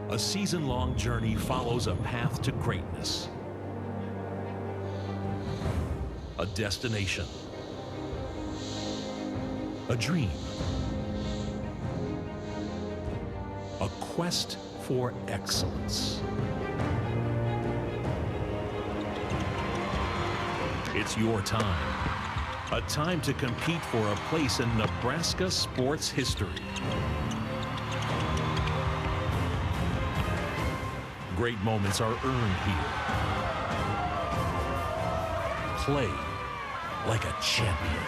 A season-long journey follows a path to greatness. A destination. A dream. A quest for excellence. It's your time. A time to compete for a place in Nebraska sports history. Great moments are earned here. Play like a champion.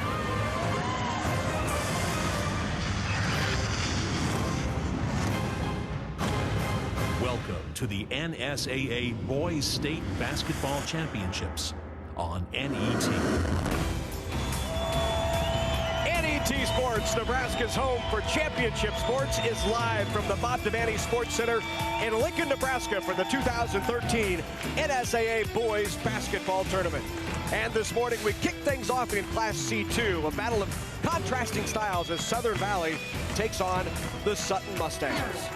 Welcome to the NSAA Boys State Basketball Championships on NET. NET Sports, Nebraska's home for championship sports, is live from the Bob Devaney Sports Center in Lincoln, Nebraska for the 2013 NSAA Boys Basketball Tournament. And this morning we kick things off in Class C2, a battle of contrasting styles as Southern Valley takes on the Sutton Mustants.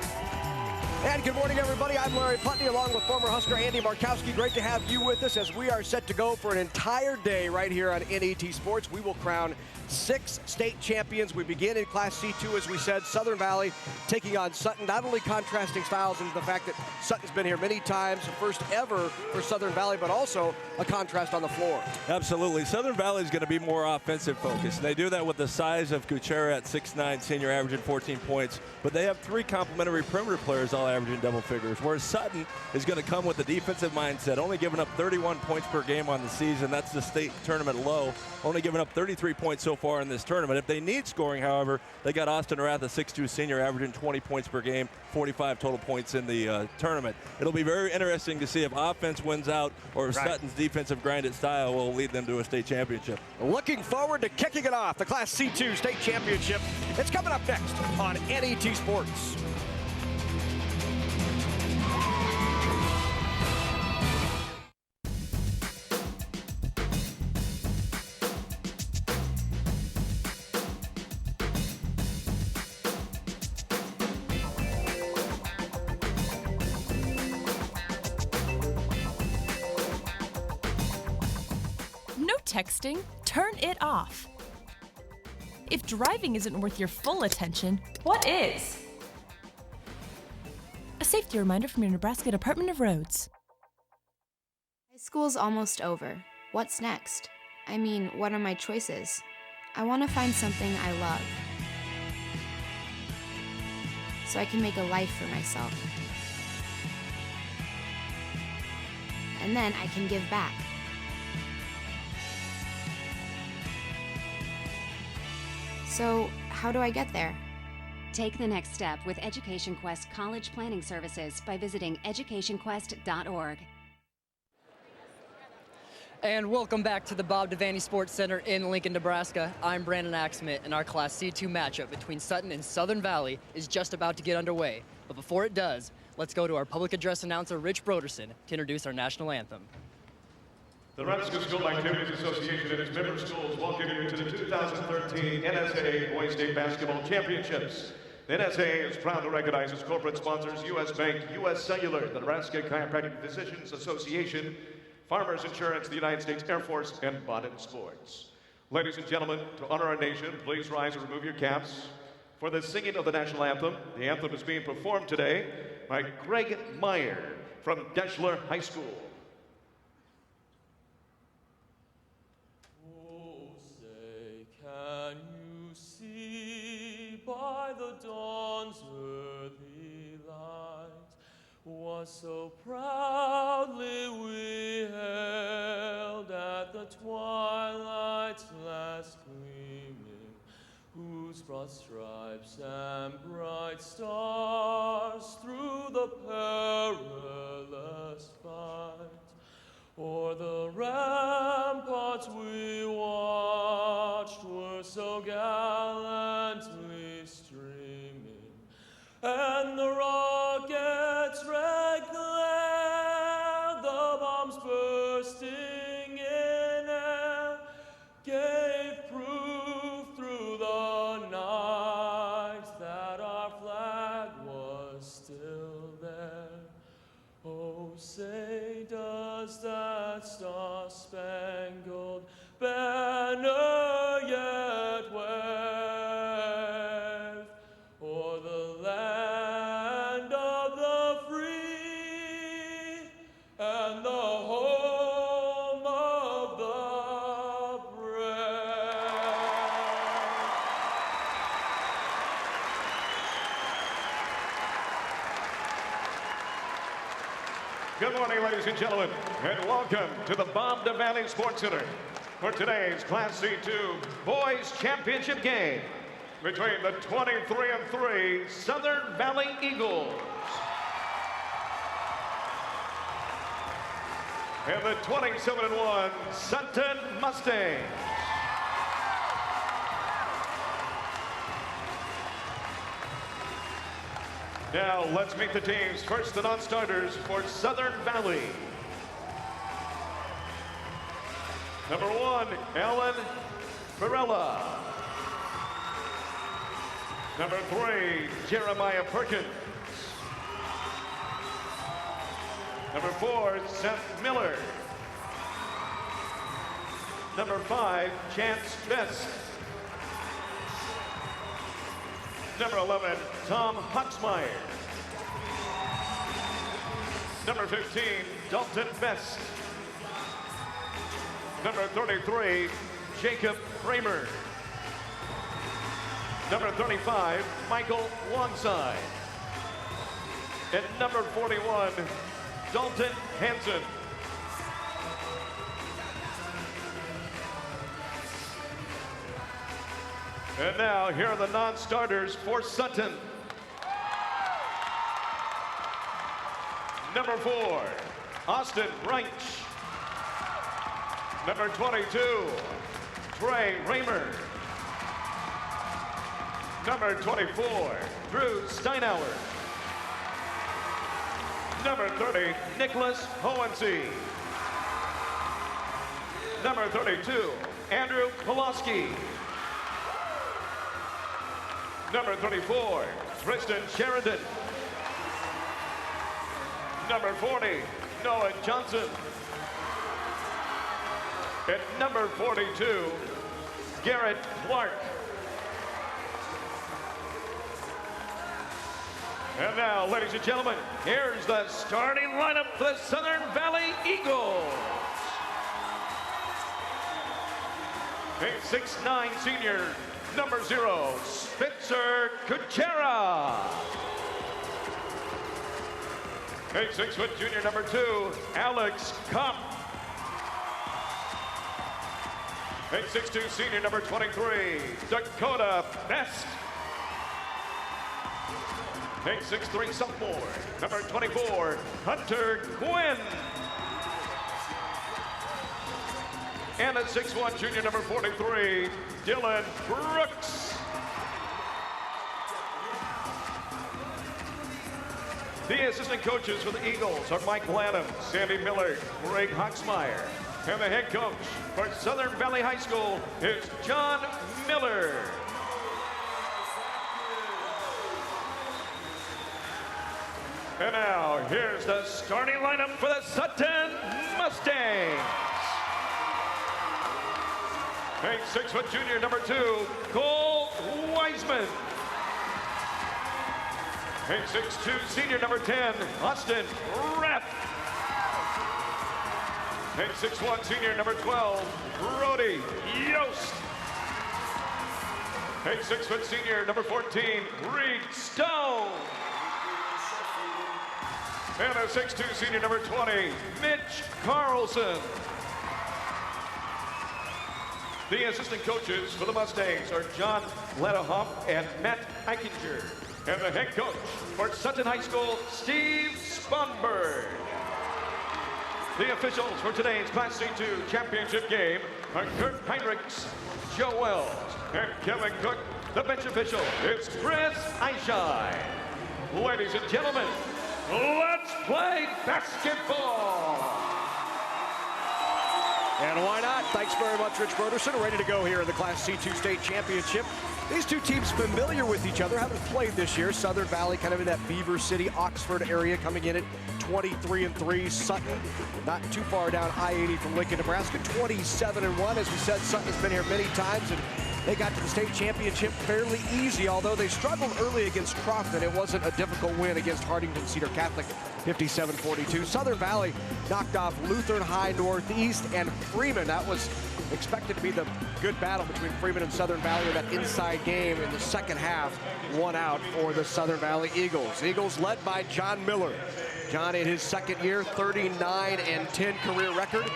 And good morning, everybody. I'm Larry Putney, along with former Husker Andy Markowski. Great to have you with us as we are set to go for an entire day right here on NET Sports. We will crown 6 state champions. We begin in Class C2, as we said, Southern Valley taking on Sutton. Not only contrasting styles into the fact that Sutton's been here many times, first ever for Southern Valley, but also a contrast on the floor. Absolutely. Southern Valley is going to be more offensive focused. They do that with the size of Kuchera at 6'9", senior, averaging 14 points. But they have 3 complementary perimeter players all averaging double figures, whereas Sutton is going to come with a defensive mindset, only giving up 31 points per game on the season. That's the state tournament low, only giving up 33 points so far in this tournament. If they need scoring, however, they got Austin Arath, a 6'2" senior, averaging 20 points per game, 45 total points in the tournament. It'll be very interesting to see if offense wins out or if Sutton's defensive grinded style will lead them to a state championship. Looking forward to kicking it off, the Class C2 state championship. It's coming up next on NET Sports. Texting, turn it off. If driving isn't worth your full attention, what is? A safety reminder from your Nebraska Department of Roads. High school's almost over. What's next? I mean, what are my choices? I want to find something I love, so I can make a life for myself. And then I can give back. So, how do I get there? Take the next step with Education Quest College Planning Services by visiting educationquest.org. And welcome back to the Bob Devaney Sports Center in Lincoln, Nebraska. I'm Brandon Axmit, and our Class C2 matchup between Sutton and Southern Valley is just about to get underway. But before it does, let's go to our public address announcer, Rich Broderson, to introduce our national anthem. The Nebraska School Activities Association and its member schools welcome you to the 2013 NSAA Boys State Basketball Championships. The NSAA is proud to recognize its corporate sponsors, U.S. Bank, U.S. Cellular, the Nebraska Chiropractic Physicians Association, Farmers Insurance, the United States Air Force, and Baden Sports. Ladies and gentlemen, to honor our nation, please rise and remove your caps. For the singing of the national anthem, the anthem is being performed today by Greg Meyer from Deschler High School. Can you see by the dawn's early light what so proudly we hailed at the twilight's last gleaming, whose broad stripes and bright stars through the perilous fight o'er the ramparts we watched were so gallantly streaming, and the rockets' red glare, the bombs bursting in air, gave proof through the night that our flag was still there. does that star-spangled banner yet wave o'er the land of the free and the home of the brave. Good morning, ladies and gentlemen, and welcome to the Bob Devaney Sports Center for today's Class C2 Boys Championship game between the 23-3 Southern Valley Eagles and the 27-1 Sutton Mustants. Now, let's meet the teams. First, the non-starters for Southern Valley. Number 1, Alan Varela. Number 3, Jeremiah Perkins. Number 4, Seth Miller. Number 5, Chance Best. Number 11, Tom Huxmeyer. Number 15, Dalton Best. Number 33, Jacob Kramer. Number 35, Michael Longside. And number 41, Dalton Hansen. And now, here are the non-starters for Sutton. Number 4, Austin Branch. Number 22, Trey Raymer. Number 24, Drew Steinauer. Number 30, Nicholas Hohensee. Number 32, Andrew Pulaski. Number 34, Tristan Sheridan. Number 40, Noah Johnson. At number 42, Garrett Clark. And now, ladies and gentlemen, here's the starting lineup for the Southern Valley Eagles. A 6'9" senior, number 0, Spencer Kuchera. A 6-foot junior, number 2, Alex Kopp. A 6'2" senior, number 23, Dakota Best. A 6'3" sophomore, number 24, Hunter Quinn. And a 6'1" junior, number 43, Dylan Brooks. The assistant coaches for the Eagles are Mike Lanham, Sandy Miller, Greg Huxmeyer. And the head coach for Southern Valley High School is John Miller. And now, here's the starting lineup for the Sutton Mustangs. A 6-foot junior, number 2, Cole Wiseman. A 6'2" senior, number 10, Austin Rapp. A 6'1" senior, number 12, Brody Yost. A 6-foot senior, number 14, Reed Stone. And a 6'2" senior, number 20, Mitch Carlson. The assistant coaches for the Mustangs are John Lederhoff and Matt Eichinger. And the head coach for Sutton High School, Steve Sponberg. The officials for today's Class C2 championship game are Kurt Heinrichs, Joe Wells, and Kevin Cook. The bench official is Chris Eishai. Ladies and gentlemen, let's play basketball. And why not? Thanks very much, Rich Broderson. Ready to go here in the Class C2 State Championship. These two teams familiar with each other, haven't played this year. Southern Valley kind of in that Beaver City, Oxford area, coming in at 23-3. Sutton, not too far down I-80 from Lincoln, Nebraska, 27-1. As we said, Sutton's been here many times, and they got to the state championship fairly easy, although they struggled early against Crofton. It wasn't a difficult win against Hartington Cedar Catholic, 57-42. Southern Valley knocked off Lutheran High Northeast and Freeman. That was expected to be the good battle between Freeman and Southern Valley in that inside game in the second half. One out for the Southern Valley Eagles. Eagles led by John Miller. John in his second year, 39-10 career record.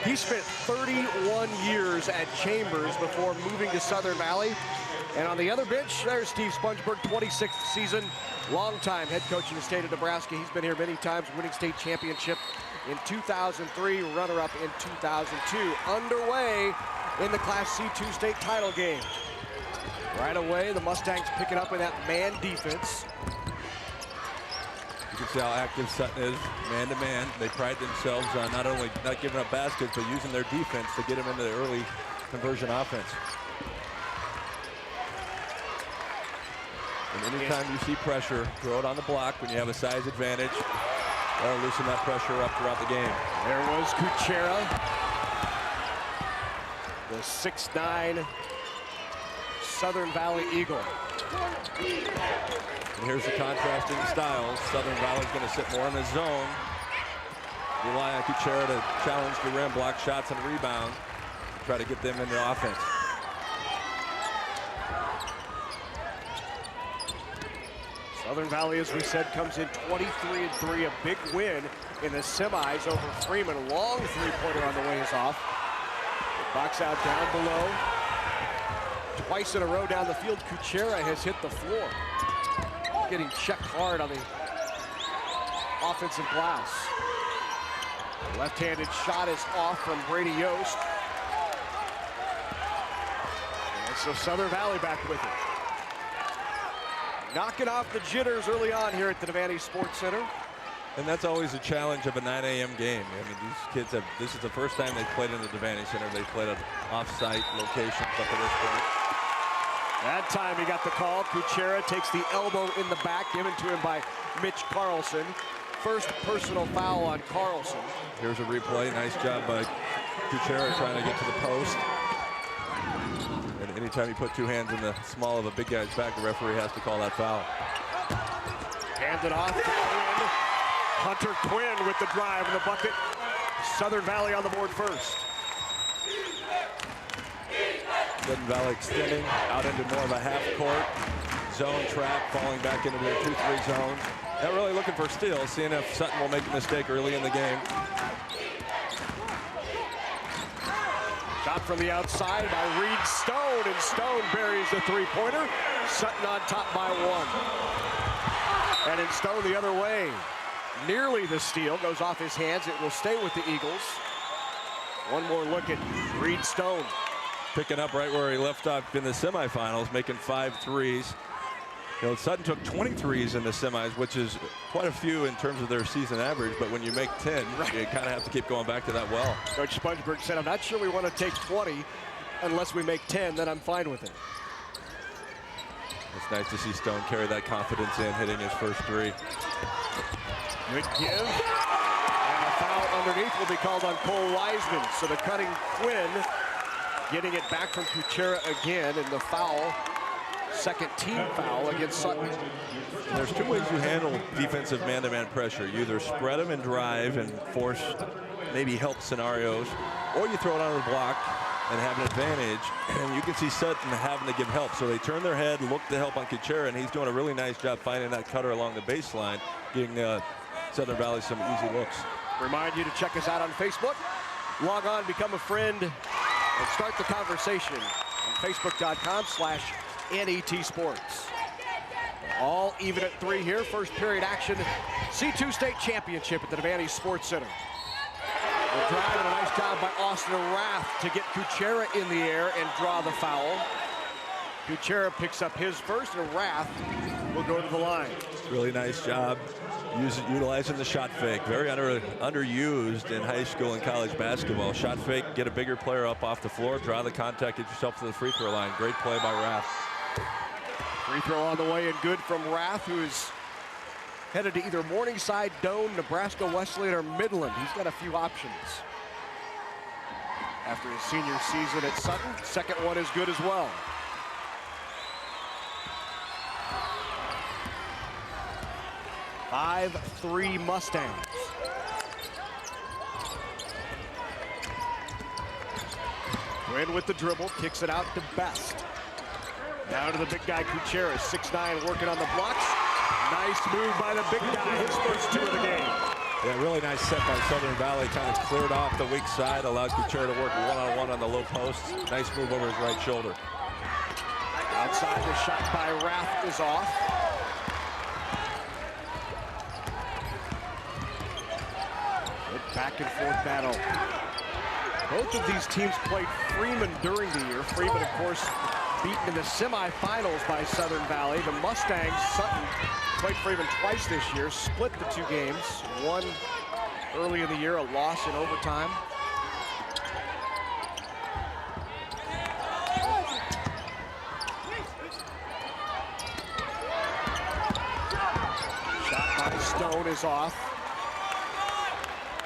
He spent 31 years at Chambers before moving to Southern Valley. And on the other bench, there's Steve Spongeberg, 26th season, longtime head coach in the state of Nebraska. He's been here many times, winning state championship in 2003, runner-up in 2002. Underway in the Class C2 state title game. Right away, the Mustangs picking up in that man defense. You can see how active Sutton is, man-to-man. They pride themselves on not only not giving up baskets, but using their defense to get them into the early conversion offense. And anytime you see pressure, throw it on the block when you have a size advantage. That'll loosen that pressure up throughout the game. There was Kuchera, the 6'9" Southern Valley Eagle. And here's the contrasting styles. Southern Valley's going to sit more in the zone. Rely on Kuchera to challenge the rim, block shots and rebound. Try to get them into offense. Southern Valley, as we said, comes in 23-3, a big win in the semis over Freeman. Long three-pointer on the way is off. Box out down below. Twice in a row down the field, Kuchera has hit the floor. Getting checked hard on the offensive glass. The left-handed shot is off from Brady Yost. And so Southern Valley back with it. Knocking off the jitters early on here at the Devaney Sports Center. And that's always a challenge of a 9 a.m. game. I mean, these kids have, this is the first time they've played in the Devaney Center. They've played at off-site locations up to this point. That time he got the call. Kuchera takes the elbow in the back, given to him by Mitch Carlson. First personal foul on Carlson. Here's a replay. Nice job by Kuchera trying to get to the post. And anytime you put two hands in the small of a big guy's back, the referee has to call that foul. Handed off to Quinn. Hunter Quinn with the drive and the bucket. Southern Valley on the board first. Southern Valley extending out into more of a half court zone trap, falling back into their 2-3 zone. Not really looking for steals, seeing if Sutton will make a mistake early in the game. Shot from the outside by Reed Stone, and Stone buries the three-pointer. Sutton on top by one. And in Stone the other way. Nearly the steal, goes off his hands. It will stay with the Eagles. One more look at Reed Stone. Picking up right where he left off in the semifinals, making 5 threes. You know, Sutton took 20 threes in the semis, which is quite a few in terms of their season average, but when you make 10, you kind of have to keep going back to that well. Coach Spongeberg said, I'm not sure we want to take 20 unless we make 10, then I'm fine with it. It's nice to see Stone carry that confidence in, hitting his first three. Good give. And a foul underneath will be called on Cole Wiseman. So the cutting Quinn getting it back from Kuchera again, and the foul, second team foul against Sutton. And there's two ways you handle defensive man-to-man pressure. You either spread them and drive and force maybe help scenarios, or you throw it on the block and have an advantage. And you can see Sutton having to give help. So they turn their head, look to help on Kuchera, and he's doing a really nice job finding that cutter along the baseline, getting Southern Valley some easy looks. Remind you to check us out on Facebook. Log on, become a friend, and start the conversation on Facebook.com/NET Sports. All even at 3 here. First period action. C2 State Championship at the Devaney Sports Center. The drive and a nice job by Austin Rath to get Kuchera in the air and draw the foul. Kuchera picks up his first, and Rath will go to the line. Really nice job utilizing the shot fake. Very underused in high school and college basketball. Shot fake, get a bigger player up off the floor, draw the contact, get yourself to the free throw line. Great play by Rath. Free throw on the way and good from Rath, who is headed to either Morningside, Doane, Nebraska Wesleyan, or Midland. He's got a few options. After his senior season at Sutton, second one is good as well. 5-3 Mustangs. Quinn with the dribble, kicks it out to Best. Now to the big guy, Kuchera, 6'9", working on the blocks. Nice move by the big guy, his first 2 of the game. Yeah, really nice set by Southern Valley. Kind of cleared off the weak side, allowed Kuchera to work one-on-one on the low post. Nice move over his right shoulder. Outside, the shot by Rath is off. Good back and forth battle. Both of these teams played Freeman during the year. Freeman, of course, beaten in the semifinals by Southern Valley. The Mustangs, Sutton, played Freeman twice this year, split the 2 games. One early in the year, a loss in overtime. Shot by Stone is off.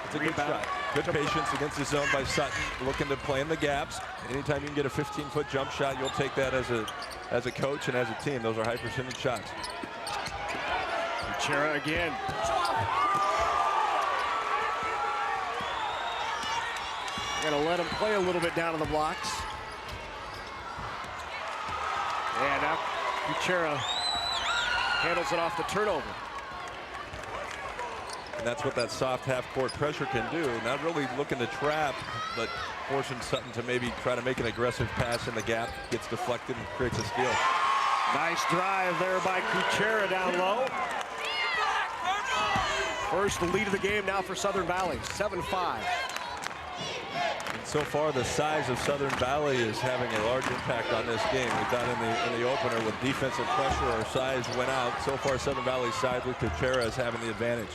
It's a good shot. Good patience against the zone by Sutton, looking to play in the gaps. Anytime you can get a 15-foot jump shot, you'll take that as a coach and as a team. Those are high percentage shots. Kuchera again. Gonna let him play a little bit down on the blocks. And now Kuchera handles it off the turnover. And that's what that soft half-court pressure can do. Not really looking to trap, but forcing Sutton to maybe try to make an aggressive pass in the gap. Gets deflected and creates a steal. Nice drive there by Kuchera down low. First lead of the game now for Southern Valley, 7-5. And so far, the size of Southern Valley is having a large impact on this game. We thought in the opener with defensive pressure, our size went out. So far, Southern Valley's side with Kuchera is having the advantage.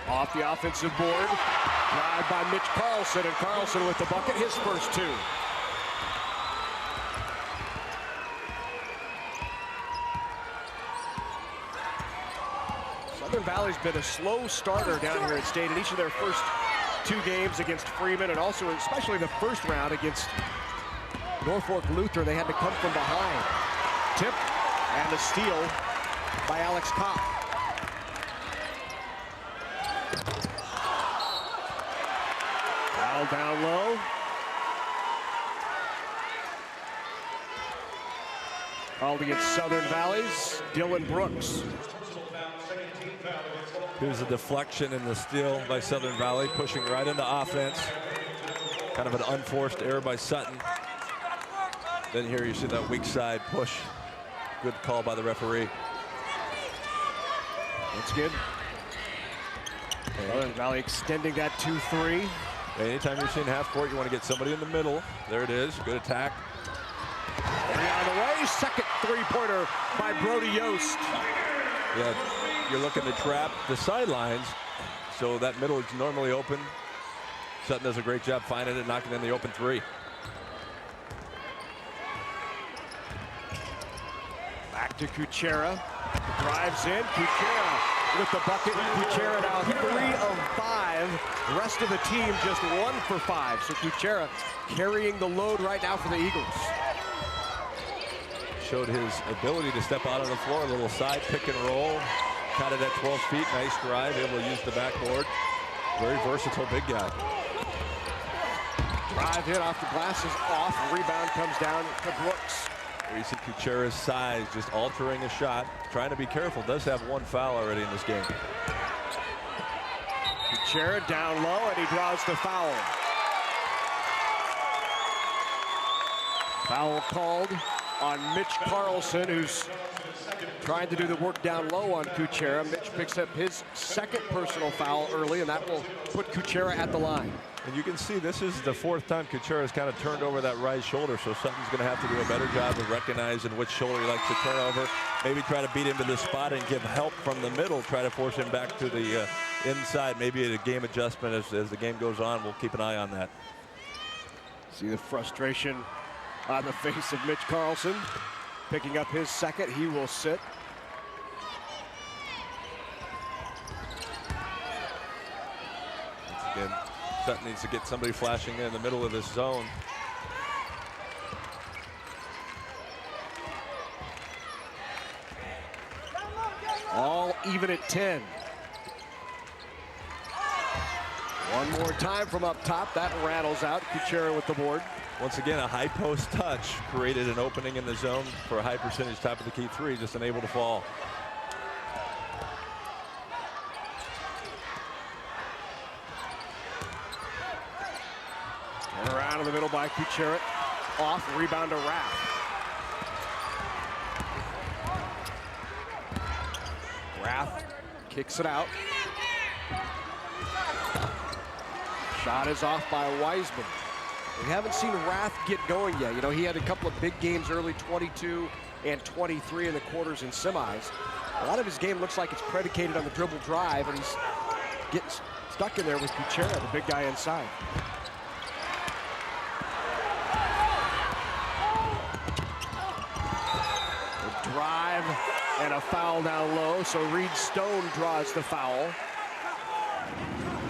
Off the offensive board, drive by Mitch Carlson, and Carlson with the bucket, his first 2. Southern Valley's been a slow starter down here at State in each of their first 2 games against Freeman, and also especially the first round against Norfolk Lutheran. They had to come from behind. Tip and a steal by Alex Kopp. Foul down low. Called against Southern Valley's Dylan Brooks. Here's a deflection and the steal by Southern Valley, pushing right into offense. Kind of an unforced error by Sutton. Then here you see that weak side push. Good call by the referee. That's good. Southern Valley extending that 2-3. Anytime you're seeing half court, you want to get somebody in the middle. There it is. Good attack. On the way, second 3-pointer by Brody Yost. Yeah, you're looking to trap the sidelines, so that middle is normally open. Sutton does a great job finding it, knocking in the open 3. Back to Kuchera. Drives in. Kuchera with the bucket. Kuchera now 3 of 5. The rest of the team just 1 for 5. So Kuchera carrying the load right now for the Eagles. Showed his ability to step out on the floor, a little side pick and roll. Caught it at 12 feet, nice drive, able to use the backboard. Very versatile big guy. Drive hit off the glass is off. Rebound comes down to Brooks. There you see Kuchera's size just altering a shot. Trying to be careful, does have 1 foul already in this game. Kuchera down low and he draws the foul. Foul called on Mitch Carlson, who's trying to do the work down low on Kuchera. Mitch picks up his second personal foul early, and that will put Kuchera at the line. And you can see this is the fourth time Kuchera has kind of turned over that right shoulder, so Sutton's going to have to do a better job of recognizing which shoulder he likes to turn over. Maybe try to beat him to the spot and give help from the middle, try to force him back to the inside. Maybe a game adjustment as the game goes on. We'll keep an eye on that. See the frustration on the face of Mitch Carlson. Picking up his second, he will sit. Once again, Sutton needs to get somebody flashing in the middle of this zone. All even at 10. One more time from up top. That rattles out. Kuchera with the board. Once again, a high post touch created an opening in the zone for a high percentage top of the key three, just unable to fall. Turn around in the middle by Kuchera. Off, rebound to Rath. Rath kicks it out. Shot is off by Wiseman. We haven't seen Rath get going yet. You know, he had a couple of big games early, 22 and 23 in the quarters and semis. A lot of his game looks like it's predicated on the dribble drive, and he's getting stuck in there with Kuchera, the big guy inside. The drive and a foul down low, so Reed Stone draws the foul.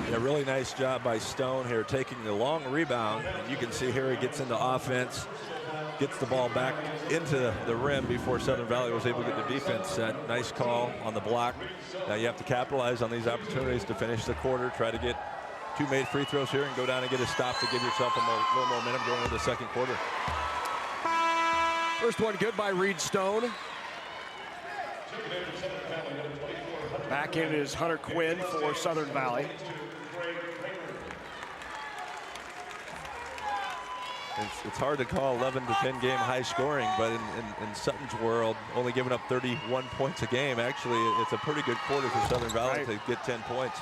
Yeah, really nice job by Stone here, taking the long rebound. And you can see here he gets into offense, gets the ball back into the rim before Southern Valley was able to get the defense set. Nice call on the block. Now you have to capitalize on these opportunities to finish the quarter, try to get two made free throws here and go down and get a stop to give yourself a little momentum going into the second quarter. First one good by Reed Stone. Back in is Hunter Quinn for Southern Valley. It's hard to call 11 to 10 game high scoring, but in Sutton's world, only giving up 31 points a game. Actually, it's a pretty good quarter for Southern Valley to get 10 points.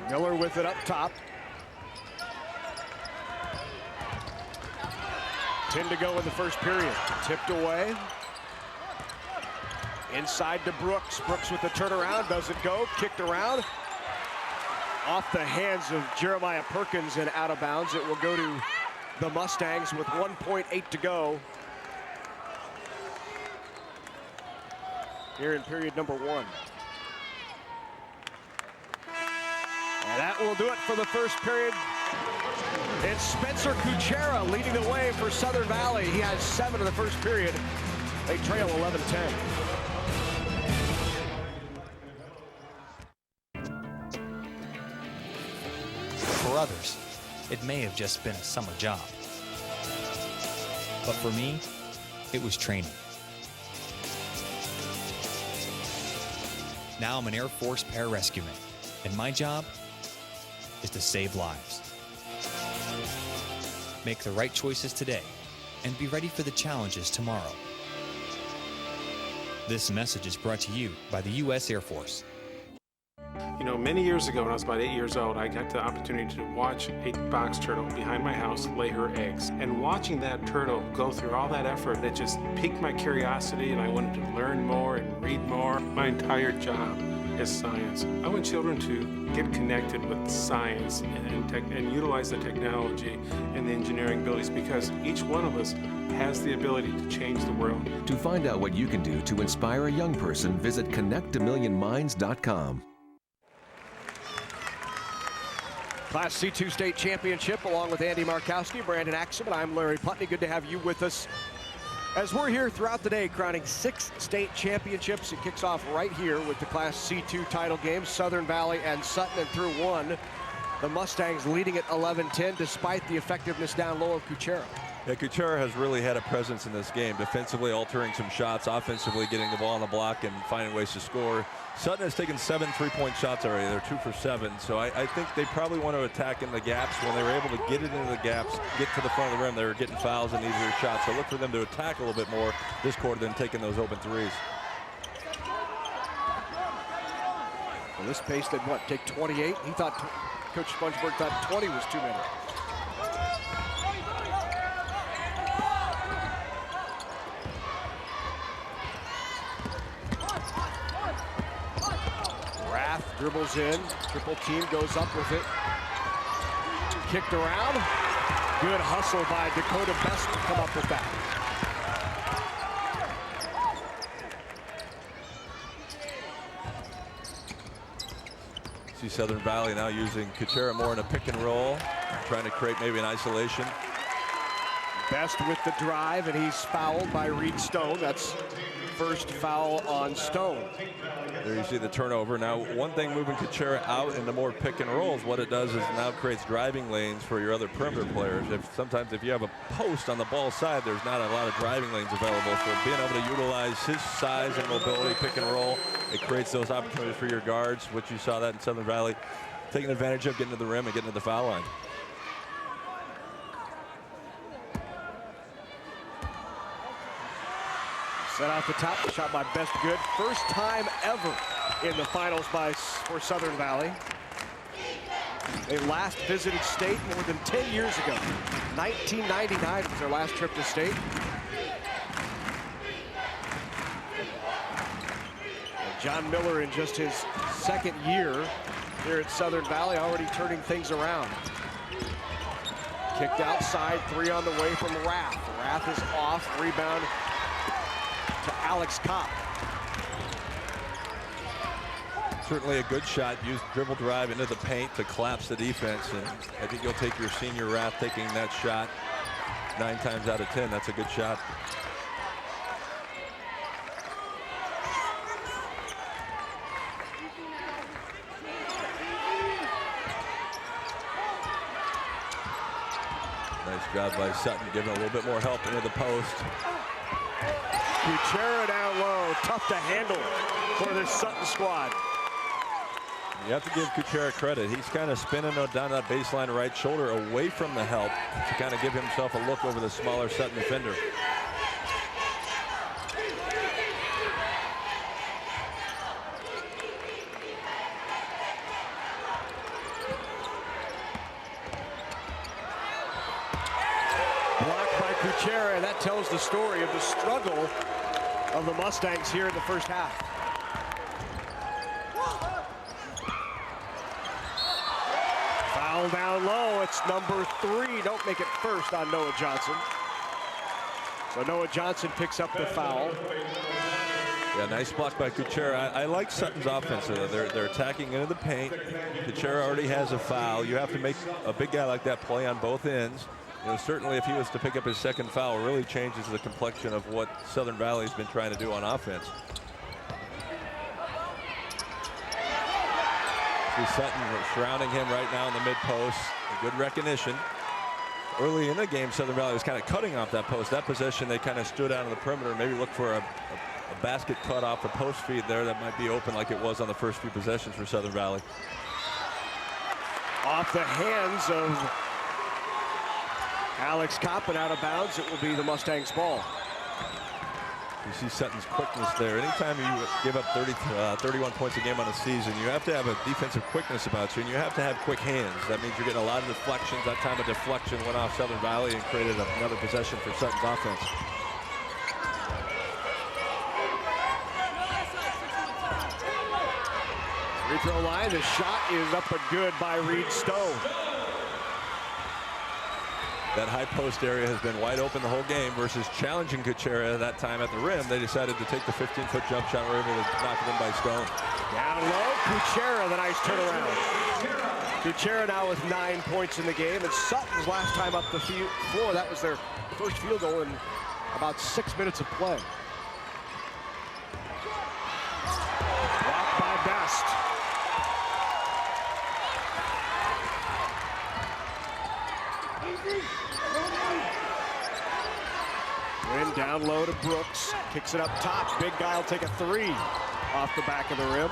Miller with it up top. 10 to go in the first period. Tipped away. Inside to Brooks. Brooks with the turnaround. Doesn't go. Kicked around. Off the hands of Jeremiah Perkins and out of bounds. It will go to the Mustangs with 1.8 to go here in period number 1. And that will do it for the first period. It's Spencer Kuchera leading the way for Southern Valley. He has 7 in the first period. They trail 11-10. For others, it may have just been a summer job. But for me, it was training. Now I'm an Air Force pararescueman, and my job is to save lives. Make the right choices today and be ready for the challenges tomorrow. This message is brought to you by the U.S. Air Force. You know, many years ago when I was about 8 years old, I got the opportunity to watch a box turtle behind my house lay her eggs. And watching that turtle go through all that effort, it just piqued my curiosity, and I wanted to learn more and read more. My entire job is science. I want children to get connected with science and utilize the technology and the engineering abilities, because each one of us has the ability to change the world. To find out what you can do to inspire a young person, visit connectamillionminds.com. Class C2 state championship along with Andy Markowski, Brandon Axum, I'm Larry Putney. Good to have you with us as we're here throughout the day crowning 6 state championships. It kicks off right here with the Class C2 title games, Southern Valley and Sutton, and through 1. The Mustangs leading at 11-10 despite the effectiveness down low of Kuchera. Yeah, Kuchera has really had a presence in this game, defensively altering some shots, offensively getting the ball on the block and finding ways to score. Sutton has taken 7 3-point shots already. They're 2 for 7. So I think they probably want to attack in the gaps. When they were able to get it into the gaps, get to the front of the rim, they were getting fouls and easier shots. So look for them to attack a little bit more this quarter than taking those open threes. Well, this pace did what, take 28? He thought, Coach Spongeburg thought 20 was too many. Dribbles in, triple team goes up with it. Kicked around. Good hustle by Dakota Best to come up with that. See Southern Valley now using Kuchera more in a pick and roll, trying to create maybe an isolation. Best with the drive, and he's fouled by Reed Stone. That's first foul on Stone. There you see the turnover. Now, one thing moving Kuchera out into more pick and rolls, what it does is now creates driving lanes for your other perimeter players. Sometimes if you have a post on the ball side, there's not a lot of driving lanes available. So being able to utilize his size and mobility, pick and roll, it creates those opportunities for your guards, which you saw that in Southern Valley, taking advantage of, getting to the rim and getting to the foul line. Set out the top, shot by Best good. First time ever in the finals for Southern Valley. They last visited state more than 10 years ago. 1999 was their last trip to state. And John Miller, in just his second year here at Southern Valley, already turning things around. Kicked outside, 3 on the way from Rath. Rath is off, rebound to Alex Kopp. Certainly a good shot. Use dribble drive into the paint to collapse the defense, and I think you'll take your senior Rath taking that shot 9 times out of 10. That's a good shot. Nice job by Sutton, giving a little bit more help into the post. Kuchera down low, tough to handle for this Sutton squad. You have to give Kuchera credit. He's kind of spinning down that baseline right shoulder away from the help to kind of give himself a look over the smaller Sutton defender. Blocked by Kuchera, and that tells the story of the struggle of the Mustangs here in the first half. Foul down low, it's number 3. Don't make it first on Noah Johnson. So Noah Johnson picks up the foul. Yeah, nice block by Kuchera. I like Sutton's offense. They're attacking into the paint. Kuchera already has a foul. You have to make a big guy like that play on both ends. You know, certainly if he was to pick up his second foul, it really changes the complexion of what Southern Valley's been trying to do on offense. See Sutton surrounding him right now in the mid-post. Good recognition. Early in the game, Southern Valley was kind of cutting off that post. That possession, they kind of stood out on the perimeter, maybe look for a basket cut off the post feed there that might be open like it was on the first few possessions for Southern Valley. Off the hands of Alex Kopp, and out of bounds. It will be the Mustangs' ball. You see Sutton's quickness there. Anytime you give up 31 points a game on a season, you have to have a defensive quickness about you, and you have to have quick hands. That means you're getting a lot of deflections. That time a deflection went off Southern Valley and created another possession for Sutton's offense. Free throw line, the shot is up and good by Reed Stone. That high post area has been wide open the whole game versus challenging Kuchera that time at the rim. They decided to take the 15-foot jump shot and were able to knock it in by Stone. Down low, Kuchera, the nice turnaround. Kuchera now with 9 points in the game, and Sutton's last time up the floor, that was their first field goal in about 6 minutes of play. Blocked by Best. down low to Brooks. Kicks it up top. Big guy will take a three off the back of the rim.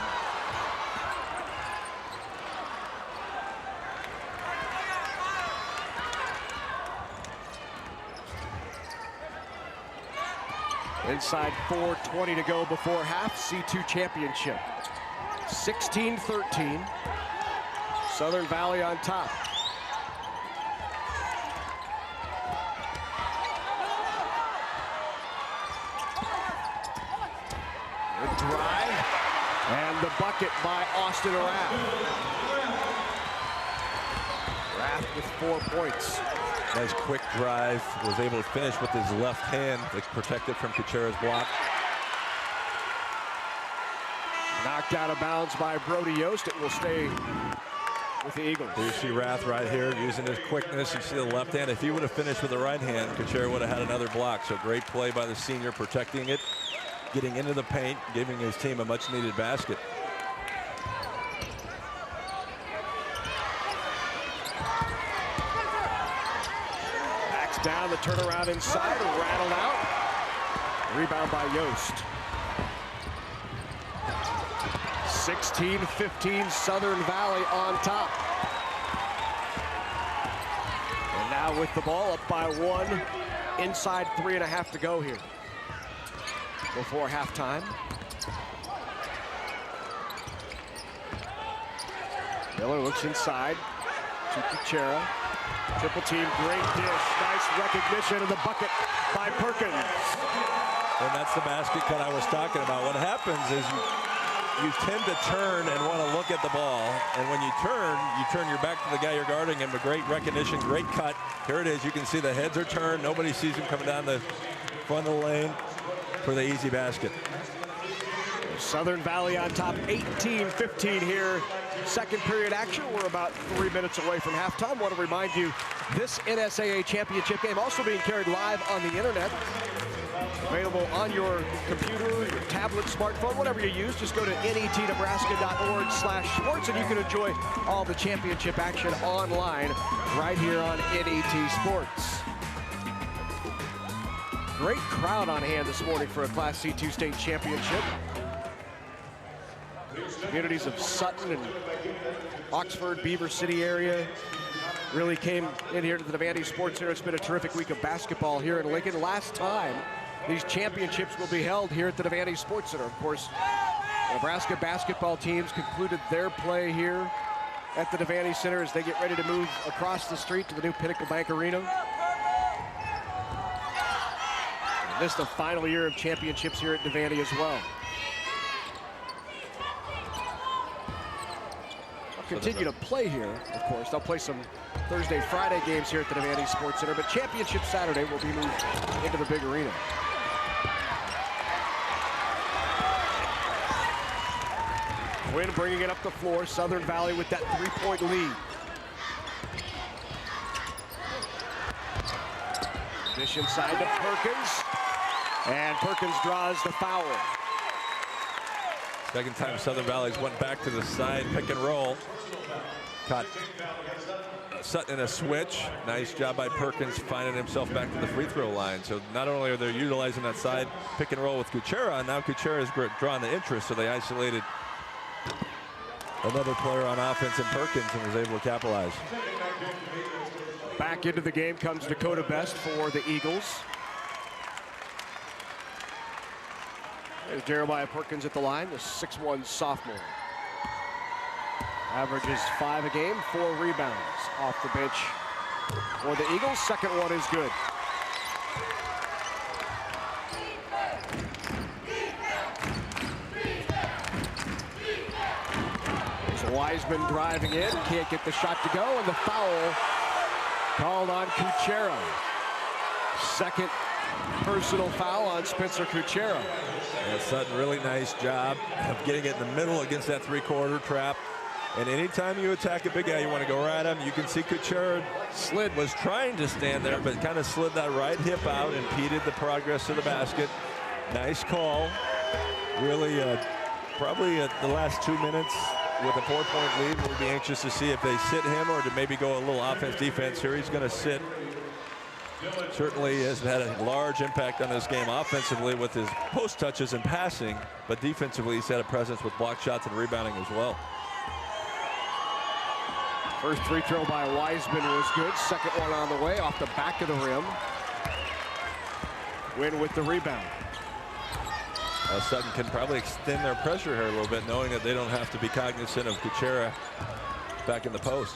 Inside 4:20 to go before half. C2 championship. 16-13. Southern Valley on top. Good drive. And the bucket by Austin Rath. Rath with 4 points. Nice quick drive, was able to finish with his left hand to protect it from Kuchera's block. Knocked out of bounds by Brody Yost. It will stay with the Eagles. Here you see Rath right here using his quickness. You see the left hand. If he would have finished with the right hand, Kuchera would have had another block. So great play by the senior, protecting it, getting into the paint, giving his team a much needed basket. Down the turnaround inside, rattled out. Rebound by Yost. 16-15, Southern Valley on top. And now with the ball up by 1, inside 3.5 to go here before halftime. Miller looks inside to Kuchera. Triple team, great dish, nice recognition of the bucket by Perkins. And that's the basket cut I was talking about. What happens is you tend to turn and want to look at the ball, and when you turn your back to the guy you're guarding him. A great recognition, great cut. Here it is. You can see the heads are turned. Nobody sees him coming down the front of the lane for the easy basket. Southern Valley on top, 18-15 here. Second period action. We're about 3 minutes away from halftime. Want to remind you, this NSAA championship game also being carried live on the internet. Available on your computer, your tablet, smartphone, whatever you use. Just go to netnebraska.org/sports and you can enjoy all the championship action online right here on NET Sports. Great crowd on hand this morning for a Class C2 state championship. Communities of Sutton and Oxford, Beaver City area really came in here to the Devaney Sports Center. It's been a terrific week of basketball here in Lincoln. Last time these championships will be held here at the Devaney Sports Center. Of course, Nebraska basketball teams concluded their play here at the Devaney Center as they get ready to move across the street to the new Pinnacle Bank Arena. And this is the final year of championships here at Devaney as well. Continue to play here, of course. They'll play some Thursday, Friday games here at the Devaney Sports Center, but Championship Saturday will be moved into the big arena. Quinn bringing it up the floor. Southern Valley with that 3-point lead. Dish inside to Perkins, and Perkins draws the foul. Second time Southern Valley's went back to the side pick and roll. Caught Sutton in a switch. Nice job by Perkins finding himself back to the free throw line. So not only are they utilizing that side pick and roll with Kuchera, now Kuchera has drawn the interest, so they isolated another player on offense in Perkins and was able to capitalize. Back into the game comes Dakota Best for the Eagles. There's Jeremiah Perkins at the line, the 6'1" sophomore. Averages 5 a game, 4 rebounds off the bench for the Eagles. Second one is good. There's Wiseman driving in, can't get the shot to go, and the foul called on Kuchera. Second personal foul on Spencer Kuchera. And Sutton, really nice job of getting it in the middle against that three-quarter trap. And anytime you attack a big guy, you want to go right at him. You can see Kuchera was trying to stand there, but kind of slid that right hip out, impeded the progress of the basket. Nice call. Really, probably at the last 2 minutes with a 4-point lead, we'll be anxious to see if they sit him or to maybe go a little offense-defense. Here he's going to sit. Certainly has had a large impact on his game offensively with his post touches and passing, but defensively he's had a presence with block shots and rebounding as well. First free throw by Wiseman was good. Second one on the way off the back of the rim. Win with the rebound. Sutton can probably extend their pressure here a little bit, knowing that they don't have to be cognizant of Kuchera back in the post.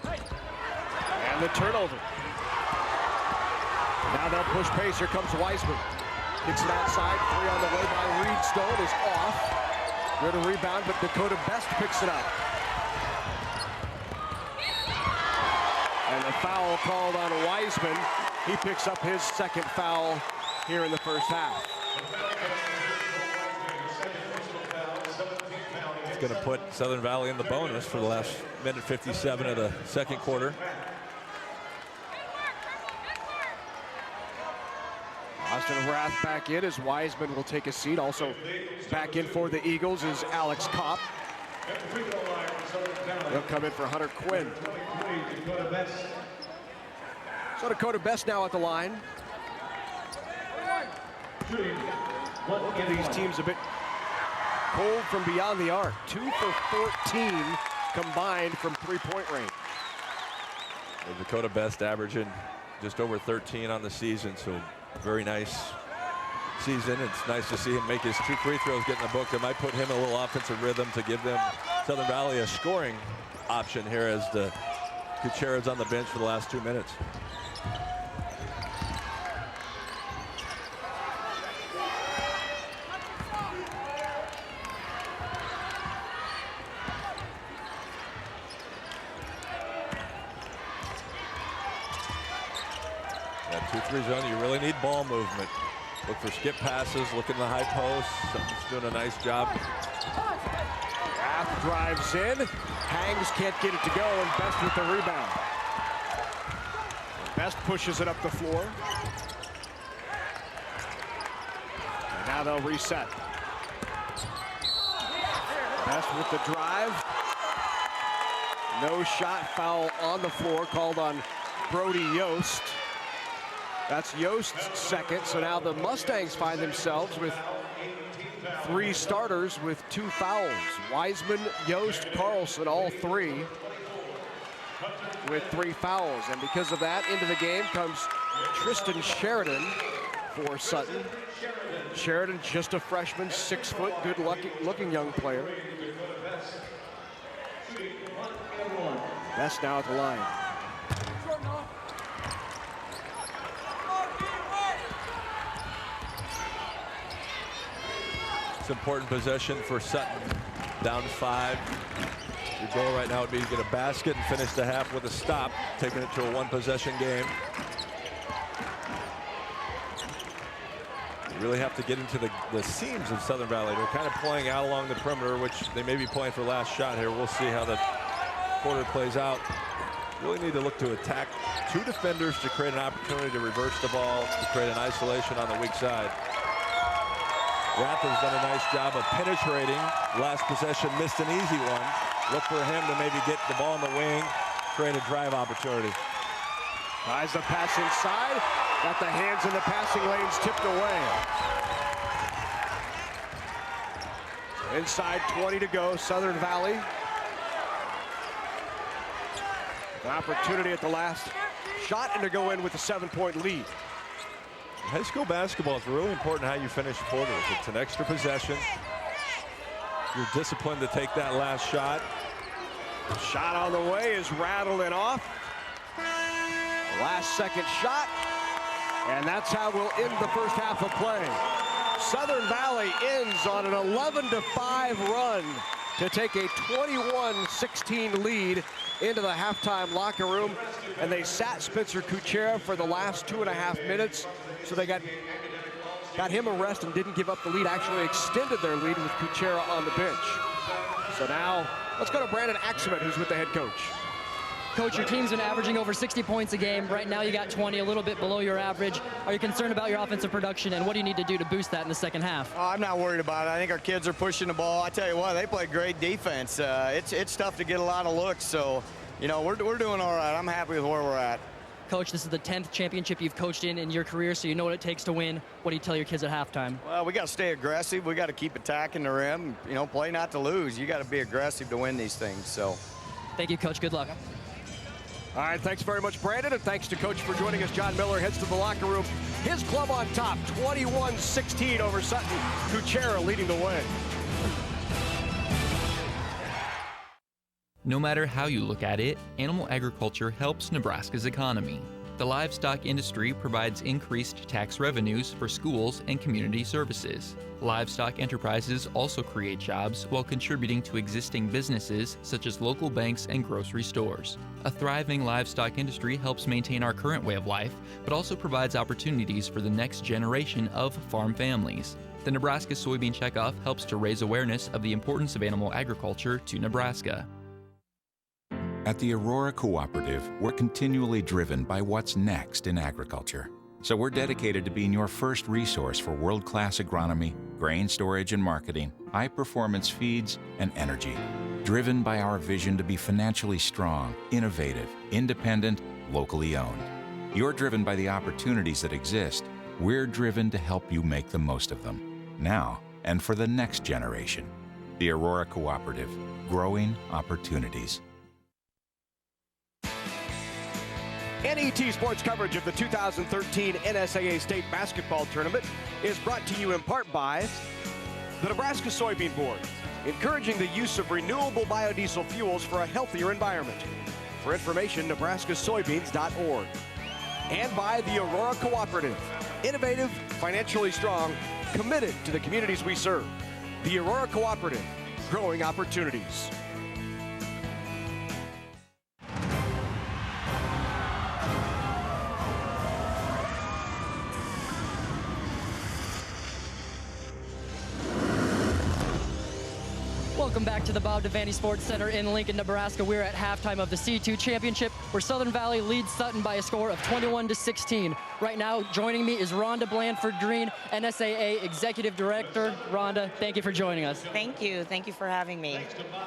And the turnover. Now they'll push pace. Here comes Wiseman. Kicks it outside. Three on the way by Reedstone is off. Good rebound, but Dakota Best picks it up. And the foul called on Wiseman. He picks up his second foul here in the first half. It's going to put Southern Valley in the bonus for the last minute 57 of the second quarter. Austin Rath back in as Wiseman will take a seat. Also back in for the Eagles is Alex Kopp. He'll come in for Hunter Quinn. So Dakota Best now at the line. Both of these teams a bit cold from beyond the arc. 2 for 14 combined from three-point range. Dakota Best averaging just over 13 on the season, so very nice season. It's nice to see him make his 2 free throws, get in the book. That might put him in a little offensive rhythm to give them Southern Valley a scoring option here as the Kuchera's on the bench for the last 2 minutes. That 2-3 zone, you really need ball movement. Look for skip passes, look in the high post. Sutton's doing a nice job. Rath drives in, hangs, can't get it to go, and Best with the rebound. Best pushes it up the floor. And now they'll reset. Best with the drive. No shot, foul on the floor called on Brody Yost. That's Yost's second, so now the Mustangs find themselves with 3 starters with 2 fouls. Wiseman, Yost, Carlson, all 3 with 3 fouls. And because of that, into the game comes Tristan Sheridan for Sutton. Sheridan, just a freshman, 6 foot, good looking young player. Best now at the line. Important possession for Sutton, down 5. Your goal right now would be to get a basket and finish the half with a stop, taking it to a 1-possession game. You really have to get into the seams of Southern Valley. They're kind of playing out along the perimeter, which they may be playing for last shot here. We'll see how the quarter plays out. Really need to look to attack 2 defenders to create an opportunity to reverse the ball, to create an isolation on the weak side. Rath has done a nice job of penetrating. Last possession, missed an easy one. Look for him to maybe get the ball in the wing, create a drive opportunity. Tries the pass inside. Got the hands in the passing lanes, tipped away. Inside 20 to go, Southern Valley. An opportunity at the last shot and to go in with a 7-point lead. High school basketball is really important how you finish quarters. It's an extra possession. You're disciplined to take that last shot. Shot on the way is rattled and off. Last second shot. And that's how we'll end the first half of play. Southern Valley ends on an 11-5 run to take a 21-16 lead into the halftime locker room. And they sat Spencer Kuchera for the last 2.5 minutes. So they got him a rest and didn't give up the lead, actually extended their lead with Kuchera on the bench. So now let's go to Brandon Axemet, who's with the head coach. Coach, your team's been averaging over 60 points a game. Right now you got 20, a little bit below your average. Are you concerned about your offensive production, and what do you need to do to boost that in the second half? I'm not worried about it. I think our kids are pushing the ball. I tell you what, they play great defense. It's tough to get a lot of looks, so you know, we're doing all right. I'm happy with where we're at. Coach, this is the 10th championship you've coached in your career, so you know what it takes to win. What do you tell your kids at halftime? Well, we got to stay aggressive. We got to keep attacking the rim. You know, play not to lose. You got to be aggressive to win these things. So, thank you, Coach. Good luck. All right, thanks very much, Brandon, and thanks to Coach for joining us. John Miller heads to the locker room. His club on top, 21-16 over Sutton. Kuchera leading the way. No matter how you look at it, animal agriculture helps Nebraska's economy. The livestock industry provides increased tax revenues for schools and community services. Livestock enterprises also create jobs while contributing to existing businesses such as local banks and grocery stores. A thriving livestock industry helps maintain our current way of life, but also provides opportunities for the next generation of farm families. The Nebraska Soybean Checkoff helps to raise awareness of the importance of animal agriculture to Nebraska. At the Aurora Cooperative, we're continually driven by what's next in agriculture. So we're dedicated to being your first resource for world-class agronomy, grain storage and marketing, high-performance feeds, and energy. Driven by our vision to be financially strong, innovative, independent, locally owned. You're driven by the opportunities that exist. We're driven to help you make the most of them, now and for the next generation. The Aurora Cooperative, growing opportunities. NET Sports coverage of the 2013 NSAA State Basketball Tournament is brought to you in part by the Nebraska Soybean Board, encouraging the use of renewable biodiesel fuels for a healthier environment. For information, nebraskasoybeans.org. And by the Aurora Cooperative, innovative, financially strong, committed to the communities we serve. The Aurora Cooperative, growing opportunities. Welcome back to the Bob Devaney Sports Center in Lincoln, Nebraska. We're at halftime of the C2 Championship, where Southern Valley leads Sutton by a score of 21-16. Right now, joining me is Rhonda Blandford-Green, NSAA Executive Director. Rhonda, thank you for joining us. Thank you. Thank you for having me.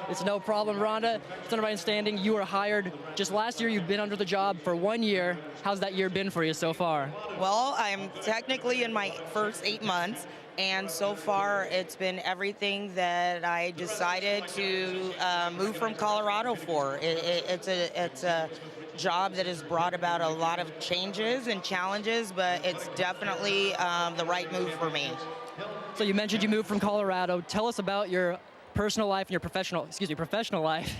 It's no problem, Rhonda. It's under my understanding you were hired just last year. You've been under the job for 1 year. How's that year been for you so far? Well, I'm technically in my first 8 months. And so far, it's been everything that I decided to move from Colorado for. It's a job that has brought about a lot of changes and challenges, but it's definitely the right move for me. So you mentioned you moved from Colorado. Tell us about your personal life and your professional life,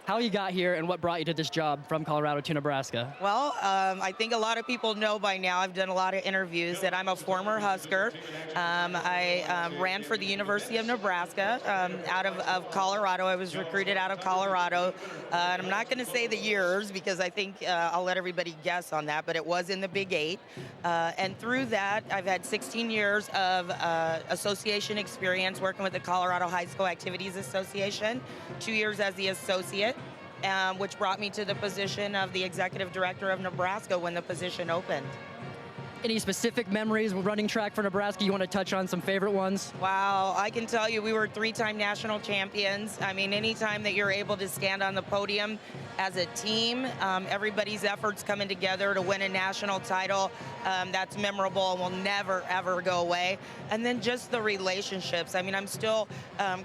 how you got here and what brought you to this job from Colorado to Nebraska. Well, I think a lot of people know by now, I've done a lot of interviews, that I'm a former Husker. I ran for the University of Nebraska out of Colorado. I was recruited out of Colorado. And I'm not going to say the years because I think I'll let everybody guess on that, but it was in the Big 8. And through that, I've had 16 years of association experience working with the Colorado High School Activities Association, 2 years as the associate, which brought me to the position of the executive director of Nebraska when the position opened. Any specific memories running track for Nebraska? You want to touch on some favorite ones? Wow, I can tell you we were 3-time national champions. I mean, anytime that you're able to stand on the podium as a team, everybody's efforts coming together to win a national title, that's memorable and will never, ever go away. And then just the relationships. I mean, I'm still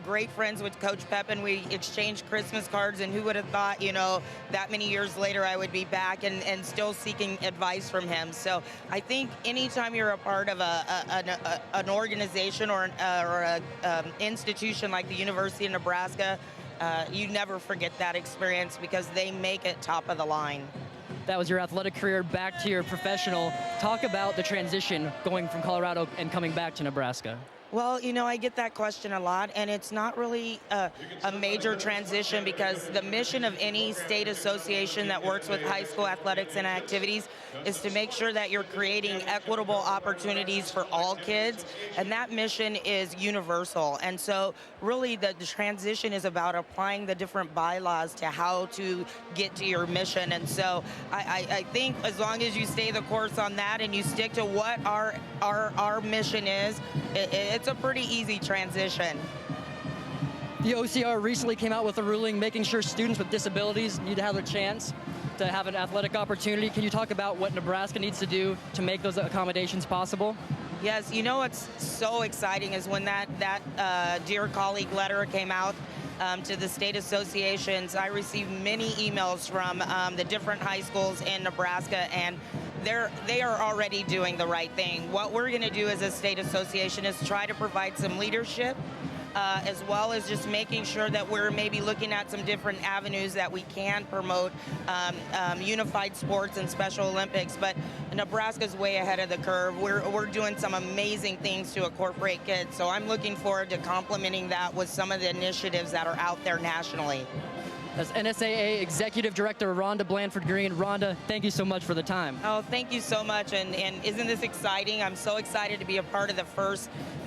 great friends with Coach Pepin. We exchanged Christmas cards, and who would have thought, you know, that many years later I would be back and still seeking advice from him. So I think anytime you're a part of an organization or an institution like the University of Nebraska, you never forget that experience because they make it top of the line. That was your athletic career. Back to your professional. Talk about the transition going from Colorado and coming back to Nebraska. Well, you know, I get that question a lot, and it's not really a major transition because the mission of any state association that works with high school athletics and activities is to make sure that you're creating equitable opportunities for all kids, and that mission is universal. And so really the transition is about applying the different bylaws to how to get to your mission. And so I think as long as you stay the course on that and you stick to what our mission is, it's a pretty easy transition. The OCR recently came out with a ruling making sure students with disabilities need to have their chance to have an athletic opportunity. Can you talk about what Nebraska needs to do to make those accommodations possible? Yes, you know what's so exciting is when that Dear Colleague letter came out to the state associations, I received many emails from the different high schools in Nebraska, and they are already doing the right thing. What we're going to do as a state association is try to provide some leadership, as well as just making sure that we're maybe looking at some different avenues that we can promote unified sports and Special Olympics. But Nebraska's way ahead of the curve. We're doing some amazing things to incorporate kids. So I'm looking forward to complementing that with some of the initiatives that are out there nationally. As NSAA Executive Director Rhonda Blanford Green. Rhonda, thank you so much for the time. Oh, thank you so much, and isn't this exciting? I'm so excited to be a part of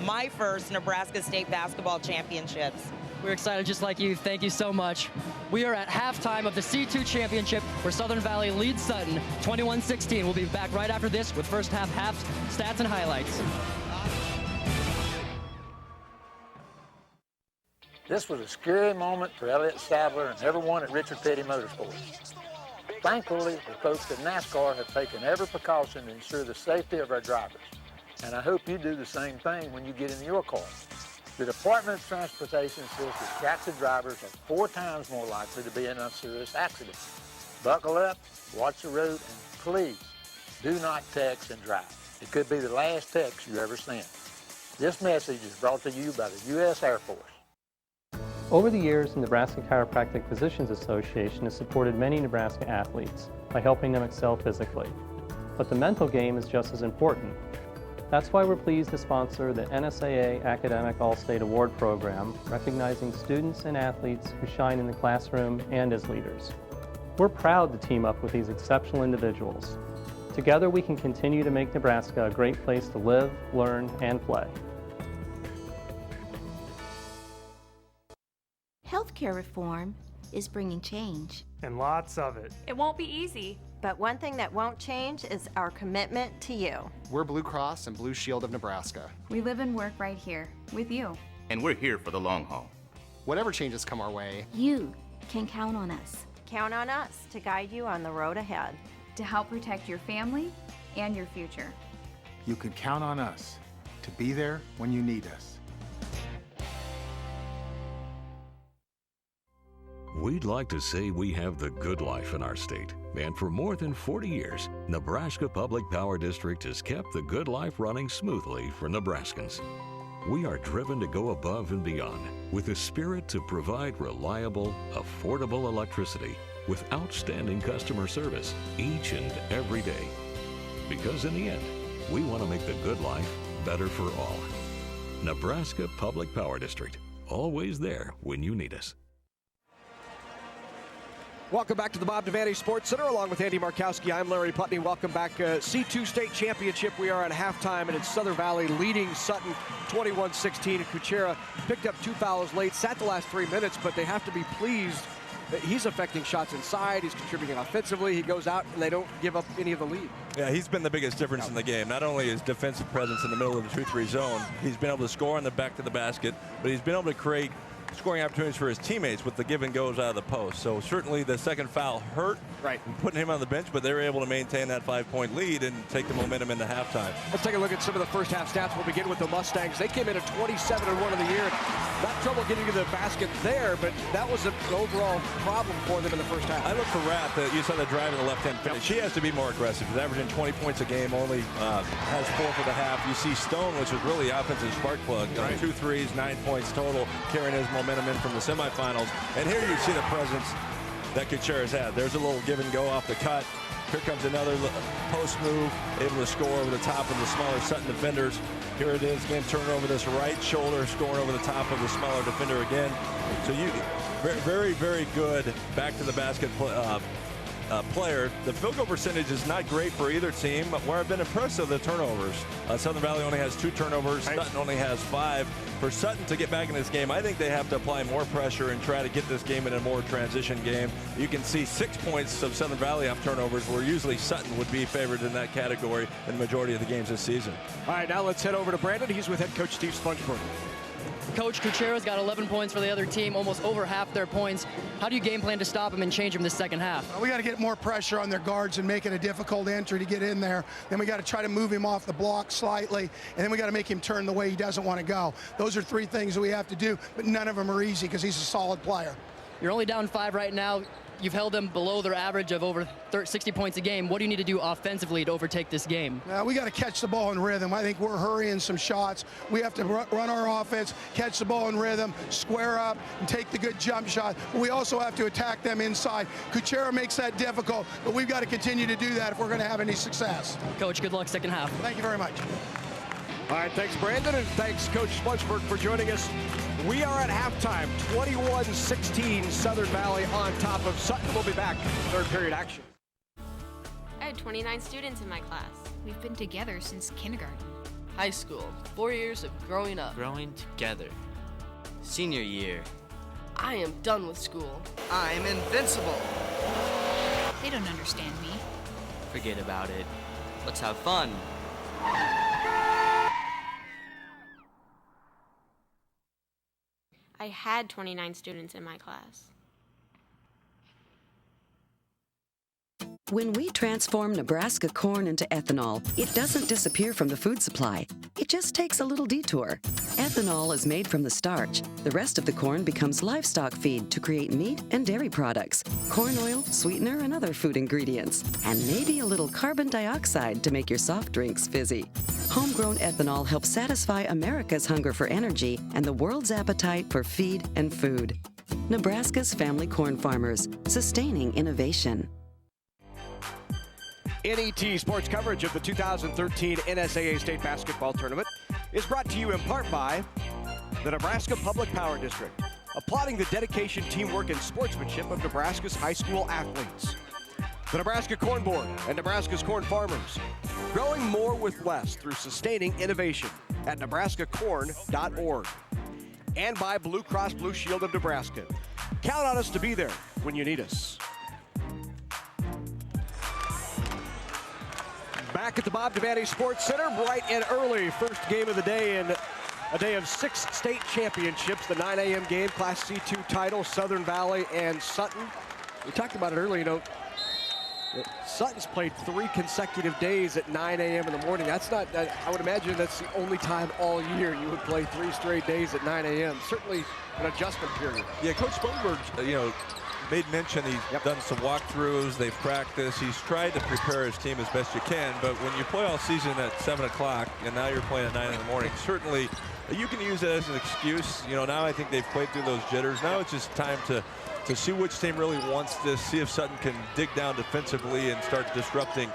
my first Nebraska State Basketball Championships. We're excited just like you. Thank you so much. We are at halftime of the C2 Championship where Southern Valley leads Sutton 21-16. We'll be back right after this with first half stats and highlights. This was a scary moment for Elliott Sadler and everyone at Richard Petty Motorsports. Thankfully, the folks at NASCAR have taken every precaution to ensure the safety of our drivers. And I hope you do the same thing when you get in your car. The Department of Transportation says distracted drivers are 4 times more likely to be in a serious accident. Buckle up, watch the road, and please do not text and drive. It could be the last text you ever sent. This message is brought to you by the U.S. Air Force. Over the years, the Nebraska Chiropractic Physicians Association has supported many Nebraska athletes by helping them excel physically. But the mental game is just as important. That's why we're pleased to sponsor the NSAA Academic All-State Award Program, recognizing students and athletes who shine in the classroom and as leaders. We're proud to team up with these exceptional individuals. Together, we can continue to make Nebraska a great place to live, learn, and play. Healthcare reform is bringing change. And lots of it. It won't be easy. But one thing that won't change is our commitment to you. We're Blue Cross and Blue Shield of Nebraska. We live and work right here with you. And we're here for the long haul. Whatever changes come our way, you can count on us. Count on us to guide you on the road ahead. To help protect your family and your future. You can count on us to be there when you need us. We'd like to say we have the good life in our state. And for more than 40 years, Nebraska Public Power District has kept the good life running smoothly for Nebraskans. We are driven to go above and beyond with a spirit to provide reliable, affordable electricity with outstanding customer service each and every day. Because in the end, we want to make the good life better for all. Nebraska Public Power District, always there when you need us. Welcome back to the Bob Devaney Sports Center. Along with Andy Markowski, I'm Larry Putney. Welcome back. C2 State Championship. We are at halftime, and it's Southern Valley leading Sutton 21-16. Kuchera picked up 2 fouls late, sat the last 3 minutes, but they have to be pleased that he's affecting shots inside. He's contributing offensively. He goes out, and they don't give up any of the lead. Yeah, he's been the biggest difference in the game. Not only his defensive presence in the middle of the 2-3 zone, he's been able to score on the back to the basket, but he's been able to create scoring opportunities for his teammates with the give and goes out of the post. So certainly the second foul hurt, right, putting him on the bench, but they were able to maintain that 5-point lead and take the momentum into halftime. Let's take a look at some of the first half stats. We'll begin with the Mustangs. They came in at 27-1 of the year. Not trouble getting to the basket there, but that was an overall problem for them in the first half. I look for Rath. You saw the drive in the left-hand finish. She has to be more aggressive. She's averaging 20 points a game, only has 4 for the half. You see Stone, which was really offensive spark plug. 2 threes, 9 points total, carrying his momentum in from the semifinals. And here you see the presence that Kuchera's had. There's a little give and go off the cut. Here comes another post move, able to score over the top of the smaller Sutton defenders. Here it is again, turning over this right shoulder, scoring over the top of the smaller defender again. So you, very, very good back to the basket player. The field goal percentage is not great for either team. Where I've been impressed with the turnovers. Southern Valley only has 2 turnovers. Sutton only has 5. For Sutton to get back in this game, I think they have to apply more pressure and try to get this game in a more transition game. You can see 6 points of Southern Valley off turnovers, where usually Sutton would be favored in that category in the majority of the games this season. All right, now let's head over to Brandon. He's with head coach Steve Spongeboard. Coach, Kuchera's got 11 points for the other team, almost over half their points. How do you game plan to stop him and change him this second half? We got to get more pressure on their guards and make it a difficult entry to get in there. Then we got to try to move him off the block slightly, and then we got to make him turn the way he doesn't want to go. Those are 3 things that we have to do, but none of them are easy because he's a solid player. You're only down 5 right now. You've held them below their average of over 60 points a game. What do you need to do offensively to overtake this game? We got to catch the ball in rhythm. I think we're hurrying some shots. We have to run our offense, catch the ball in rhythm, square up, and take the good jump shot. But we also have to attack them inside. Kuchera makes that difficult, but we've got to continue to do that if we're going to have any success. Coach, good luck second half. Thank you very much. All right, thanks, Brandon, and thanks, Coach Splunchberg, for joining us. We are at halftime, 21-16, Southern Valley on top of Sutton. We'll be back, third period action. I had 29 students in my class. We've been together since kindergarten. High school, 4 years of growing up. Growing together. Senior year. I am done with school. I'm invincible. They don't understand me. Forget about it. Let's have fun. I had 29 students in my class. When we transform Nebraska corn into ethanol, it doesn't disappear from the food supply. It just takes a little detour. Ethanol is made from the starch. The rest of the corn becomes livestock feed to create meat and dairy products, corn oil, sweetener, and other food ingredients, and maybe a little carbon dioxide to make your soft drinks fizzy. Homegrown ethanol helps satisfy America's hunger for energy and the world's appetite for feed and food. Nebraska's family corn farmers, sustaining innovation. NET Sports coverage of the 2013 NSAA State Basketball Tournament is brought to you in part by the Nebraska Public Power District, applauding the dedication, teamwork, and sportsmanship of Nebraska's high school athletes. The Nebraska Corn Board and Nebraska's corn farmers, growing more with less through sustaining innovation at nebraskacorn.org. And by Blue Cross Blue Shield of Nebraska. Count on us to be there when you need us. Back at the Bob Devaney Sports Center, bright and early. First game of the day in a day of 6 state championships. The 9 a.m. game, Class C2 title, Southern Valley and Sutton. We talked about it earlier, Sutton's played 3 consecutive days at 9 a.m. in the morning. That's not, I would imagine that's the only time all year you would play 3 straight days at 9 a.m. Certainly an adjustment period. Yeah, Coach Splunchberg, made mention he's done some walkthroughs, they've practiced, he's tried to prepare his team as best you can, but when you play all season at 7 o'clock and now you're playing at 9 in the morning, certainly you can use it as an excuse. Now I think they've played through those jitters. Now it's just time to see which team really wants this, see if Sutton can dig down defensively and start disrupting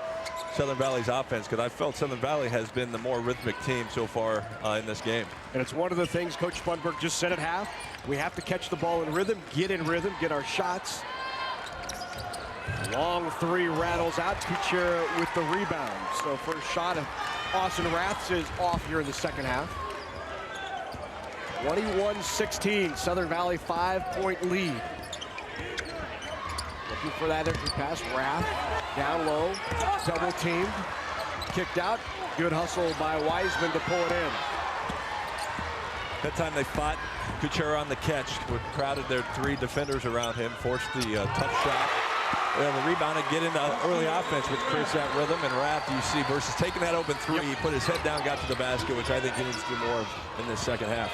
Southern Valley's offense, because I felt Southern Valley has been the more rhythmic team so far in this game. And it's one of the things Coach Splunchberg just said at half. We have to catch the ball in rhythm, get our shots. Long 3 rattles out. Kuchera with the rebound. So first shot of Austin Raths is off here in the second half. 21-16, Southern Valley 5-point lead. Looking for that entry pass. Rath down low, double teamed, kicked out. Good hustle by Wiseman to pull it in. That time they fought Kuchera on the catch. Crowded their 3 defenders around him, forced the tough shot. The rebound and get into early offense, which creates that rhythm. And Rath, you see, versus taking that open 3, he put his head down, got to the basket, which I think he needs to do more of in this second half.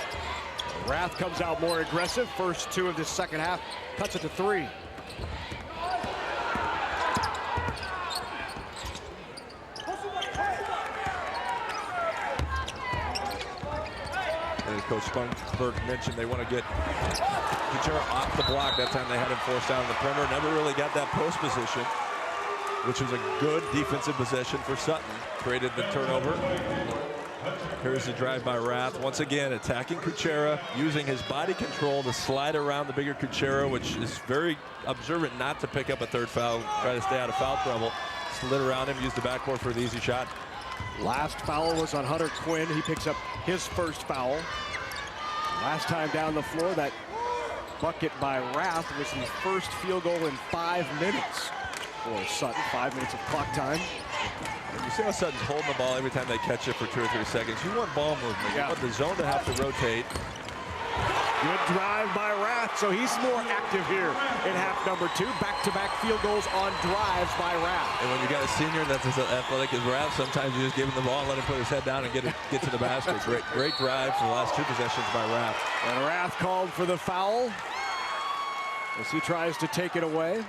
Rath comes out more aggressive. First 2 of this second half, cuts it to 3. As Coach Splunchberg mentioned, they want to get Kuchera off the block. That time they had him forced down the perimeter. Never really got that post position, which was a good defensive possession for Sutton. Created the turnover. Here's the drive by Rath. Once again, attacking Kuchera, using his body control to slide around the bigger Kuchera, which is very observant not to pick up a 3rd foul, try to stay out of foul trouble. Slid around him, used the backboard for the easy shot. Last foul was on Hunter Quinn. He picks up his first foul. Last time down the floor, that bucket by Rath was the first field goal in 5 minutes for Sutton. 5 minutes of clock time. You see how Sutton's holding the ball every time they catch it for 2 or 3 seconds. You want ball movement. You want the zone to have to rotate. Good drive by Rath, so he's more active here in half number 2. Back-to-back field goals on drives by Rath. And when you got a senior that's as athletic as Rath, sometimes you just give him the ball and let him put his head down and get to the basket. Great drive for the last 2 possessions by Rath. And Rath called for the foul as he tries to take it away.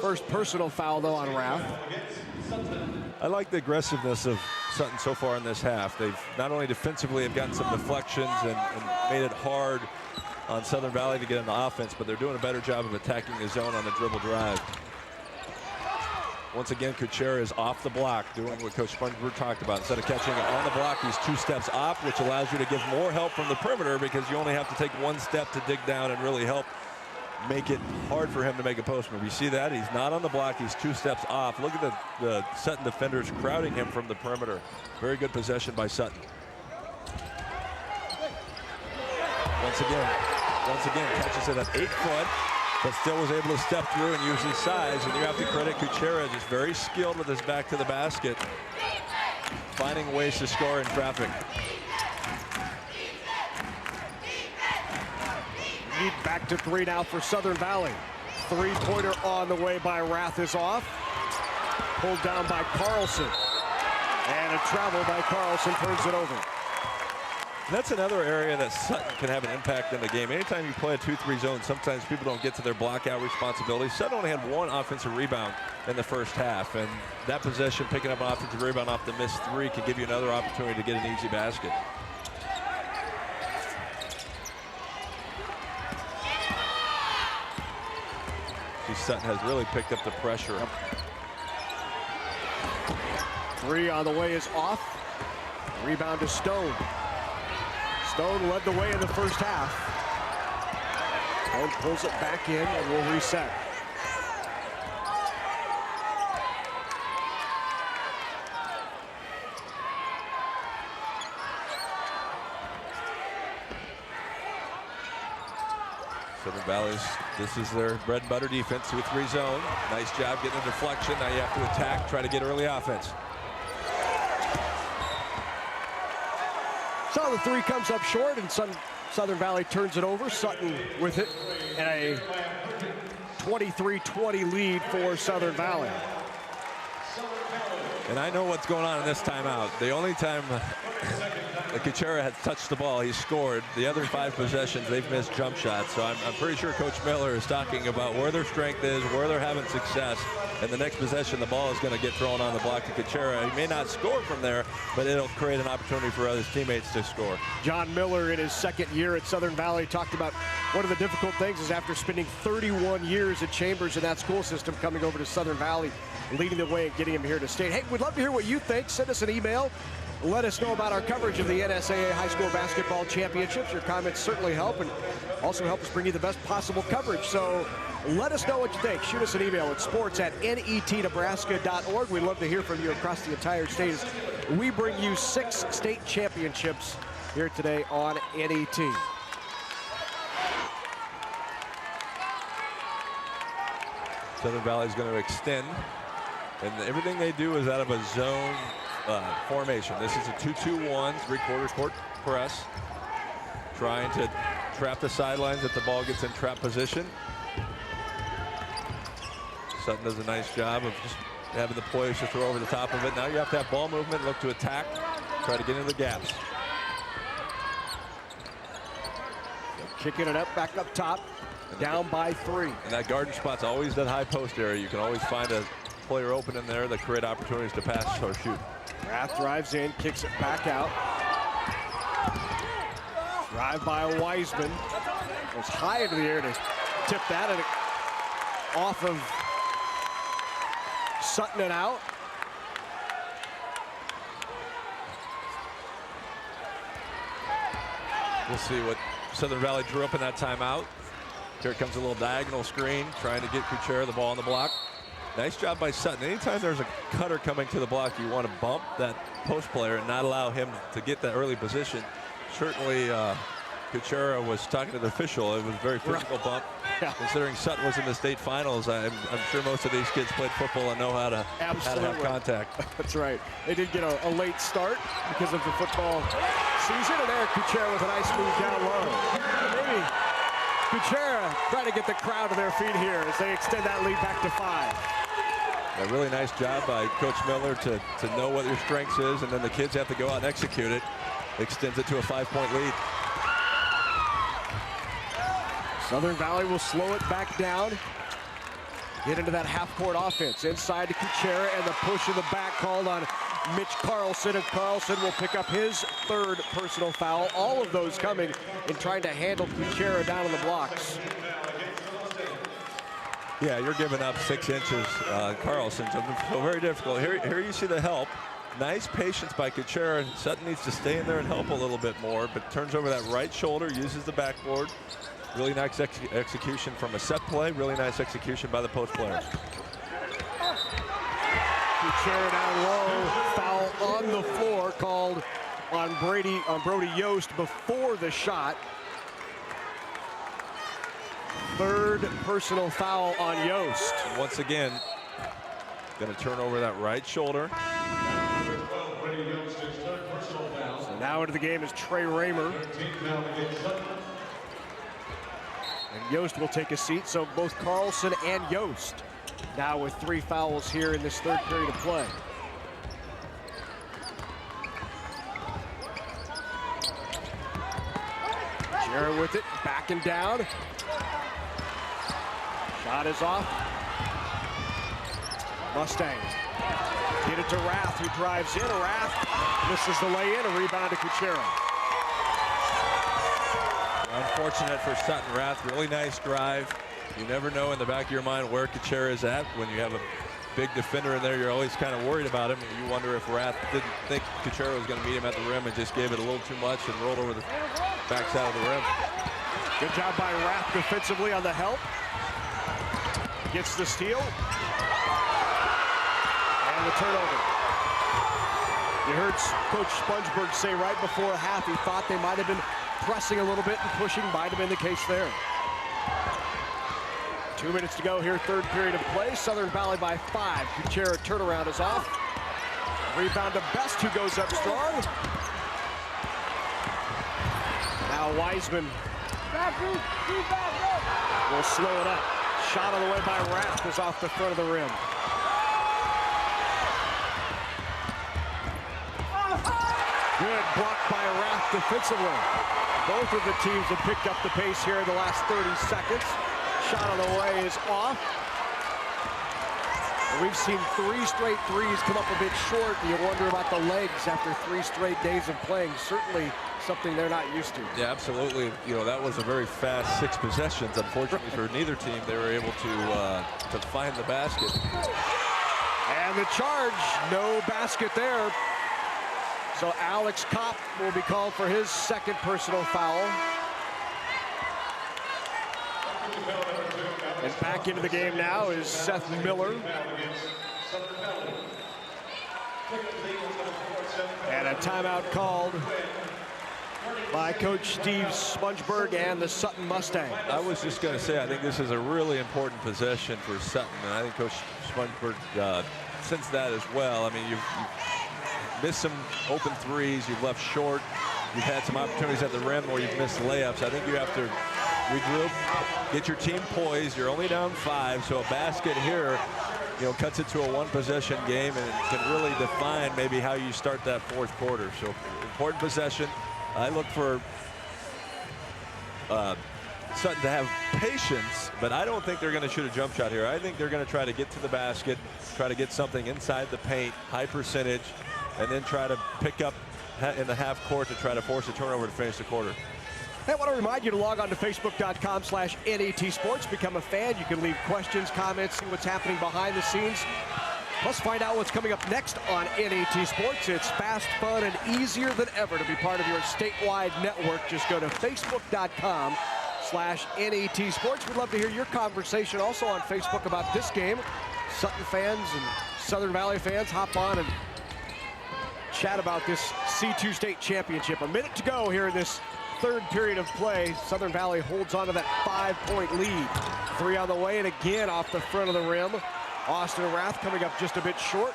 First personal foul, though, on Rath. I like the aggressiveness of Sutton so far in this half. They've not only defensively have gotten some deflections and made it hard on Southern Valley to get in the offense, but they're doing a better job of attacking the zone on the dribble drive. Once again, Kuchera is off the block, doing what Coach Spongeburg talked about. Instead of catching it on the block, he's 2 steps off, which allows you to give more help from the perimeter because you only have to take 1 step to dig down and really help make it hard for him to make a post move. You see that? He's not on the block. He's 2 steps off. Look at the Sutton defenders crowding him from the perimeter. Very good possession by Sutton. Once again, catches it at 8 foot, but still was able to step through and use his size. And you have to credit Kuchera, just very skilled with his back to the basket, finding ways to score in traffic. Need back to 3 now for Southern Valley. 3-pointer on the way by Rath is off. Pulled down by Carlson. And a travel by Carlson turns it over. That's another area that Sutton can have an impact in the game. Anytime you play a 2-3 zone, sometimes people don't get to their blockout responsibility. Sutton only had 1 offensive rebound in the first half, and that possession, picking up an offensive rebound off the missed 3, can give you another opportunity to get an easy basket. Sutton has really picked up the pressure. 3 on the way is off. Rebound to Stone. Stone led the way in the first half. Stone pulls it back in and will reset. Southern Valley's, this is their bread and butter defense, 2-3 zone. Nice job getting a deflection. Now you have to attack, try to get early offense. So the 3 comes up short, and Southern Valley turns it over. Sutton with it, and a 23-20 lead for Southern Valley. And I know what's going on in this timeout. The only time Kuchera has touched the ball, he's scored. The other 5 possessions, they've missed jump shots. So I'm pretty sure Coach Miller is talking about where their strength is, where they're having success. And the next possession, the ball is going to get thrown on the block to Kuchera. He may not score from there, but it'll create an opportunity for his teammates to score. John Miller, in his 2nd year at Southern Valley, talked about one of the difficult things is after spending 31 years at Chambers in that school system, coming over to Southern Valley, leading the way and getting him here to state. Hey, we'd love to hear what you think. Send us an email. Let us know about our coverage of the NSAA High School Basketball Championships. Your comments certainly help and also help us bring you the best possible coverage. So let us know what you think. Shoot us an email at sports@netnebraska.org. We'd love to hear from you across the entire state as we bring you 6 state championships here today on NET. Southern Valley is going to extend, and everything they do is out of a zone formation. This is a 2-2-1, 3/4 court press, trying to trap the sidelines if the ball gets in trap position. Sutton does a nice job of just having the poise to throw over the top of it. Now you have to have ball movement, look to attack, try to get into the gaps. Kicking it up, back up top, down by 3. And that garden spot's always that high post area. You can always find a player open in there that create opportunities to pass or shoot. Rath drives in, kicks it back out. Drive by Wiseman. Goes high into the air to tip that, and off of Sutton and out. We'll see what Southern Valley drew up in that timeout. Here comes a little diagonal screen, trying to get Kuchera the ball on the block. Nice job by Sutton. Anytime there's a cutter coming to the block, you want to bump that post player and not allow him to get that early position. Certainly, Kuchera was talking to the official. It was a very physical bump. Yeah. Considering Sutton was in the state finals, I'm sure most of these kids played football and know how to have contact. That's right. They did get a late start because of the football season, and Eric Kuchera with a nice move down low. Maybe Kuchera trying to get the crowd to their feet here as they extend that lead back to 5. A really nice job by Coach Miller to know what your strengths is, and then the kids have to go out and execute it. Extends it to a 5-point lead. Southern Valley will slow it back down. Get into that half-court offense. Inside to Kuchera, and the push in the back called on Mitch Carlson, and Carlson will pick up his 3rd personal foul. All of those coming in trying to handle Kuchera down on the blocks. Yeah, you're giving up 6 inches, Carlson, so very difficult. Here you see the help. Nice patience by Kuchera. Sutton needs to stay in there and help a little bit more, but turns over that right shoulder, uses the backboard. Really nice execution from a set play. Really nice execution by the post player. Kuchera down low. Foul on the floor called on Brody Yost before the shot. 3rd personal foul on Yost. And once again, going to turn over that right shoulder. So now into the game is Trey Raymer. And Yost will take a seat, so both Carlson and Yost now with 3 fouls here in this 3rd period of play. Jarrett with it, backing down. Shot is off. Mustangs get it to Rath, who drives in. Rath misses the lay-in, a rebound to Kuchera. Unfortunate for Sutton. Rath, really nice drive. You never know in the back of your mind where Kuchera is at. When you have a big defender in there, you're always kind of worried about him. You wonder if Rath didn't think Kuchera was going to meet him at the rim and just gave it a little too much and rolled over the backside of the rim. Good job by Rath defensively on the help. Gets the steal. And the turnover. You heard Coach Spongeberg say right before half he thought they might have been pressing a little bit and pushing. Might have been the case there. 2 minutes to go here, 3rd period of play. Southern Valley by 5. Kuchera turnaround is off. Rebound to Best, who goes up strong. Now Wiseman will slow it up. Shot on the way by Rath is off the front of the rim. Good block by Rath defensively. Both of the teams have picked up the pace here in the last 30 seconds. Shot on the way is off. And we've seen 3 straight threes come up a bit short. You wonder about the legs after 3 straight days of playing. Certainly something they're not used to. Yeah, absolutely. You know, that was a very fast 6 possessions. Unfortunately for neither team, they were able to find the basket. And the charge, no basket there. So Alex Kopp will be called for his 2nd personal foul. And back into the game now is Seth Miller. And a timeout called by Coach Steve Spongeberg and the Sutton Mustangs. I was just going to say, I think this is a really important possession for Sutton, and I think Coach Spongeberg sensed that as well. I mean, you've missed some open threes, you've left short, you've had some opportunities at the rim where you've missed layups. I think you have to regroup, get your team poised. You're only down 5, so a basket here, you know, cuts it to a 1-possession game and can really define maybe how you start that 4th quarter. So important possession. I look for Sutton to have patience, but I don't think they're going to shoot a jump shot here. I think they're going to try to get to the basket, try to get something inside the paint, high percentage, and then try to pick up in the half court to try to force a turnover to finish the quarter. Hey, I want to remind you to log on to Facebook.com/NAT Sports. Become a fan. You can leave questions, comments, see what's happening behind the scenes. Plus, find out what's coming up next on NAT Sports. It's fast, fun, and easier than ever to be part of your statewide network. Just go to Facebook.com/NAT Sports. We'd love to hear your conversation also on Facebook about this game. Sutton fans and Southern Valley fans, hop on and chat about this C2 state championship. A minute to go here in this 3rd period of play. Southern Valley holds on to that 5-point lead. 3 on the way, and again off the front of the rim. Austin Rath coming up just a bit short.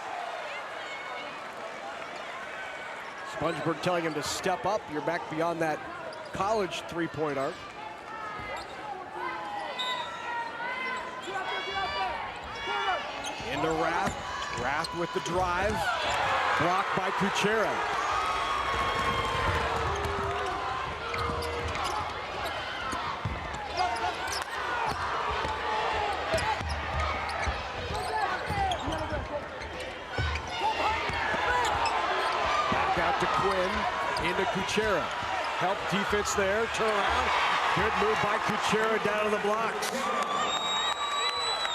Spongeburg telling him to step up. You're back beyond that college three-point arc. Into Rath. Rath with the drive. Blocked by Kuchera. Back out to Quinn. Into Kuchera. Help defense there. Turn around. Good move by Kuchera down to the blocks.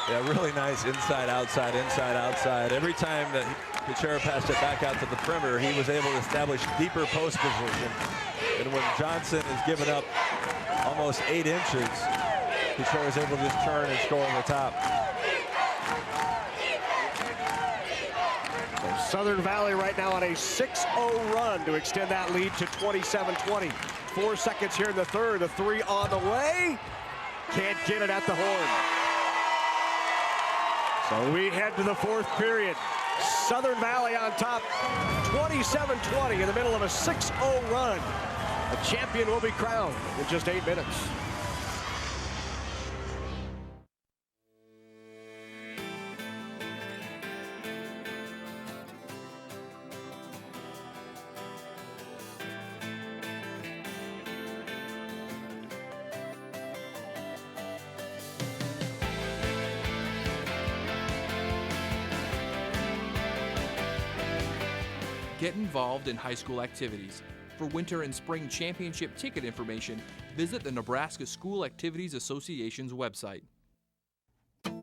Yeah, really nice inside, outside, inside, outside. Every time that Kuchera passed it back out to the perimeter, he was able to establish deeper post position. And when Johnson is giving up almost 8 inches, Kuchera is able to just turn and score on the top. So Southern Valley right now on a 6-0 run to extend that lead to 27-20. 4 seconds here in the third. The three on the way. Can't get it at the horn. So we head to the fourth period. Southern Valley on top, 27-20 in the middle of a 6-0 run. A champion will be crowned in just 8 minutes. Get involved in high school activities. For winter and spring championship ticket information, visit the Nebraska School Activities Association's website.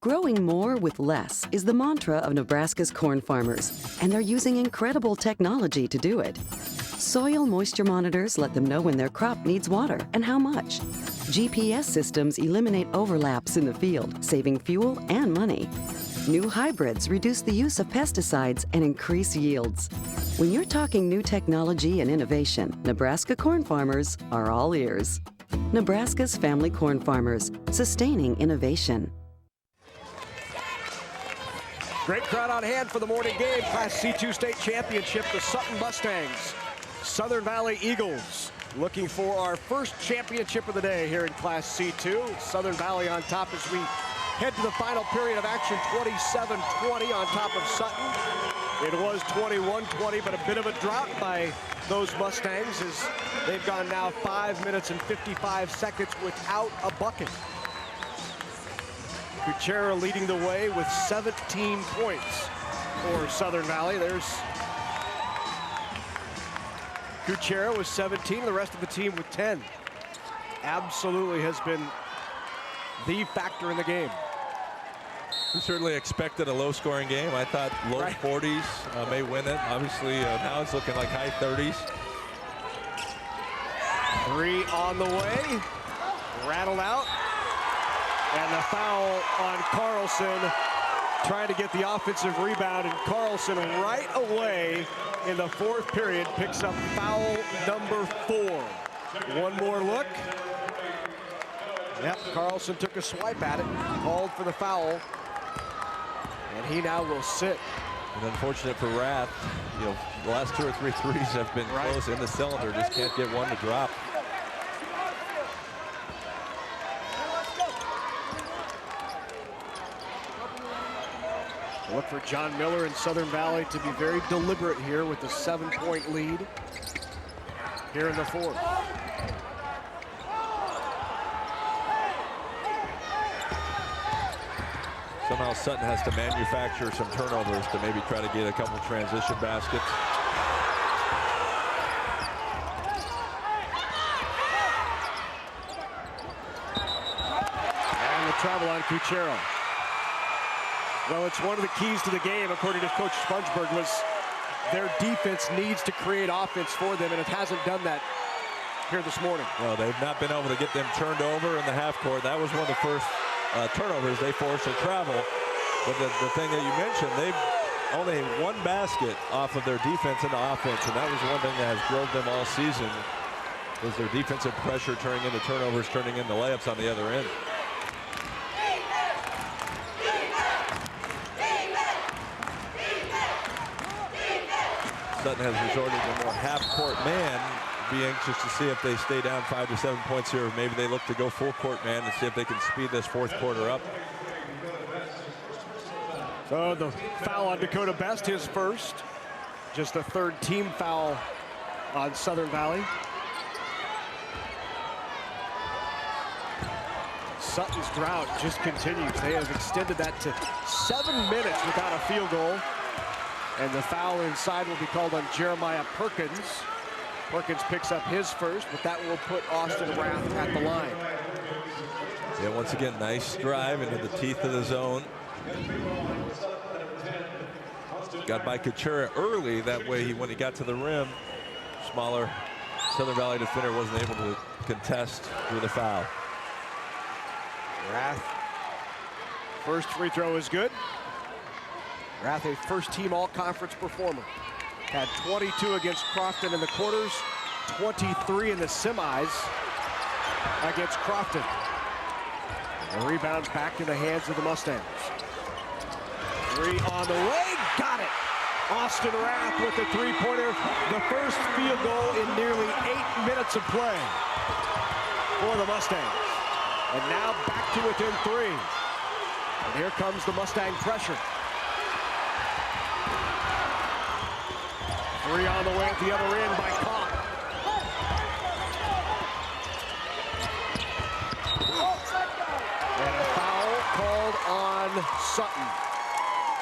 Growing more with less is the mantra of Nebraska's corn farmers, and they're using incredible technology to do it. Soil moisture monitors let them know when their crop needs water and how much. GPS systems eliminate overlaps in the field, saving fuel and money. New hybrids reduce the use of pesticides and increase yields. When you're talking new technology and innovation, Nebraska corn farmers are all ears. Nebraska's family corn farmers, sustaining innovation. Great crowd on hand for the morning game. Class C2 state championship, the Sutton Mustangs. Southern Valley Eagles looking for our first championship of the day here in Class C2. Southern Valley on top as we head to the final period of action, 27-20 on top of Sutton. It was 21-20, but a bit of a drop by those Mustangs as they've gone now 5 minutes and 55 seconds without a bucket. Kuchera leading the way with 17 points for Southern Valley. There's Kuchera with 17, the rest of the team with 10. Absolutely has been the factor in the game. We certainly expected a low-scoring game. I thought low 40s may win it. Obviously, now it's looking like high 30s. 3 on the way. Rattled out. And the foul on Carlson. Trying to get the offensive rebound. And Carlson right away in the fourth period picks up foul number 4. One more look. Yep, Carlson took a swipe at it. Called for the foul. And he now will sit. And unfortunate for Rath, you know, the last 2 or 3 threes have been close in the cylinder. Just can't get one to drop. Look for John Miller and Southern Valley to be very deliberate here with the 7-point lead here in the fourth. Somehow Sutton has to manufacture some turnovers to maybe try to get a couple transition baskets. And the travel on Kuchera. Well, it's one of the keys to the game, according to Coach Spongeburg, was their defense needs to create offense for them, and it hasn't done that here this morning. Well, they've not been able to get them turned over in the half court. That was one of the first turnovers they forced to travel. But the thing that you mentioned, they've only 1 basket off of their defense into offense, and that was one thing that has drove them all season, was their defensive pressure turning into turnovers, turning into layups on the other end. Sutton has resorted to more half-court man. Be anxious to see if they stay down 5 to 7 points here, or maybe they look to go full court man and see if they can speed this fourth quarter up. So the foul on Dakota Best, his first. Just the third team foul on Southern Valley. Sutton's drought just continues. They have extended that to 7 minutes without a field goal. And the foul inside will be called on Jeremiah Perkins. Perkins picks up his first, but that will put Austin Rath at the line. Yeah, once again, nice drive into the teeth of the zone. Got by Kuchera early. That way, when he got to the rim, smaller Southern Valley defender wasn't able to contest with a foul. Rath, first free throw is good. Rath, a first-team all-conference performer. Had 22 against Crofton in the quarters, 23 in the semis against Crofton. The rebound back in the hands of the Mustangs. 3 on the way, got it. Austin Rath with the three-pointer, the first field goal in nearly 8 minutes of play for the Mustangs. And now back to within 3. And here comes the Mustang pressure. 3 on the way at the other end by Kopp. And a foul called on Sutton.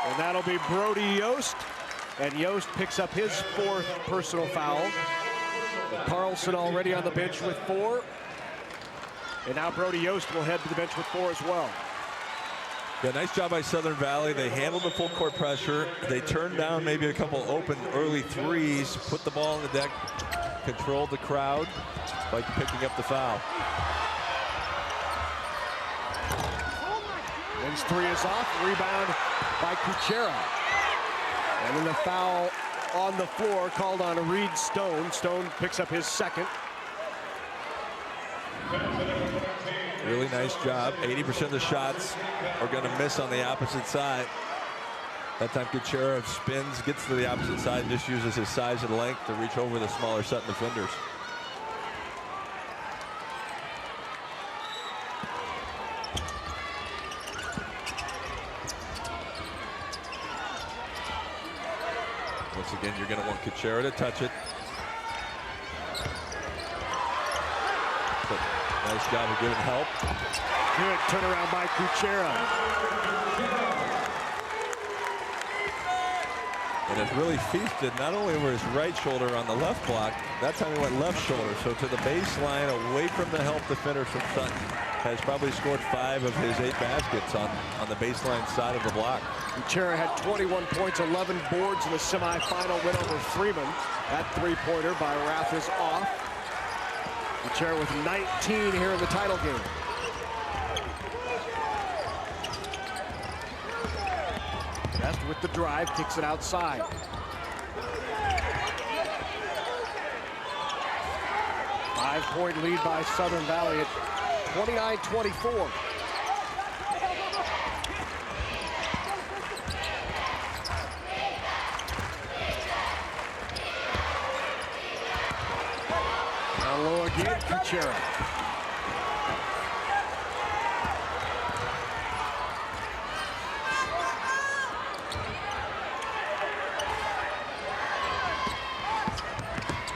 And that'll be Brody Yost. And Yost picks up his 4th personal foul. Carlson already on the bench with 4. And now Brody Yost will head to the bench with 4 as well. Yeah, nice job by Southern Valley. They handled the full court pressure. They turned down maybe a couple open early threes, put the ball on the deck, controlled the crowd by picking up the foul. Men's 3 is off, rebound by Kuchera. And then the foul on the floor called on Reed Stone. Stone picks up his 2nd. Really nice job. 80% of the shots are going to miss on the opposite side. That time Kuchera spins, gets to the opposite side, and just uses his size and length to reach over the smaller Sutton defenders. Once again, you're going to want Kuchera to touch it. Nice job of giving help. Good turnaround by Kuchera. And has really feasted not only over his right shoulder on the left block, that time he went left shoulder. So to the baseline, away from the help defenders from Sutton. Has probably scored 5 of his 8 baskets on the baseline side of the block. Kuchera had 21 points, 11 boards in the semifinal win over Freeman. That three-pointer by Rath is off. Kuchera with 19 here in the title game. Best with the drive, kicks it outside. Five-point lead by Southern Valley at 29-24. Down low again, Kuchera.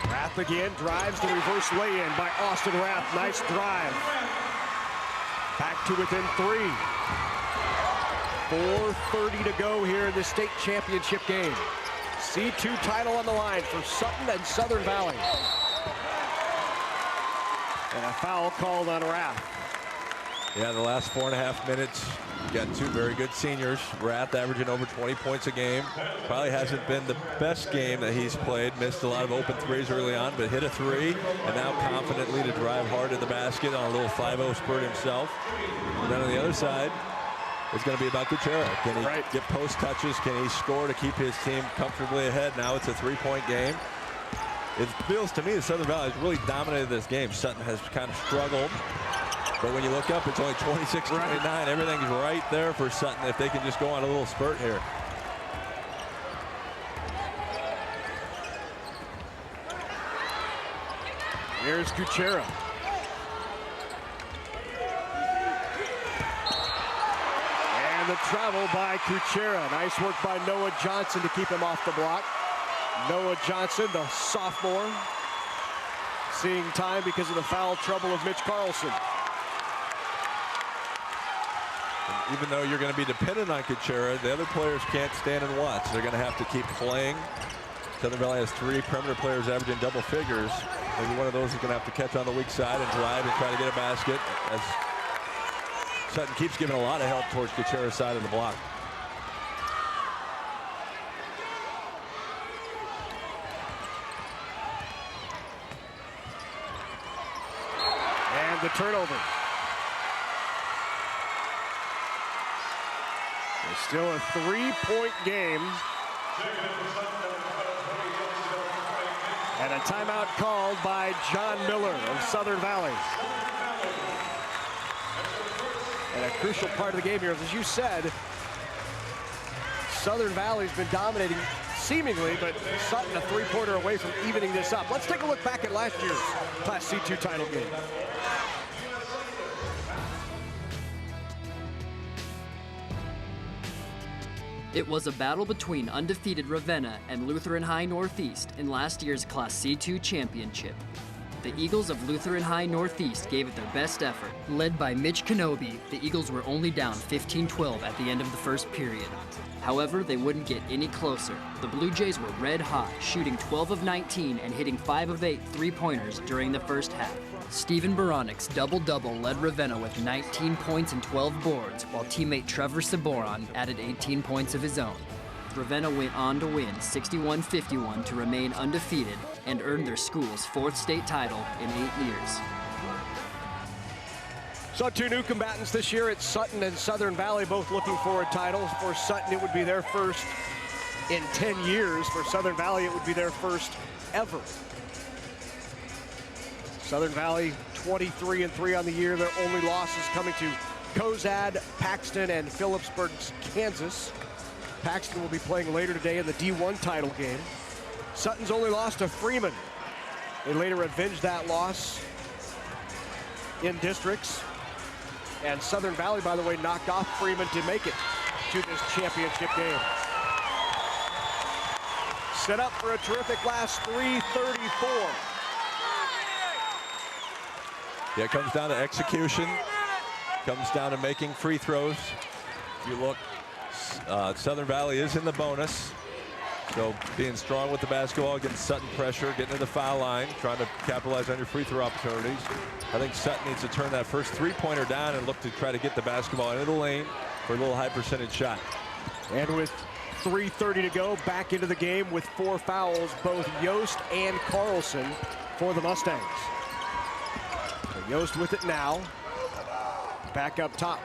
Rath again, drives the reverse lay-in by Austin Rath. Nice drive. Back to within 3. 4:30 to go here in the state championship game. C2 title on the line for Sutton and Southern Valley. And a foul called on Rath. Yeah, the last 4.5 minutes, got 2 very good seniors. Rath averaging over 20 points a game. Probably hasn't been the best game that he's played. Missed a lot of open threes early on, but hit a 3, and now confidently to drive hard to the basket on a little 5-0 spurt himself. And then on the other side, it's going to be about Kuchera. Can he get post touches? Can he score to keep his team comfortably ahead? Now it's a 3-point game. It feels to me that Southern Valley has really dominated this game. Sutton has kind of struggled. But when you look up, it's only 26-29. Everything's right there for Sutton if they can just go on a little spurt here. Here's Kuchera. And the travel by Kuchera. Nice work by Noah Johnson to keep him off the block. Noah Johnson, the sophomore, seeing time because of the foul trouble of Mitch Carlson. And even though you're going to be dependent on Kuchera, the other players can't stand and watch. They're going to have to keep playing. Southern Valley has 3 perimeter players averaging double figures. Maybe one of those is going to have to catch on the weak side and drive and try to get a basket, as Sutton keeps giving a lot of help towards Kuchera's side of the block. And the turnover. It's still a 3-point game. And a timeout called by John Miller of Southern Valley. And a crucial part of the game here, as you said, Southern Valley's been dominating seemingly, but Sutton a 3-pointer away from evening this up. Let's take a look back at last year's Class C2 title game. It was a battle between undefeated Ravenna and Lutheran High Northeast in last year's Class C2 championship. The Eagles of Lutheran High Northeast gave it their best effort. Led by Mitch Kenobi, the Eagles were only down 15-12 at the end of the first period. However, they wouldn't get any closer. The Blue Jays were red hot, shooting 12 of 19 and hitting 5 of 8 three-pointers during the first half. Steven Baronic's double-double led Ravenna with 19 points and 12 boards, while teammate Trevor Saboron added 18 points of his own. Ravenna went on to win 61-51 to remain undefeated and earn their school's 4th state title in 8 years. So 2 new combatants this year. It's Sutton and Southern Valley, both looking for a title. For Sutton, it would be their first in 10 years. For Southern Valley, it would be their first ever. Southern Valley 23-3 on the year. Their only losses coming to Cozad, Paxton, and Phillipsburg, Kansas. Paxton will be playing later today in the D1 title game. Sutton's only lost to Freeman. They later avenged that loss in districts. And Southern Valley, by the way, knocked off Freeman to make it to this championship game. Set up for a terrific last 3:34. Yeah, it comes down to execution. Comes down to making free throws. If you look, Southern Valley is in the bonus. So being strong with the basketball, getting Sutton pressure, getting to the foul line, trying to capitalize on your free throw opportunities. I think Sutton needs to turn that first 3-pointer down and look to try to get the basketball into the lane for a little high percentage shot. And with 3:30 to go, back into the game with 4 fouls, both Yost and Carlson for the Mustangs. So Yost with it now. Back up top.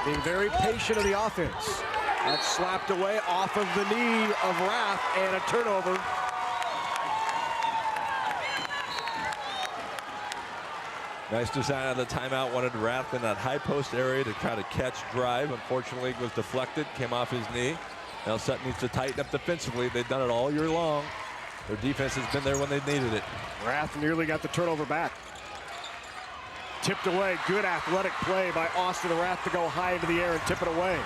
Being very patient of the offense. That's slapped away off of the knee of Rath, and a turnover. Nice design on the timeout. Wanted Rath in that high post area to try to catch drive. Unfortunately, it was deflected, came off his knee. Now Sutton needs to tighten up defensively. They've done it all year long. Their defense has been there when they needed it. Rath nearly got the turnover back. Tipped away. Good athletic play by Austin Rath to go high into the air and tip it away.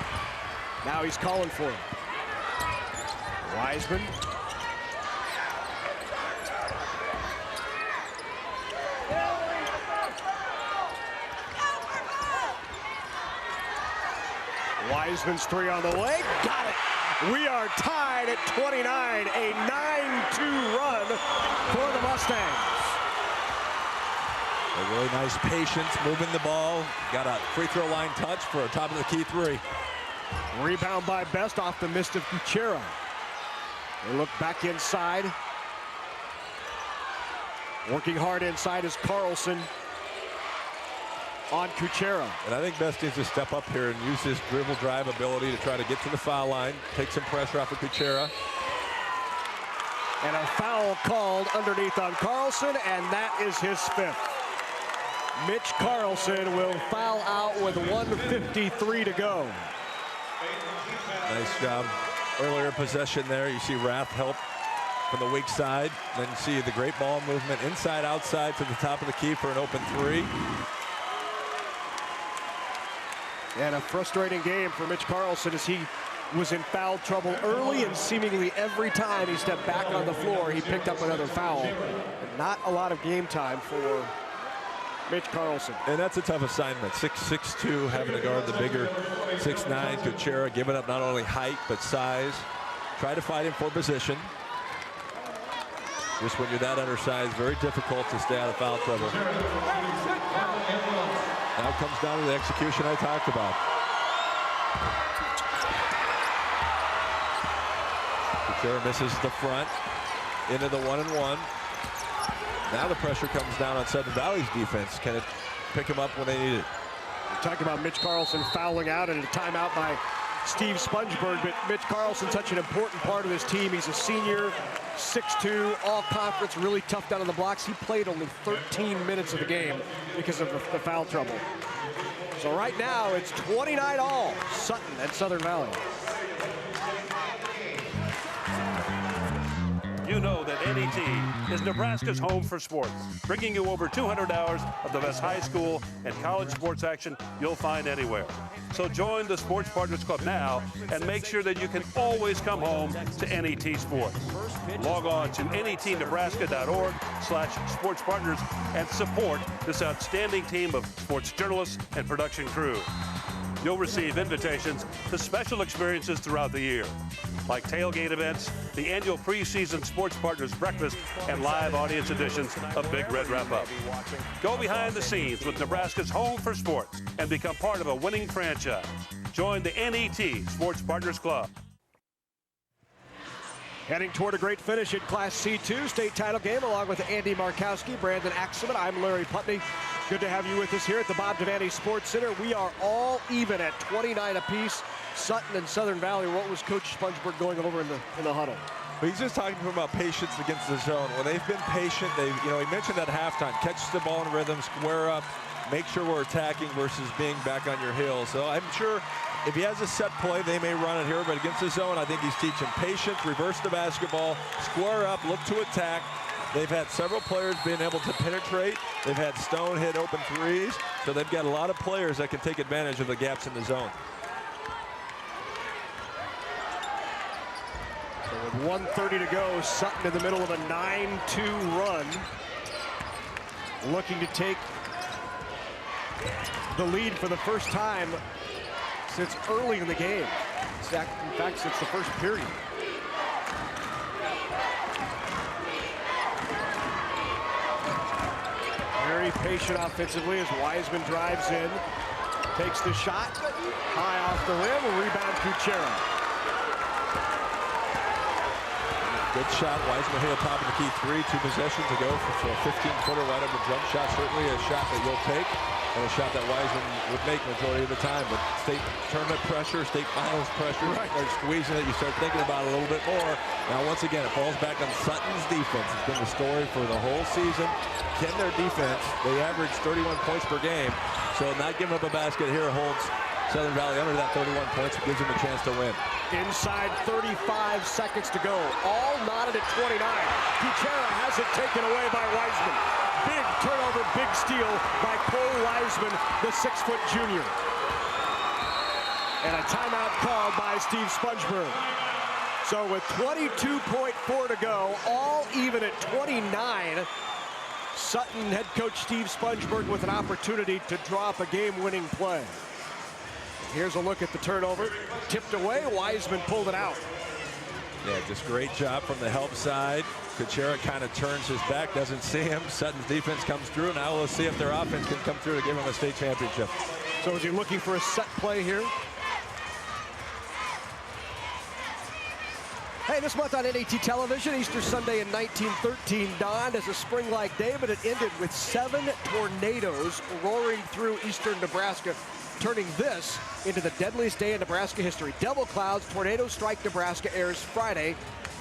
Now he's calling for it. Wiseman. Wiseman's 3 on the way. Got it. We are tied at 29. A 9-2 run for the Mustangs. A really nice patience, moving the ball. Got a free throw line touch for a top of the key 3. Rebound by Best off the mist of Kuchera. They look back inside. Working hard inside is Carlson on Kuchera. And I think Best needs to step up here and use his dribble drive ability to try to get to the foul line, take some pressure off of Kuchera. And a foul called underneath on Carlson, and that is his 5th. Mitch Carlson will foul out with 1:53 to go. Nice job. Earlier possession there. You see Rath help from the weak side. Then you see the great ball movement inside, outside to the top of the key for an open three. And a frustrating game for Mitch Carlson as he was in foul trouble early, and seemingly every time he stepped back on the floor, he picked up another foul. And not a lot of game time for Mitch Carlson. And that's a tough assignment. 6'2", having to guard the bigger 6'9", Kuchera, giving up not only height, but size. Try to fight him for position. Just when you're that undersized, very difficult to stay out of foul trouble. Now comes down to the execution I talked about. Kuchera misses the front into the 1-and-1. Now the pressure comes down on Sutton Valley's defense. Can it pick him up when they need it? We're talking about Mitch Carlson fouling out and a timeout by Steve Spongeberg, but Mitch Carlson, such an important part of this team. He's a senior, 6'2", all-conference, really tough down on the blocks. He played only 13 minutes of the game because of the foul trouble. So right now, it's 29-all, Sutton and Southern Valley. You know that NET is Nebraska's home for sports, bringing you over 200 hours of the best high school and college sports action you'll find anywhere. So join the Sports Partners Club now and make sure that you can always come home to NET Sports. Log on to netnebraska.org/sportspartners and support this outstanding team of sports journalists and production crew. You'll receive invitations to special experiences throughout the year, like tailgate events, the annual preseason Sports Partners Breakfast, and live audience editions of Big Red Wrap-Up. Go behind the scenes with Nebraska's home for sports and become part of a winning franchise. Join the NET Sports Partners Club. Heading toward a great finish in Class C2 state title game, along with Andy Markowski, Brandon Axelman. I'm Larry Putney. Good to have you with us here at the Bob Devaney Sports Center. We are all even at 29 apiece. Sutton and Southern Valley. What was Coach Spongeberg going over in the huddle? But he's just talking to him about patience against the zone. When they've been patient, he mentioned at halftime, catch the ball in rhythm, square up, make sure we're attacking versus being back on your heels. So I'm sure if he has a set play, they may run it here, but against the zone, I think he's teaching patience, reverse the basketball, square up, look to attack. They've had several players being able to penetrate. They've had Stone hit open threes, so they've got a lot of players that can take advantage of the gaps in the zone. So with 1:30 to go, Sutton in the middle of a 9-2 run, looking to take the lead for the first time since early in the game. In fact, since the first period. Very patient offensively as Wiseman drives in, takes the shot, high off the rim, a rebound Kuchera. Good shot. Wiseman hit the top of the key three, 2 possessions ago for a 15-footer wide open jump shot. Certainly a shot that you'll take, and a shot that Wiseman would make majority of the time. But state tournament pressure, state finals pressure, start squeezing it. You start thinking about it a little bit more. Now, once again, it falls back on Sutton's defense. It's been the story for the whole season. Can their defense, they average 31 points per game, so not giving up a basket here holds Southern Valley under that 31 points, gives them a chance to win. Inside 35 seconds to go. All knotted at 29. Kuchera has it taken away by Wiseman. Big turnover, big steal by Cole Wiseman, the 6-foot junior. And a timeout called by Steve Spongeberg. So with 22.4 to go, all even at 29, Sutton head coach Steve Spongeberg with an opportunity to drop a game-winning play. Here's a look at the turnover. Tipped away, Wiseman pulled it out. Yeah, just great job from the help side. Kuchera kind of turns his back, doesn't see him. Sutton's defense comes through. Now we'll see if their offense can come through to give him a state championship. So is he looking for a set play here? Hey, this month on NAT television, Easter Sunday in 1913 dawned as a spring-like day, but it ended with 7 tornadoes roaring through eastern Nebraska, turning this into the deadliest day in Nebraska history. Double Clouds, Tornadoes Strike Nebraska airs Friday,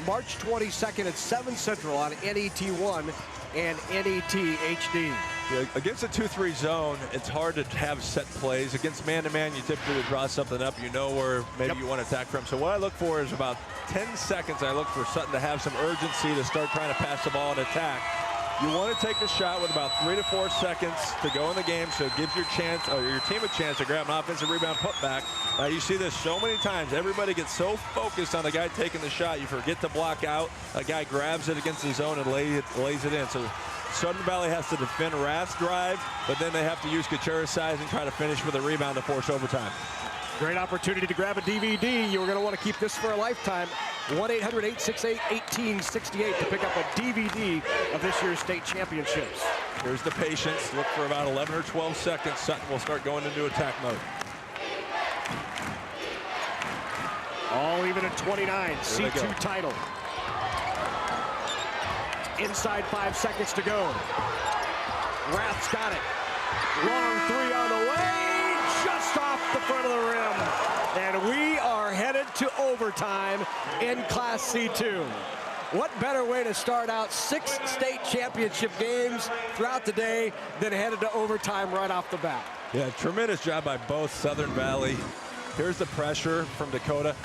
March 22nd at 7 Central on NET1 and NET HD. Yeah, against a 2-3 zone, it's hard to have set plays. Against man-to-man, you typically would draw something up. You know where maybe you want to attack from. So what I look for is about 10 seconds. I look for Sutton to have some urgency to start trying to pass the ball and attack. You want to take the shot with about 3 to 4 seconds to go in the game, so it gives your chance, or your team a chance to grab an offensive rebound putback. Now you see this so many times. Everybody gets so focused on the guy taking the shot, you forget to block out. A guy grabs it against the zone and lays it in. So Sutton Valley has to defend Rath's drive, but then they have to use Kuchera's size and try to finish with a rebound to force overtime. Great opportunity to grab a DVD. You're going to want to keep this for a lifetime. 1-800-868-1868 to pick up a DVD of this year's state championships. Here's the patience. Look for about 11 or 12 seconds. Sutton will start going into attack mode. All even at 29. C2 title. Inside 5 seconds to go. Rath's got it. Long three on the way. Just off the front of the rim. And we are headed to overtime in Class C2. What better way to start out 6 state championship games throughout the day than headed to overtime right off the bat? Yeah, tremendous job by both Southern Valley. Here's the pressure from Dakota.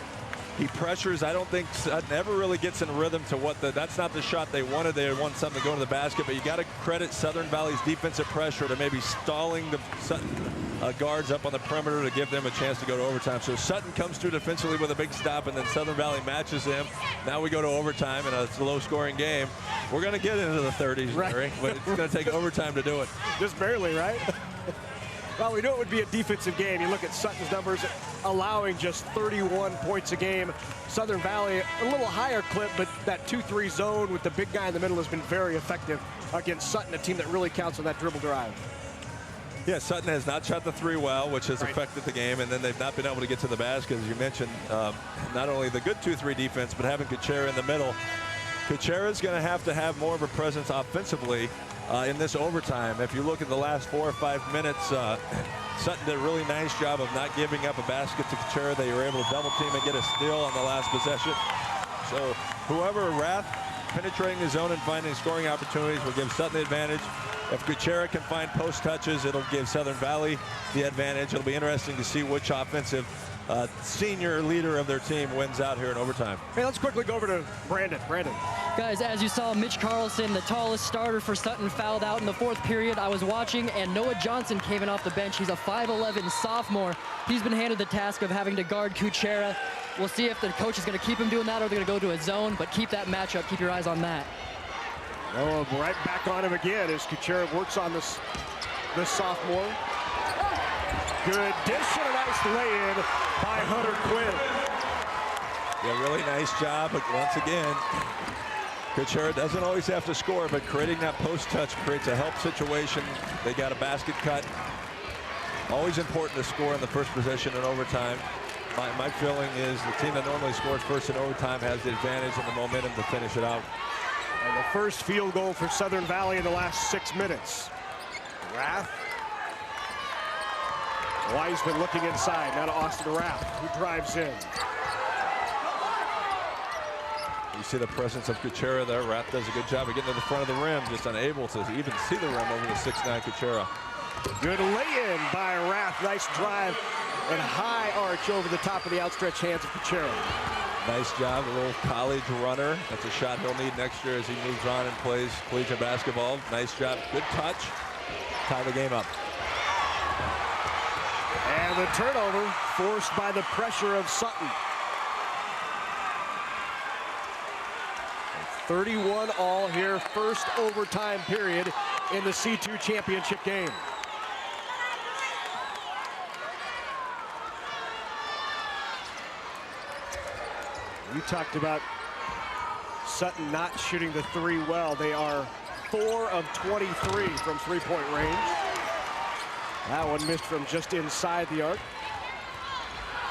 He pressures. I don't think Sutton ever really gets in rhythm to what that's not the shot they wanted. They want something to go to the basket, but you got to credit Southern Valley's defensive pressure to maybe stalling the Sutton guards up on the perimeter to give them a chance to go to overtime. So Sutton comes through defensively with a big stop, and then Southern Valley matches them. Now we go to overtime, and it's a low-scoring game. We're going to get into the 30s, Larry, but it's going to take overtime to do it. Just barely, right? Well, we knew it would be a defensive game. You look at Sutton's numbers, allowing just 31 points a game. Southern Valley, a little higher clip, but that 2-3 zone with the big guy in the middle has been very effective against Sutton, a team that really counts on that dribble drive. Yeah, Sutton has not shot the three well, which has affected the game, and then they've not been able to get to the basket, as you mentioned. Not only the good 2-3 defense, but having Kuchera in the middle. Kuchera's going to have more of a presence offensively in this overtime. If you look at the last 4 or 5 minutes, Sutton did a really nice job of not giving up a basket to Kuchera. They were able to double team and get a steal on the last possession. So whoever Rath penetrating the zone and finding scoring opportunities will give Sutton the advantage. If Kuchera can find post touches, it'll give Southern Valley the advantage. It'll be interesting to see which offensive senior leader of their team wins out here in overtime. Hey, let's quickly go over to Brandon. Guys, as you saw, Mitch Carlson, the tallest starter for Sutton, fouled out in the 4th period. I was watching, and Noah Johnson came in off the bench. He's a 5'11" sophomore. He's been handed the task of having to guard Kuchera. We'll see if the coach is going to keep him doing that or they're going to go to a zone, but keep that matchup. Keep your eyes on that. Noah right back on him again as Kuchera works on this sophomore. Good dish and a nice lay-in by Hunter Quinn. Yeah, really nice job, but once again, Kuchera doesn't always have to score, but creating that post touch creates a help situation. They got a basket cut. Always important to score in the first possession in overtime. My feeling is the team that normally scores first in overtime has the advantage and the momentum to finish it out. And the first field goal for Southern Valley in the last 6 minutes. Rath. Wiseman looking inside. Now to Austin Rath, who drives in. You see the presence of Kuchera there. Rath does a good job of getting to the front of the rim, just unable to even see the rim over the 6'9" Kuchera. Good lay-in by Rath. Nice drive and high arch over the top of the outstretched hands of Kuchera. Nice job, a little college runner. That's a shot he'll need next year as he moves on and plays collegiate basketball. Nice job, good touch. Tie the game up. And the turnover forced by the pressure of Sutton. 31 all here, first overtime period in the C2 championship game. You talked about Sutton not shooting the three well. They are 4 of 23 from three-point range. That one missed from just inside the arc.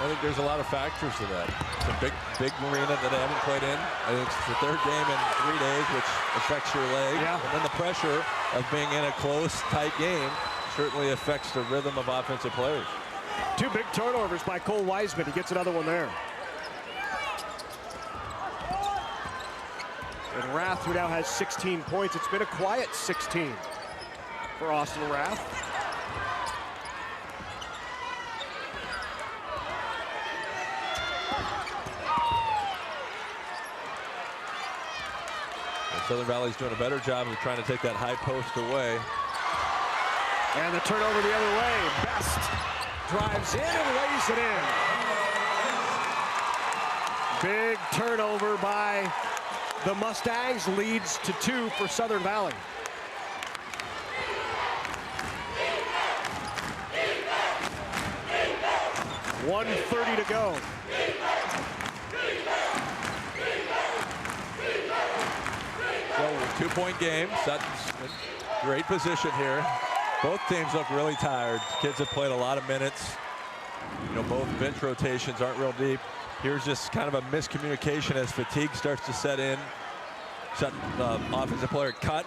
I think there's a lot of factors to that. It's a big arena that they haven't played in. I think it's the 3rd game in 3 days, which affects your leg. Yeah. And then the pressure of being in a close, tight game certainly affects the rhythm of offensive players. 2 big turnovers by Cole Wiseman. He gets another one there. And Rath, who now has 16 points. It's been a quiet 16. for Austin Rath. Southern Valley's doing a better job of trying to take that high post away. And the turnover the other way. Best drives in and lays it in. Big turnover by the Mustangs, leads to 2 for Southern Valley. .130 to go. So, 2-point game. Sutton's in great position here. Both teams look really tired. Kids have played a lot of minutes. You know, both bench rotations aren't real deep. Here's just kind of a miscommunication as fatigue starts to set in. Sutton, offensive player cut,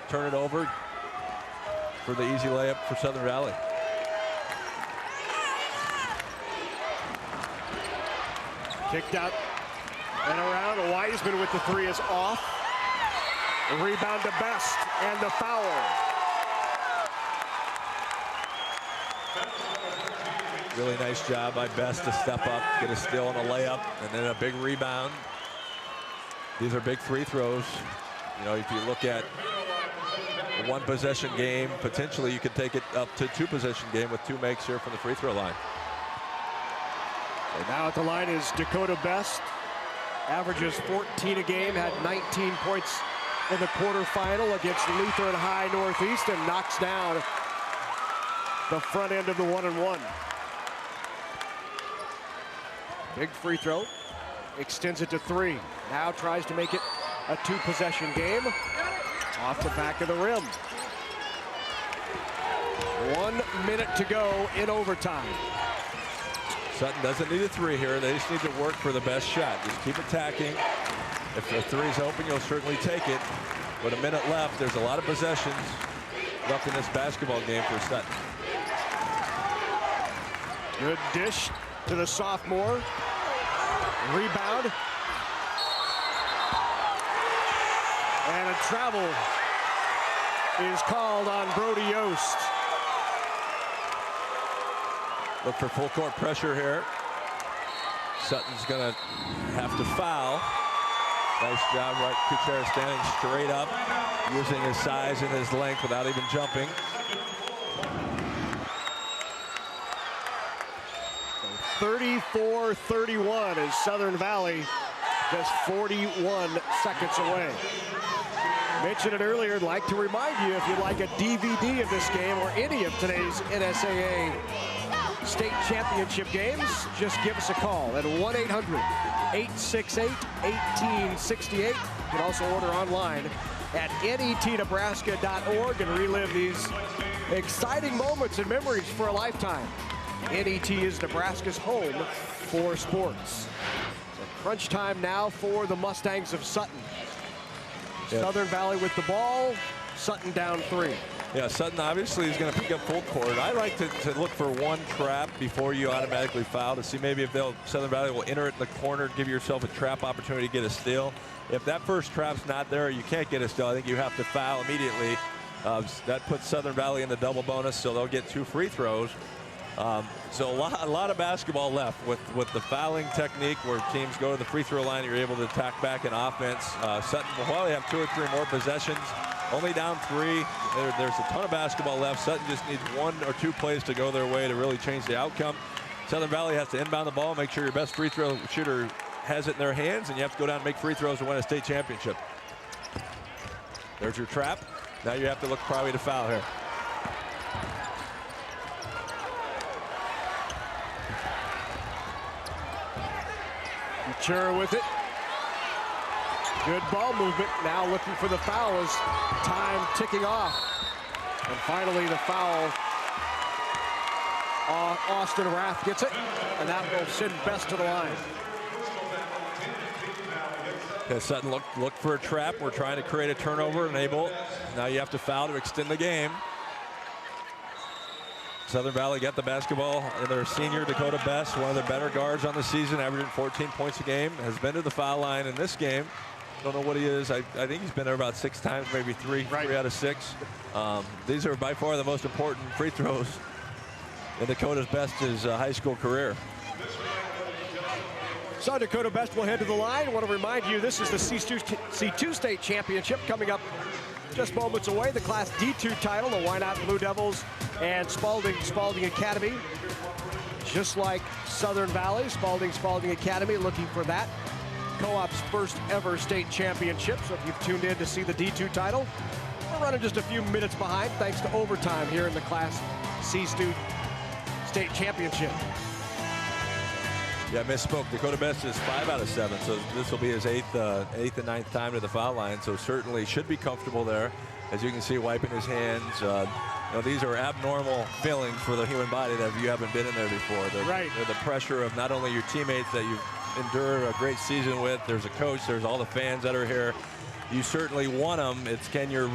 turn it over for the easy layup for Southern Valley. Kicked out and around. Wiseman with the 3 is off. The rebound to Best and the foul. Really nice job by Best to step up, get a steal and a layup, and then a big rebound. These are big free throws. You know, if you look at a 1-possession game, potentially you could take it up to 2-possession game with 2 makes here from the free throw line. And now at the line is Dakota Best. Averages 14 a game, had 19 points in the quarterfinal against Lutheran High Northeast, and knocks down the front end of the 1-and-1. Big free throw, extends it to 3. Now tries to make it a 2-possession game. Off the back of the rim. 1 minute to go in overtime. Sutton doesn't need a 3 here. They just need to work for the best shot. Just keep attacking. If the 3's open, you'll certainly take it. With a minute left, there's a lot of possessions left in this basketball game for Sutton. Good dish to the sophomore. Rebound. And a travel is called on Brody Yost. Look for full court pressure here. Sutton's gonna have to foul. Nice job, right? Kuchera standing straight up, using his size and his length without even jumping. 34-31 as Southern Valley just 41 seconds away. Mentioned it earlier, I'd like to remind you, if you'd like a DVD of this game or any of today's NSAA state championship games, just give us a call at 1-800-868-1868. You can also order online at netnebraska.org and relive these exciting moments and memories for a lifetime. NET is Nebraska's home for sports. So crunch time now for the Mustangs of Sutton. Yep. Southern Valley with the ball, Sutton down 3. Yeah, Sutton obviously is going to pick up full court. I like to look for one trap before you automatically foul to see maybe if Southern Valley will enter it in the corner, give yourself a trap opportunity to get a steal. If that first trap's not there, you can't get a steal. I think you have to foul immediately. That puts Southern Valley in the double bonus, so they'll get 2 free throws. So a lot of basketball left with the fouling technique where teams go to the free throw line. You're able to attack back in offense. Sutton will probably have 2 or 3 more possessions. Only down 3. There's a ton of basketball left. Sutton just needs 1 or 2 plays to go their way to really change the outcome. Southern Valley has to inbound the ball, make sure your best free throw shooter has it in their hands, and you have to go down and make free throws to win a state championship. There's your trap. Now you have to look probably to foul here. Kuchera with it. Good ball movement. Now looking for the foul as time ticking off. And finally the foul. Austin Rath gets it, and that will send Best to the line. Okay, Sutton look for a trap. We're trying to create a turnover, enable. Now you have to foul to extend the game. Southern Valley got the basketball, and their senior Dakota Best, one of the better guards on the season, averaging 14 points a game, has been to the foul line in this game. Don't know what he is. I think he's been there about 6 times, maybe three out of 6. These are by far the most important free throws in Dakota's Best's high school career. So Dakota Best will head to the line. I want to remind you, this is the C2 State Championship coming up just moments away. The Class D2 title, the Wynot Blue Devils and Spalding Academy. Just like Southern Valley, Spalding Academy looking for that co-op's first ever state championship. So if you've tuned in to see the D2 title, we're running just a few minutes behind thanks to overtime here in the Class C2 State Championship. Yeah, I misspoke. Dakota Best is 5 out of 7, so this will be his 8th and 9th time to the foul line. So certainly should be comfortable there, as you can see, wiping his hands. You know, these are abnormal feelings for the human body that you haven't been in there before. They're the pressure of not only your teammates that you've endured a great season with. There's a coach. There's all the fans that are here. You certainly want them. It's can your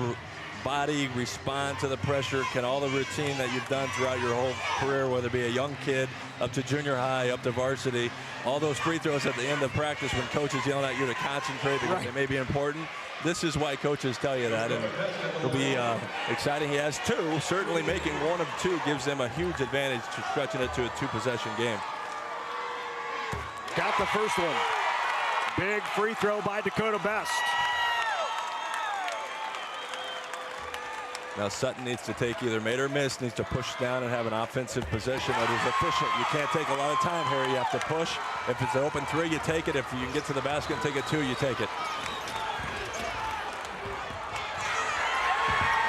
body respond to the pressure? Can all the routine that you've done throughout your whole career, whether it be a young kid up to junior high, up to varsity, all those free throws at the end of practice when coaches yelling at you to concentrate because they may be important. This is why coaches tell you that, and it'll be exciting. He has 2. Certainly making 1 of 2 gives them a huge advantage to stretching it to a 2-possession game. Got the first one. Big free throw by Dakota Best. Now Sutton needs to take either made or miss, needs to push down and have an offensive possession that is efficient. You can't take a lot of time here. You have to push. If it's an open 3, you take it. If you can get to the basket and take it 2, you take it.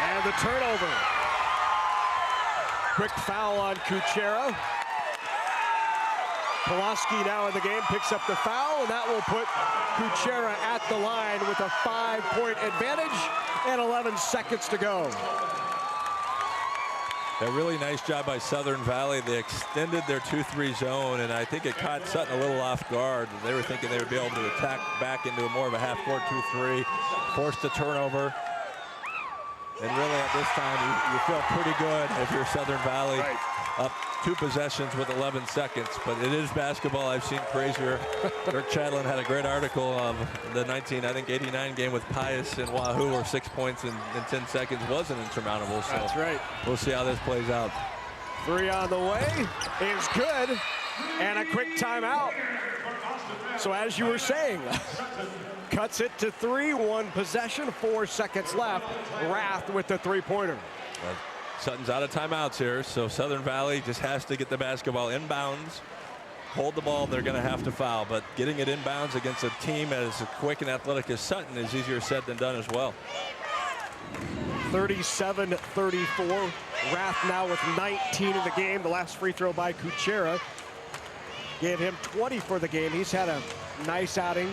And the turnover. Quick foul on Kuchera. Pulaski now in the game picks up the foul, and that will put Kuchera at the line with a 5-point advantage and 11 seconds to go. A really nice job by Southern Valley. They extended their 2-3 zone, and I think it caught Sutton a little off guard. They were thinking they would be able to attack back into more of a half-court 2-3, forced a turnover. And really at this time, you feel pretty good if you're Southern Valley. Up 2 possessions with 11 seconds, but it is basketball. I've seen crazier. Dirk Chadlin had a great article of the 89 game with Pius and Wahoo, where 6 points in 10 seconds wasn't insurmountable. So that's right. We'll see how this plays out. 3 on the way is good, and a quick timeout. So as you were saying, cuts it to 3, 1 possession, 4 seconds left. Rath with the 3-pointer. Sutton's out of timeouts here, so Southern Valley just has to get the basketball inbounds, hold the ball. They're going to have to foul, but getting it inbounds against a team as quick and athletic as Sutton is easier said than done as well. 37-34. Rath now with 19 in the game. The last free throw by Kuchera gave him 20 for the game. He's had a nice outing,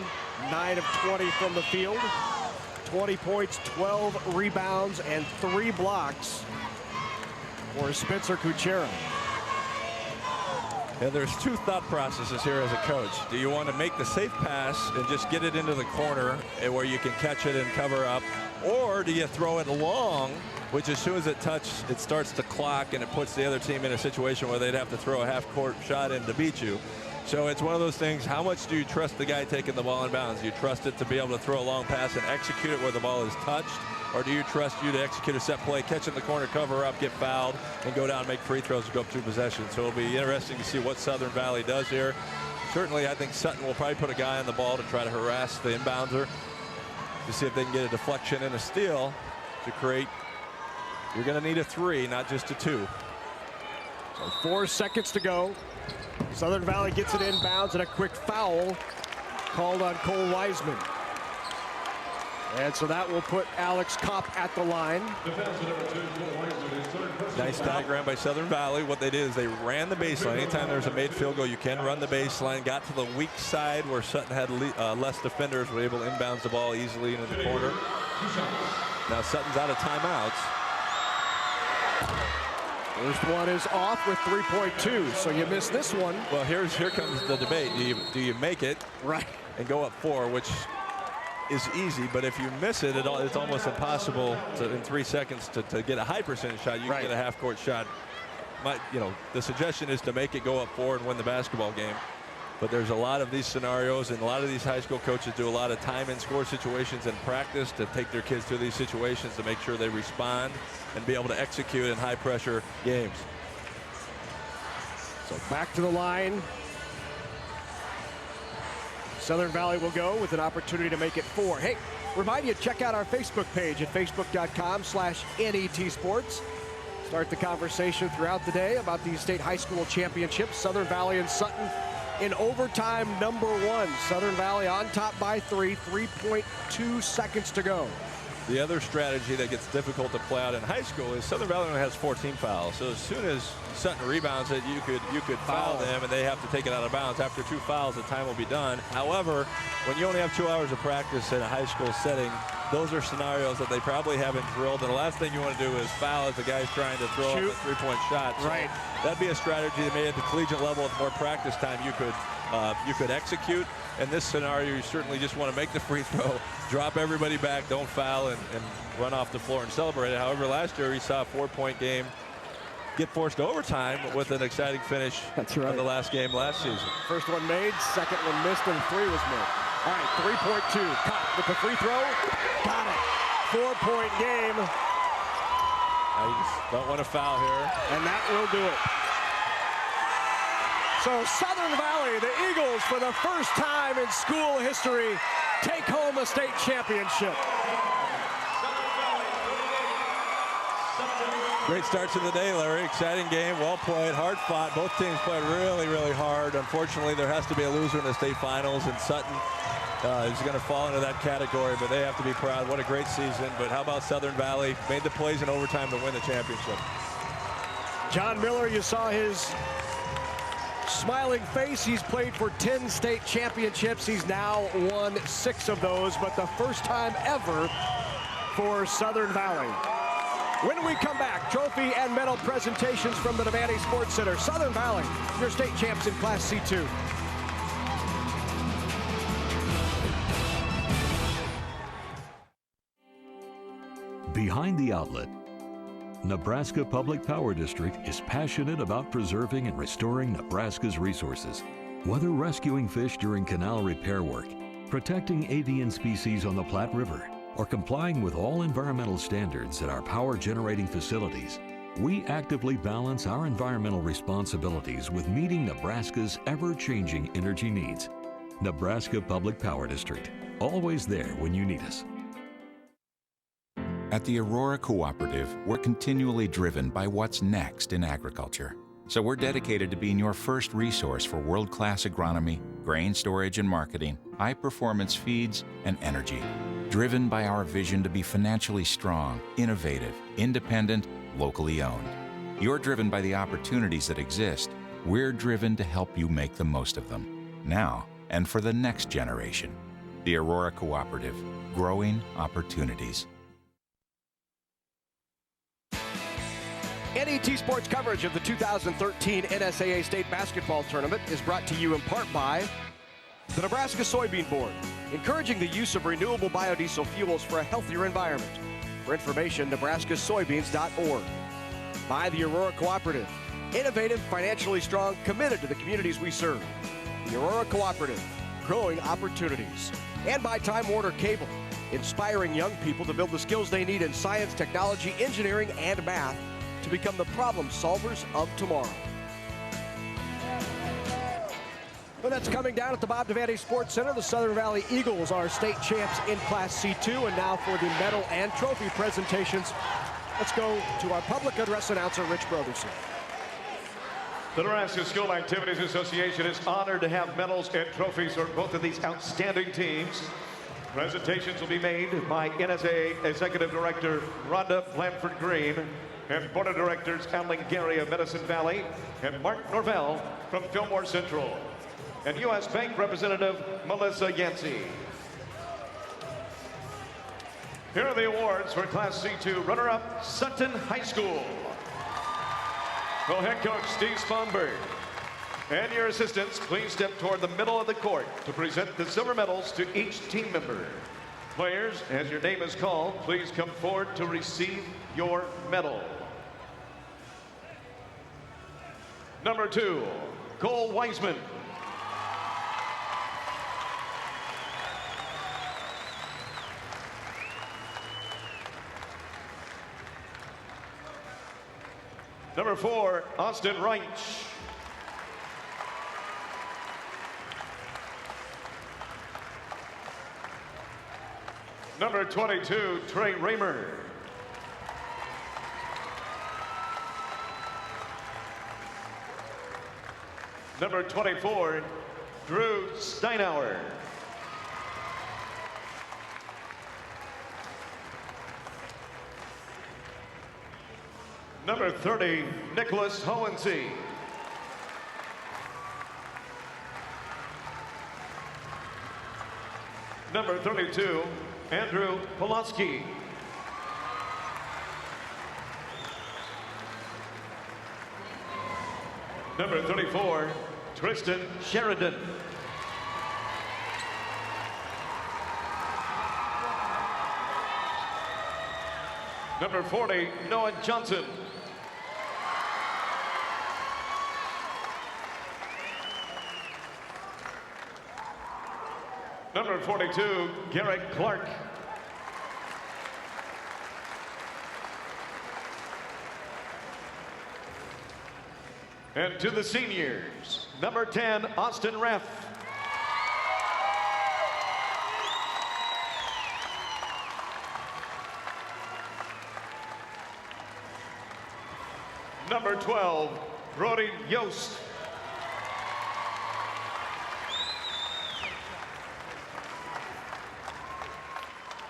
9 of 20 from the field. 20 points, 12 rebounds, and 3 blocks for Spencer Kuchera. Yeah, there's 2 thought processes here as a coach. Do you want to make the safe pass and just get it into the corner where you can catch it and cover up? Or do you throw it long, which as soon as it touches, it starts to clock and it puts the other team in a situation where they'd have to throw a half-court shot in to beat you? So it's one of those things, how much do you trust the guy taking the ball in bounds? Do you trust it to be able to throw a long pass and execute it where the ball is touched? Or do you trust you to execute a set play, catch it in the corner, cover up, get fouled, and go down and make free throws and go up 2 possessions? So it'll be interesting to see what Southern Valley does here. Certainly, I think Sutton will probably put a guy on the ball to try to harass the inbounder to see if they can get a deflection and a steal to create. You're going to need a 3, not just a 2. So 4 seconds to go. Southern Valley gets it inbounds, and a quick foul called on Cole Wiseman. And so that will put Alex Kopp at the line. Nice diagram by Southern Valley. What they did is they ran the baseline. Anytime there's a made field goal, you can run the baseline. Got to the weak side where Sutton had less defenders, were able to inbounds the ball easily into the corner. Now Sutton's out of timeouts. First one is off with 3.2, so you missed this one. Well, here comes the debate. Do you make it and go up 4, which is easy, but if you miss it, it's almost impossible in 3 seconds to get a high percentage shot. You can get a half-court shot. The suggestion is to make it go up 4 and win the basketball game. But there's a lot of these scenarios, and a lot of these high school coaches do a lot of time and score situations in practice to take their kids through these situations to make sure they respond and be able to execute in high pressure games. So back to the line. Southern Valley will go with an opportunity to make it 4. Hey, remind you to check out our Facebook page at facebook.com/NET Sports. Start the conversation throughout the day about these state high school championships. Southern Valley and Sutton in overtime #1. Southern Valley on top by 3, 3.2 seconds to go. The other strategy that gets difficult to play out in high school is Southern Valley only has 14 fouls. So as soon as Sutton rebounds it, you could foul them, and they have to take it out of bounds. After 2 fouls, the time will be done. However, when you only have 2 hours of practice in a high school setting, those are scenarios that they probably haven't drilled. And the last thing you want to do is foul as the guy's trying to throw up a 3-point shot. So right. That'd be a strategy that maybe at the collegiate level with more practice time you could execute. In this scenario, you certainly just want to make the free throw, drop everybody back, don't foul, and run off the floor and celebrate it. However, last year we saw a 4-point game get forced to overtime with an exciting finish on the last game last season. First one made, second one missed, and 3 was made. All right, 3.2. Caught with the free throw. Got it. 4-point game. Now you just don't want to foul here. And that will do it. So Southern Valley, the Eagles, for the first time in school history, take home a state championship. Great start to the day, Larry. Exciting game, well played, hard fought. Both teams played really, really hard. Unfortunately, there has to be a loser in the state finals, and Sutton is going to fall into that category, but they have to be proud. What a great season. But how about Southern Valley? Made the plays in overtime to win the championship. John Miller, you saw his smiling face. He's played for 10 state championships. He's now won 6 of those, but the first time ever for Southern Valley. When we come back, trophy and medal presentations from the Devaney Sports Center. Southern Valley, your state champs in Class C2. Behind the outlet, Nebraska Public Power District is passionate about preserving and restoring Nebraska's resources. Whether rescuing fish during canal repair work, protecting avian species on the Platte River, or complying with all environmental standards at our power generating facilities, we actively balance our environmental responsibilities with meeting Nebraska's ever-changing energy needs. Nebraska Public Power District, always there when you need us. At the Aurora Cooperative, we're continually driven by what's next in agriculture. So we're dedicated to being your first resource for world-class agronomy, grain storage and marketing, high-performance feeds, and energy. Driven by our vision to be financially strong, innovative, independent, locally owned. You're driven by the opportunities that exist. We're driven to help you make the most of them, now and for the next generation. The Aurora Cooperative, growing opportunities. NET Sports coverage of the 2013 NSAA State Basketball Tournament is brought to you in part by the Nebraska Soybean Board, encouraging the use of renewable biodiesel fuels for a healthier environment. For information, nebraskasoybeans.org. By the Aurora Cooperative, innovative, financially strong, committed to the communities we serve. The Aurora Cooperative, growing opportunities. And by Time Warner Cable, inspiring young people to build the skills they need in science, technology, engineering, and math to become the problem solvers of tomorrow. Well, that's coming down at the Bob Devaney Sports Center. The Southern Valley Eagles are state champs in Class C2. And now for the medal and trophy presentations, let's go to our public address announcer, Rich Brotherson. The Nebraska School Activities Association is honored to have medals and trophies for both of these outstanding teams. Presentations will be made by NSAA Executive Director Rhonda Blanford Green and Board of Directors Alan Gary of Medicine Valley and Mark Norvell from Fillmore Central and U.S. Bank Representative Melissa Yancey. Here are the awards for Class C2 runner-up Sutton High School. Well, head coach Steve Sponberg and your assistants, please step toward the middle of the court to present the silver medals to each team member. Players, as your name is called, please come forward to receive your medal. Number 2, Cole Wiseman. Number 4, Austin Reich. Number 22, Trey Raymer. Number 24, Drew Steinauer. Number 30, Nicholas Hohensee. Number 32, Andrew Pulaski. Number 34, Tristan Sheridan. Number 40, Noah Johnson. Number 42, Garrett Clark. And to the seniors, number 10, Austin Reff. Number 12, Brody Yost.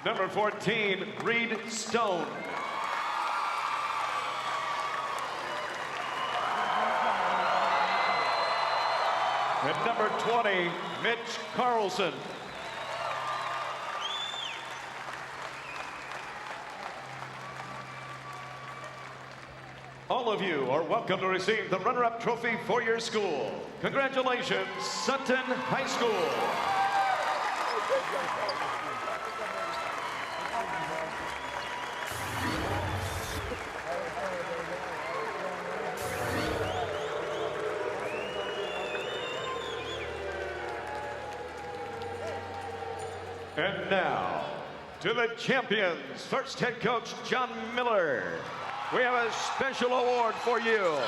Number 14, Reed Stone. And number 20, Mitch Carlson. All of you are welcome to receive the runner-up trophy for your school. Congratulations, Sutton High School. And now, to the champions, first head coach John Miller. We have a special award for you.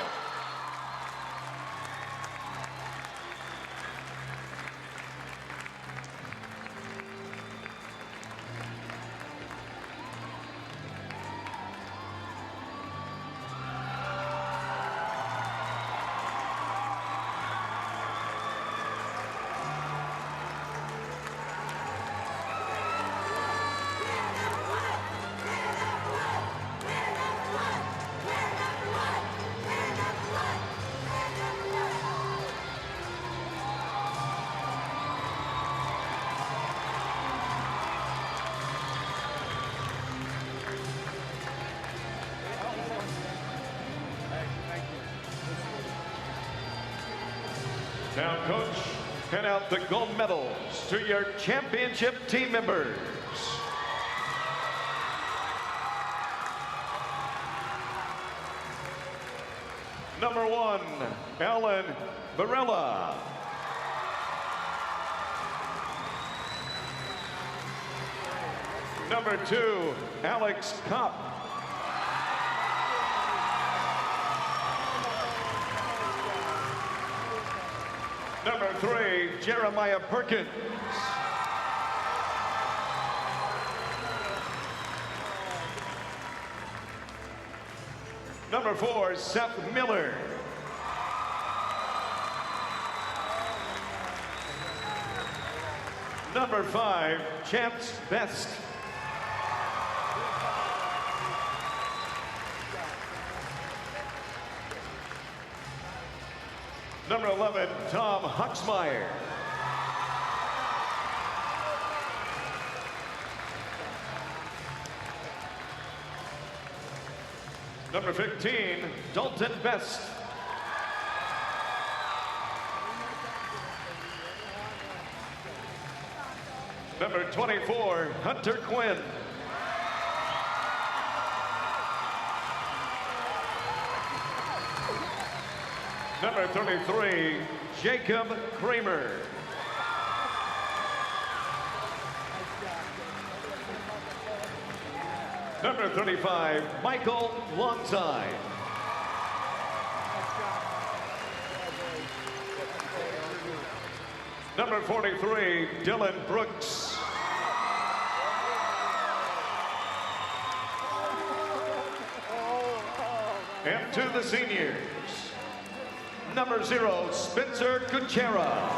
Now, Coach, hand out the gold medals to your championship team members. Number 1, Alan Varela. Number 2, Alex Kopp. Number 3, Jeremiah Perkins. Number 4, Seth Miller. Number 5, Chance Best. Number 11, Tom Huxmeyer. Number 15, Dalton Best. Number 24, Hunter Quinn. Number 33, Jacob Kramer. Number 35, Michael Longside. Number 43, Dylan Brooks. And to the seniors, number 0, Spencer Kuchera.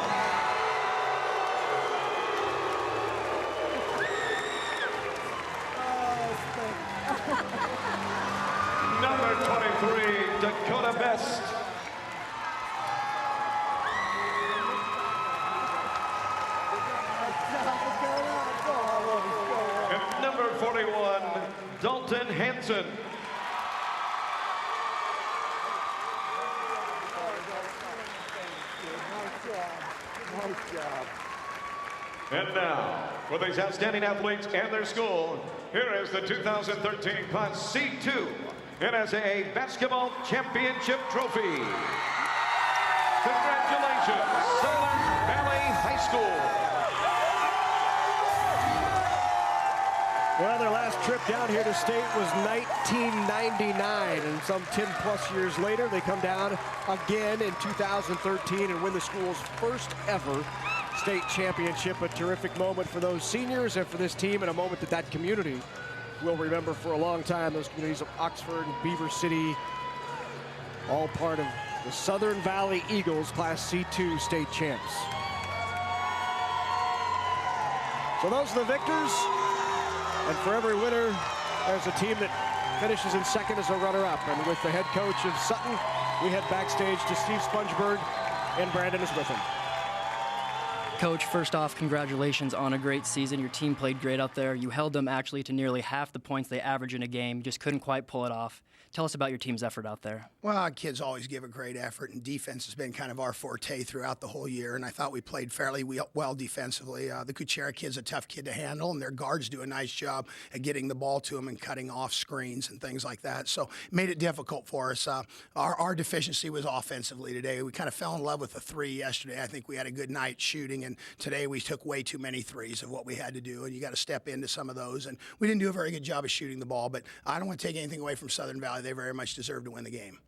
Number 23, Dakota Best. And number 41, Dalton Hansen. And now, for these outstanding athletes and their school, here is the 2013 Class C2 NSAA Basketball Championship Trophy. Congratulations, Southern Valley High School. Well, their last trip down here to state was 1999, and some 10-plus years later, they come down again in 2013 and win the school's first ever state championship. A terrific moment for those seniors and for this team, and a moment that that community will remember for a long time. Those communities of Oxford and Beaver City, all part of the Southern Valley Eagles Class C2 state champs. So those are the victors. And for every winner, there's a team that finishes in second as a runner-up. And with the head coach of Sutton, we head backstage to Steve Spongeberg, and Brandon is with him. Coach, first off, congratulations on a great season. Your team played great out there. You held them actually to nearly half the points they average in a game. You just couldn't quite pull it off. Tell us about your team's effort out there. Well, our kids always give a great effort, and defense has been kind of our forte throughout the whole year, and I thought we played fairly well defensively. The Kuchera kid's a tough kid to handle, and their guards do a nice job at getting the ball to him and cutting off screens and things like that, so it made it difficult for us. Our deficiency was offensively today. We kind of fell in love with the three yesterday. I think we had a good night shooting, and today we took way too many threes of what we had to do, and you got to step into some of those, and we didn't do a very good job of shooting the ball, but I don't want to take anything away from Southern Valley. They very much deserve to win the game.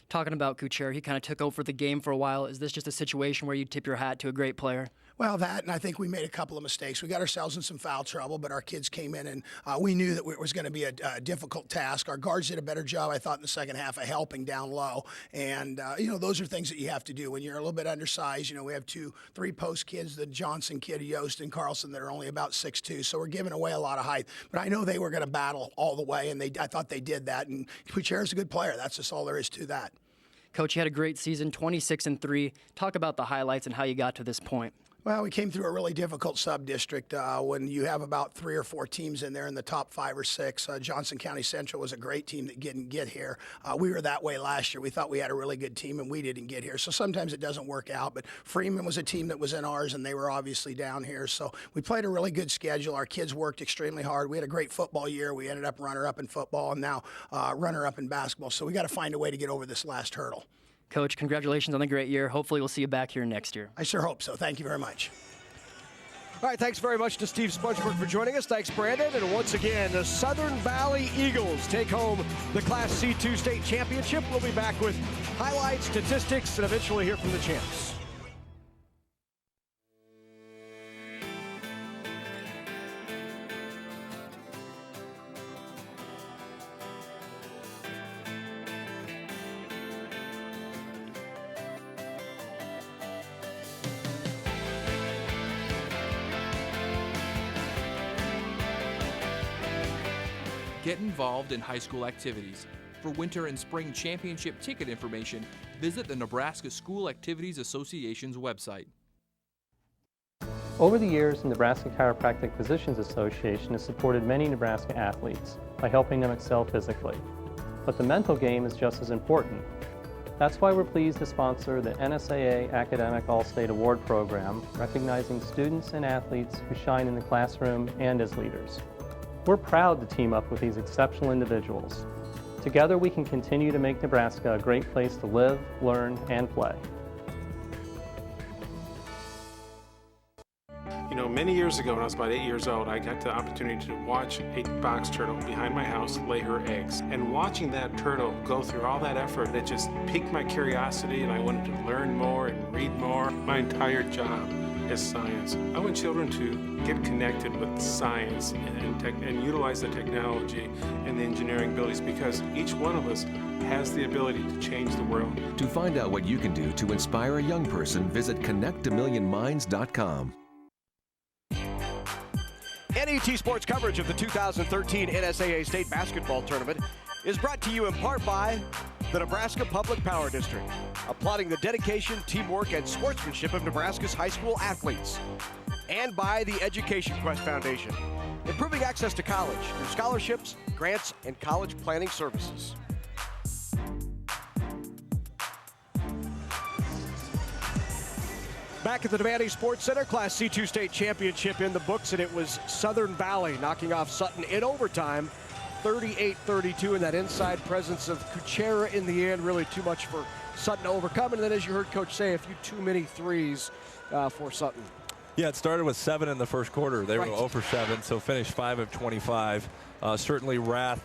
Talking about Kuchera, he kind of took over the game for a while. Is this just a situation where you tip your hat to a great player? Well, that, and I think we made a couple of mistakes. We got ourselves in some foul trouble, but our kids came in, and we knew that it was going to be a difficult task. Our guards did a better job, I thought, in the second half of helping down low. And, those are things that you have to do when you're a little bit undersized. We have 2-3 post kids, the Johnson kid, Yost, and Carlson, that are only about 6'2", so we're giving away a lot of height. But I know they were going to battle all the way, and I thought they did that. And Kuchera's a good player. That's just all there is to that. Coach, you had a great season, 26-3. Talk about the highlights and how you got to this point. Well, we came through a really difficult sub-district when you have about 3 or 4 teams in there in the top 5 or 6. Johnson County Central was a great team that didn't get here. We were that way last year. We thought we had a really good team, and we didn't get here. So sometimes it doesn't work out. But Freeman was a team that was in ours, and they were obviously down here. So we played a really good schedule. Our kids worked extremely hard. We had a great football year. We ended up runner-up in football and now runner-up in basketball. So we got to find a way to get over this last hurdle. Coach, congratulations on the great year. Hopefully we'll see you back here next year. I sure hope so. Thank you very much. All right, thanks very much to Steve Spongeberg for joining us. Thanks, Brandon. And once again, the Southern Valley Eagles take home the Class C2 state championship. We'll be back with highlights, statistics, and eventually hear from the champs. Get involved in high school activities. For winter and spring championship ticket information, visit the Nebraska School Activities Association's website. Over the years, the Nebraska Chiropractic Physicians Association has supported many Nebraska athletes by helping them excel physically. But the mental game is just as important. That's why we're pleased to sponsor the NSAA Academic All-State Award Program, recognizing students and athletes who shine in the classroom and as leaders. We're proud to team up with these exceptional individuals. Together we can continue to make Nebraska a great place to live, learn, and play. Many years ago when I was about 8 years old, I got the opportunity to watch a box turtle behind my house lay her eggs. And watching that turtle go through all that effort, it just piqued my curiosity, and I wanted to learn more and read more. My entire job is science. I want children to get connected with science and utilize the technology and the engineering abilities, because each one of us has the ability to change the world. To find out what you can do to inspire a young person, visit connectamillionminds.com. NET Sports coverage of the 2013 NSAA State Basketball Tournament is brought to you in part by the Nebraska Public Power District, applauding the dedication, teamwork, and sportsmanship of Nebraska's high school athletes, and by the Education Quest Foundation, improving access to college through scholarships, grants, and college planning services. Back at the Devaney Sports Center, Class C2 State Championship in the books, and it was Southern Valley knocking off Sutton in overtime, 38-32, and that inside presence of Kuchera in the end, really too much for Sutton to overcome. And then, as you heard Coach say, a few too many threes for Sutton. Yeah, it started with 7 in the first quarter. They were 0 for 7, so finished 5 of 25. Certainly Rath,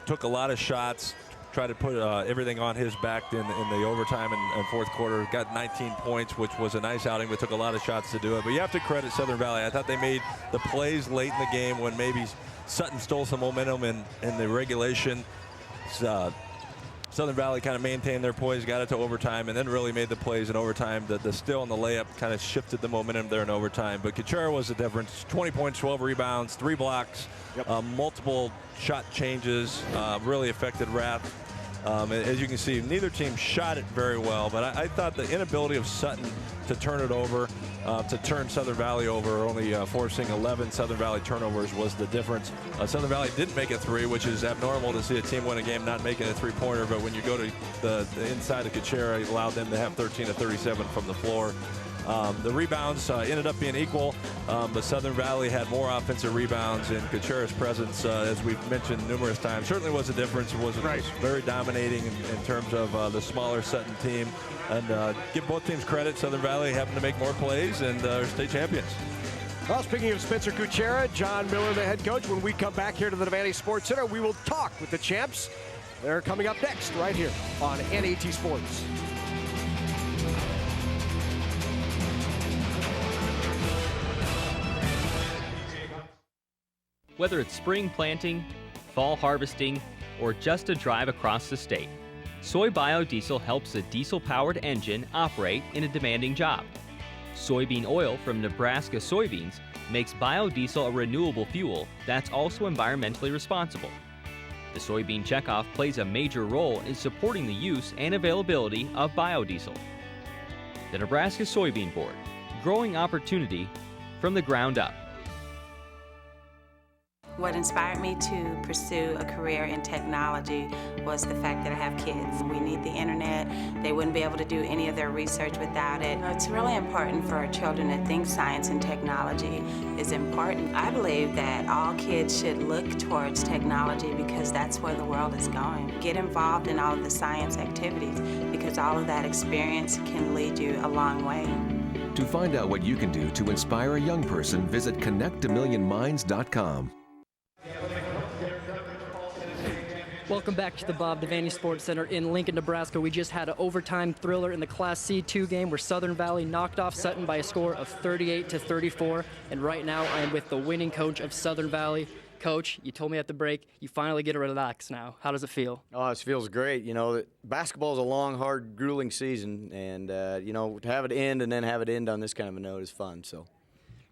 took a lot of shots, tried to put everything on his back in the overtime and fourth quarter. Got 19 points, which was a nice outing, but took a lot of shots to do it. But you have to credit Southern Valley. I thought they made the plays late in the game when maybe Sutton stole some momentum in the regulation. Southern Valley kind of maintained their poise, got it to overtime, and then really made the plays in overtime. The steal and the layup kind of shifted the momentum there in overtime. But Kuchera was the difference. 20 points, 12 rebounds, 3 blocks, multiple shot changes, really affected Rath. As you can see, neither team shot it very well, but I thought the inability of Sutton to turn it over, to turn Southern Valley over, only forcing 11 Southern Valley turnovers was the difference. Southern Valley didn't make a 3, which is abnormal to see a team win a game not making a 3-pointer, but when you go to the inside of Kuchera, it allowed them to have 13 of 37 from the floor. The rebounds ended up being equal, but Southern Valley had more offensive rebounds, and Kuchera's presence, as we've mentioned numerous times, certainly was a difference. It was very dominating in terms of the smaller Sutton team. And give both teams credit. Southern Valley happened to make more plays and are state champions. Well, speaking of Spencer Kuchera, John Miller, the head coach, when we come back here to the Devaney Sports Center, we will talk with the champs. They're coming up next right here on NET Sports. Whether it's spring planting, fall harvesting, or just a drive across the state, soy biodiesel helps a diesel-powered engine operate in a demanding job. Soybean oil from Nebraska soybeans makes biodiesel a renewable fuel that's also environmentally responsible. The soybean checkoff plays a major role in supporting the use and availability of biodiesel. The Nebraska Soybean Board, growing opportunity from the ground up. What inspired me to pursue a career in technology was the fact that I have kids. We need the internet. They wouldn't be able to do any of their research without it. It's really important for our children to think science and technology is important. I believe that all kids should look towards technology because that's where the world is going. Get involved in all of the science activities because all of that experience can lead you a long way. To find out what you can do to inspire a young person, visit connectamillionminds.com. Welcome back to the Bob Devaney Sports Center in Lincoln, Nebraska. We just had an overtime thriller in the Class C2 game where Southern Valley knocked off Sutton by a score of 38-34. And right now I am with the winning coach of Southern Valley. Coach, you told me at the break, you finally get to relax now. How does it feel? Oh, it feels great. Basketball is a long, hard, grueling season. And, to have it end and then have it end on this kind of a note is fun. So.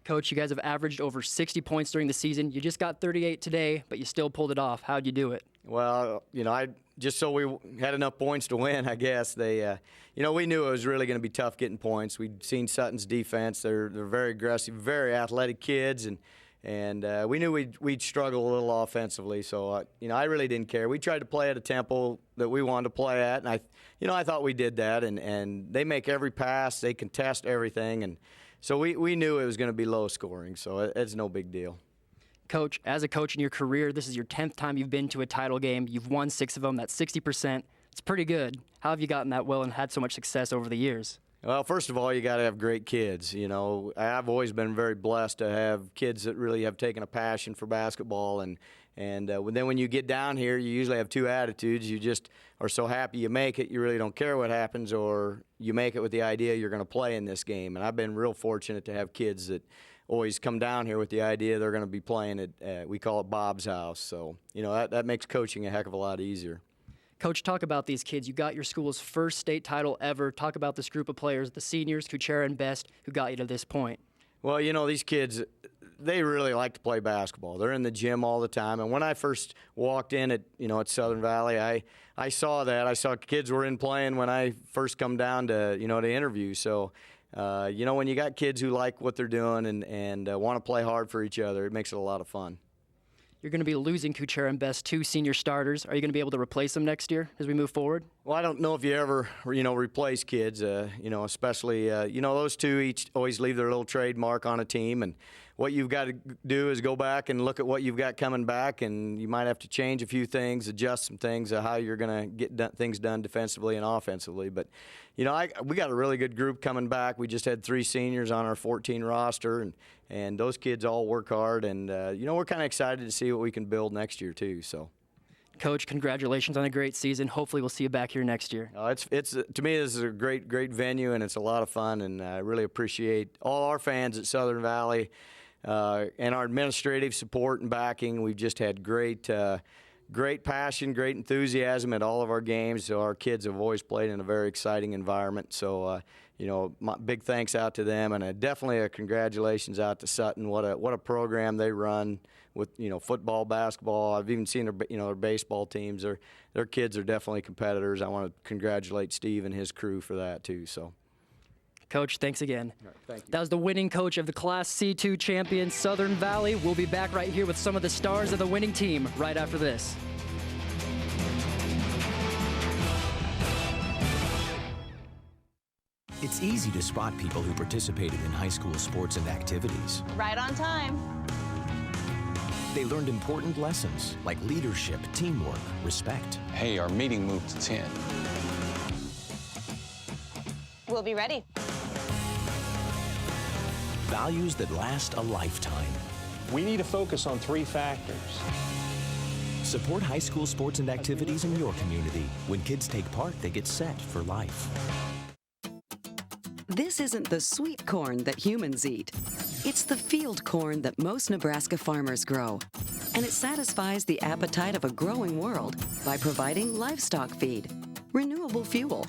Coach, you guys have averaged over 60 points during the season. You just got 38 today, but you still pulled it off. How'd you do it? Well, I just so we had enough points to win, I guess. They, we knew it was really going to be tough getting points. We'd seen Sutton's defense. They're very aggressive, very athletic kids, and we knew we'd struggle a little offensively. So, I really didn't care. We tried to play at a tempo that we wanted to play at, and I thought we did that. And they make every pass, they contest everything, and so we knew it was going to be low scoring. So it's no big deal. Coach, as a coach in your career, this is your 10th time you've been to a title game. You've won 6 of them. That's 60%. It's pretty good. How have you gotten that well and had so much success over the years? Well, first of all, you got to have great kids. I've always been very blessed to have kids that really have taken a passion for basketball, and And then when you get down here, you usually have two attitudes. You just are so happy you make it, you really don't care what happens, or you make it with the idea you're going to play in this game. And I've been real fortunate to have kids that always come down here with the idea they're going to be playing at, we call it Bob's house. So, you know, that makes coaching a heck of a lot easier. Coach, talk about these kids. You got your school's first state title ever. Talk about this group of players, the seniors, Kuchera and Best, who got you to this point. Well, you know, these kids, they really like to play basketball. They're in the gym all the time. And when I first walked in at Southern Valley, I saw that. I saw kids were in playing when I first come down to interview. So, when you got kids who like what they're doing and want to play hard for each other, it makes it a lot of fun. You're going to be losing Kuchera and Best, two senior starters. Are you going to be able to replace them next year as we move forward? Well, I don't know if you ever, replace kids, especially, those two always leave their little trademark on a team. And what you've got to do is go back and look at what you've got coming back, and you might have to change a few things, adjust some things, how you're going to get things done defensively and offensively. But, we got a really good group coming back. We just had 3 seniors on our 14 roster, and those kids all work hard. And, we're kind of excited to see what we can build next year, too. So. Coach, congratulations on a great season. Hopefully we'll see you back here next year. It's to me, this is a great venue, and it's a lot of fun, and I really appreciate all our fans at Southern Valley and our administrative support and backing. We've just had great passion, great enthusiasm at all of our games. So our kids have always played in a very exciting environment. So, my big thanks out to them, and definitely a congratulations out to Sutton. What a program they run with football, basketball. I've even seen their baseball teams. Their kids are definitely competitors. I want to congratulate Steve and his crew for that too. So. Coach, thanks again. Right, thank you. That was the winning coach of the Class C2 champion, Southern Valley. We'll be back right here with some of the stars of the winning team right after this. It's easy to spot people who participated in high school sports and activities. Right on time. They learned important lessons like leadership, teamwork, respect. Hey, our meeting moved to 10. We'll be ready. Values that last a lifetime. We need to focus on 3 factors. Support high school sports and activities in your community. When kids take part, they get set for life. This isn't the sweet corn that humans eat. It's the field corn that most Nebraska farmers grow. And it satisfies the appetite of a growing world by providing livestock feed, renewable fuel,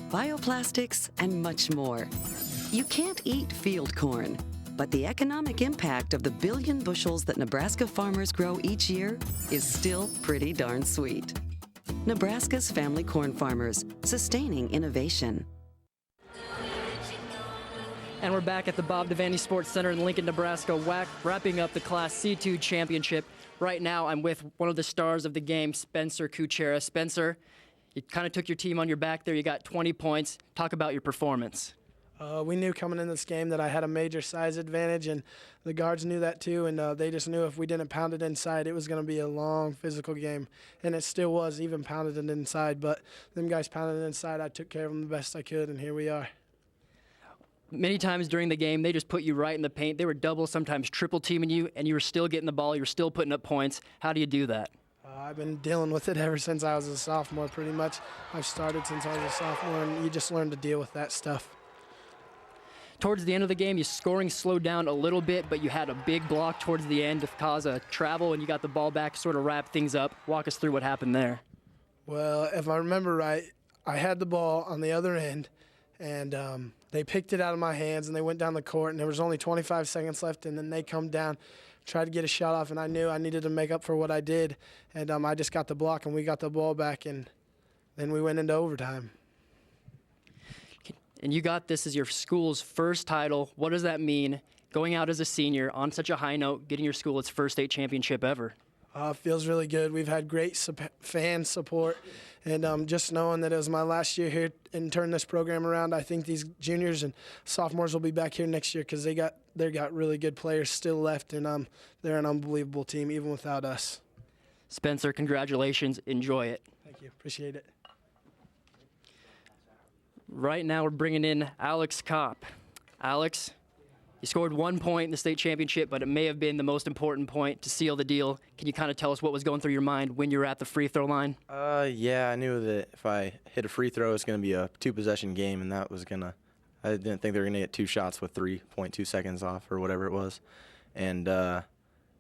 bioplastics, and much more. You can't eat field corn, but the economic impact of the billion bushels that Nebraska farmers grow each year is still pretty darn sweet. Nebraska's family corn farmers, sustaining innovation. And we're back at the Bob Devaney Sports Center in Lincoln, Nebraska, wrapping up the Class C2 championship. Right now, I'm with one of the stars of the game, Spencer Kuchera. Spencer, you kind of took your team on your back there. You got 20 points. Talk about your performance. We knew coming in this game that I had a major size advantage, and the guards knew that too, and they just knew if we didn't pound it inside, it was going to be a long physical game, and it still was, even pounded it inside. But them guys pounded it inside. I took care of them the best I could, and here we are. Many times during the game, they just put you right in the paint. They were double, sometimes triple teaming you, and you were still getting the ball. You were still putting up points. How do you do that? I've been dealing with it ever since I was a sophomore, pretty much. I've started since I was a sophomore, and you just learn to deal with that stuff. Towards the end of the game, your scoring slowed down a little bit, but you had a big block towards the end to cause a travel, and you got the ball back, sort of wrap things up. Walk us through what happened there. Well, if I remember right, I had the ball on the other end, and they picked it out of my hands, and they went down the court, and there was only 25 seconds left, and then they come down, tried to get a shot off, and I knew I needed to make up for what I did, and I just got the block, and we got the ball back, and then we went into overtime. And you got this as your school's first title. What does that mean, going out as a senior on such a high note, getting your school its first state championship ever? Feels really good. We've had great fan support, and just knowing that it was my last year here and turn this program around, I think these juniors and sophomores will be back here next year because they got really good players still left, and they're an unbelievable team even without us. Spencer, congratulations. Enjoy it. Thank you. Appreciate it. Right now we're bringing in Alex Kopp. Alex, You scored 1 point in the state championship, but it may have been the most important point to seal the deal. Can you kind of tell us what was going through your mind when you were at the free throw line? Yeah, I knew that if I hit a free throw, it's going to be a 2-possession game, and that was going to – I didn't think they were going to get 2 shots with 3.2 seconds off or whatever it was. And it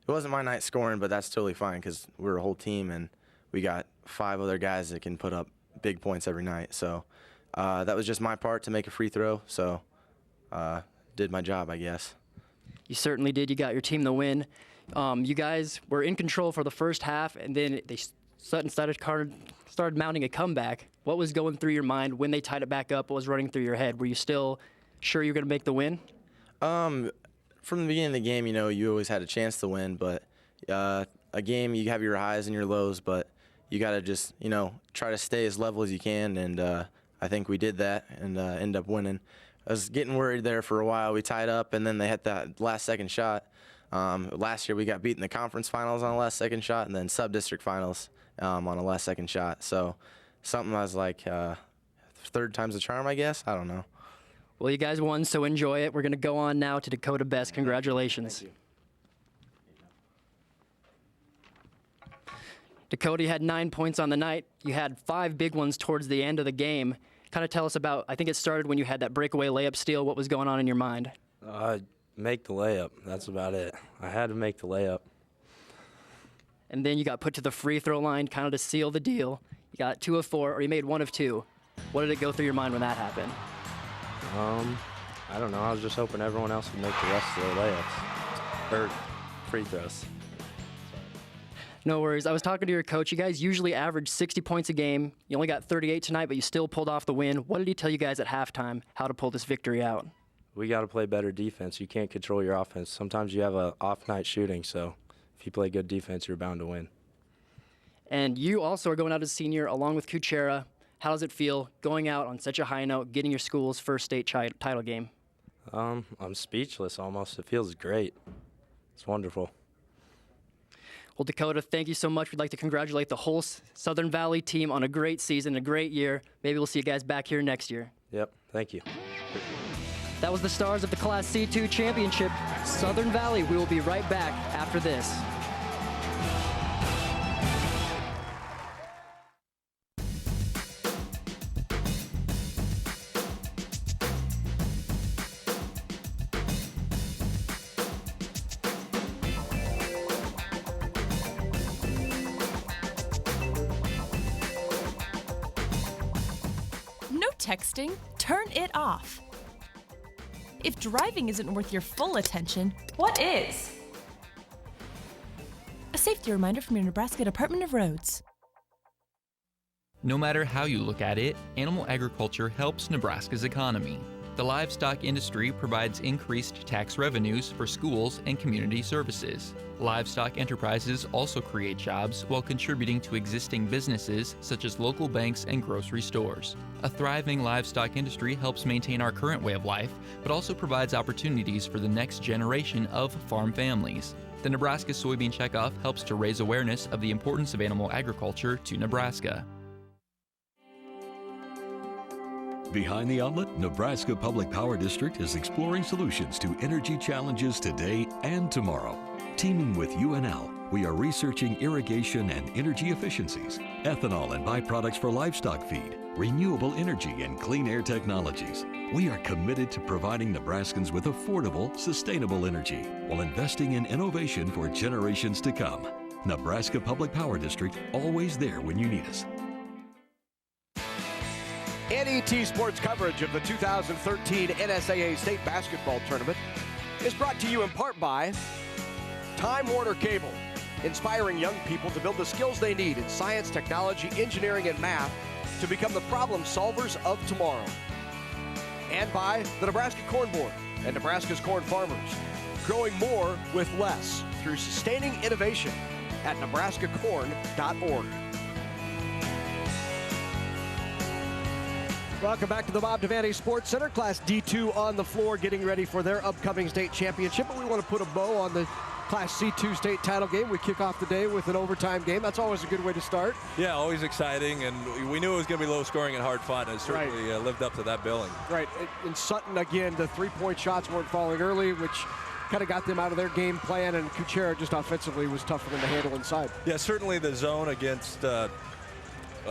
wasn't my night scoring, but that's totally fine because we're a whole team, and we got 5 other guys that can put up big points every night. So that was just my part to make a free throw, so did my job, I guess. You certainly did. You got your team the win. You guys were in control for the first half, and then Sutton started mounting a comeback. What was going through your mind when they tied it back up? What was running through your head? Were you still sure you were going to make the win? From the beginning of the game, you always had a chance to win, but a game, you have your highs and your lows, but you got to just, try to stay as level as you can, and I think we did that and end up winning. I was getting worried there for a while. We tied up, and then they hit that last-second shot. Last year we got beat in the conference finals on a last-second shot, and then sub-district finals on a last-second shot. So something I was like, third time's a charm, I guess. I don't know. Well, you guys won, so enjoy it. We're going to go on now to Dakota Best. Congratulations. Thank you. Dakota, you had 9 points on the night. You had 5 big ones towards the end of the game. Kind of tell us about, I think it started when you had that breakaway layup steal. What was going on in your mind? Make the layup. That's about it. I had to make the layup. And then you got put to the free throw line kind of to seal the deal. You got 2 of 4, or you made 1 of 2. What did it go through your mind when that happened? I don't know. I was just hoping everyone else would make the rest of their layups. Or free throws. No worries. I was talking to your coach. You guys usually average 60 points a game. You only got 38 tonight, but you still pulled off the win. What did he tell you guys at halftime how to pull this victory out? We got to play better defense. You can't control your offense. Sometimes you have an off night shooting, so if you play good defense, you're bound to win. And you also are going out as a senior along with Kuchera. How does it feel going out on such a high note, getting your school's first state title game? I'm speechless almost. It feels great. It's wonderful. Well, Dakota, thank you so much. We'd like to congratulate the whole Southern Valley team on a great season, a great year. Maybe we'll see you guys back here next year. Yep, thank you. That was the stars of the Class C2 Championship, Southern Valley. We will be right back after this. Texting, turn it off. If driving isn't worth your full attention, what is? A safety reminder from your Nebraska Department of Roads. No matter how you look at it, animal agriculture helps Nebraska's economy. The livestock industry provides increased tax revenues for schools and community services. Livestock enterprises also create jobs while contributing to existing businesses such as local banks and grocery stores. A thriving livestock industry helps maintain our current way of life, but also provides opportunities for the next generation of farm families. The Nebraska Soybean Checkoff helps to raise awareness of the importance of animal agriculture to Nebraska. Behind the Outlet, Nebraska Public Power District is exploring solutions to energy challenges today and tomorrow. Teaming with UNL, we are researching irrigation and energy efficiencies, ethanol and byproducts for livestock feed, renewable energy and clean air technologies. We are committed to providing Nebraskans with affordable, sustainable energy while investing in innovation for generations to come. Nebraska Public Power District, always there when you need us. NET Sports coverage of the 2013 NSAA State Basketball Tournament is brought to you in part by Time Warner Cable, inspiring young people to build the skills they need in science, technology, engineering, and math to become the problem solvers of tomorrow. And by the Nebraska Corn Board and Nebraska's corn farmers, growing more with less through sustaining innovation at nebraskacorn.org. Welcome back to the Bob Devaney Sports Center. Class D2 on the floor getting ready for their upcoming state championship. But we want to put a bow on the Class C2 state title game. We kick off the day with an overtime game. That's always a good way to start. Yeah, always exciting, and we knew it was going to be low scoring and hard fought, and it certainly lived up to that billing. Right. In Sutton, again, the three-point shots weren't falling early, which kind of got them out of their game plan, and Kuchera just offensively was tough for them to handle inside. Yeah, certainly the zone against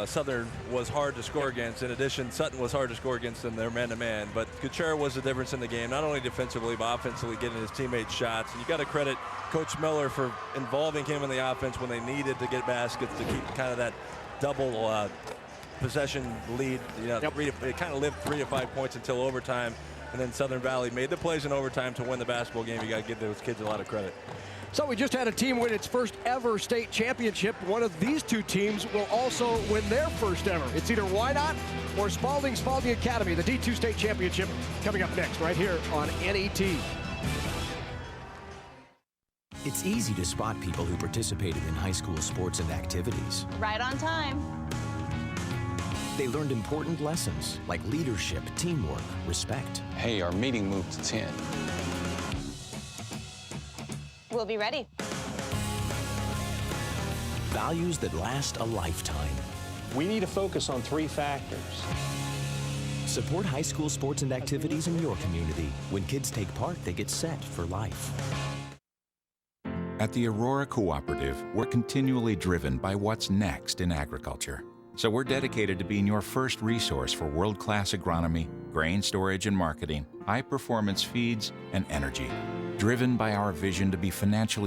Southern was hard to score against. In addition, Sutton was hard to score against in their man-to-man. But Kuchera was the difference in the game, not only defensively, but offensively, getting his teammates shots. And you got to credit Coach Miller for involving him in the offense when they needed to get baskets to keep kind of that double possession lead. You know, it kind of lived 3 to 5 points until overtime. And then Southern Valley made the plays in overtime to win the basketball game. You got to give those kids a lot of credit. So we just had a team win its first ever state championship. One of these two teams will also win their first ever. It's either Wynot or Spalding Academy, the D2 state championship, coming up next right here on NET. It's easy to spot people who participated in high school sports and activities. Right on time. They learned important lessons like leadership, teamwork, respect. Hey, our meeting moved to 10. We'll be ready. Values that last a lifetime. We need to focus on 3 factors. Support high school sports and activities in your community. When kids take part, they get set for life. At the Aurora Cooperative, we're continually driven by what's next in agriculture. So we're dedicated to being your first resource for world-class agronomy, grain storage and marketing, high-performance feeds, and energy. Driven by our vision to be financially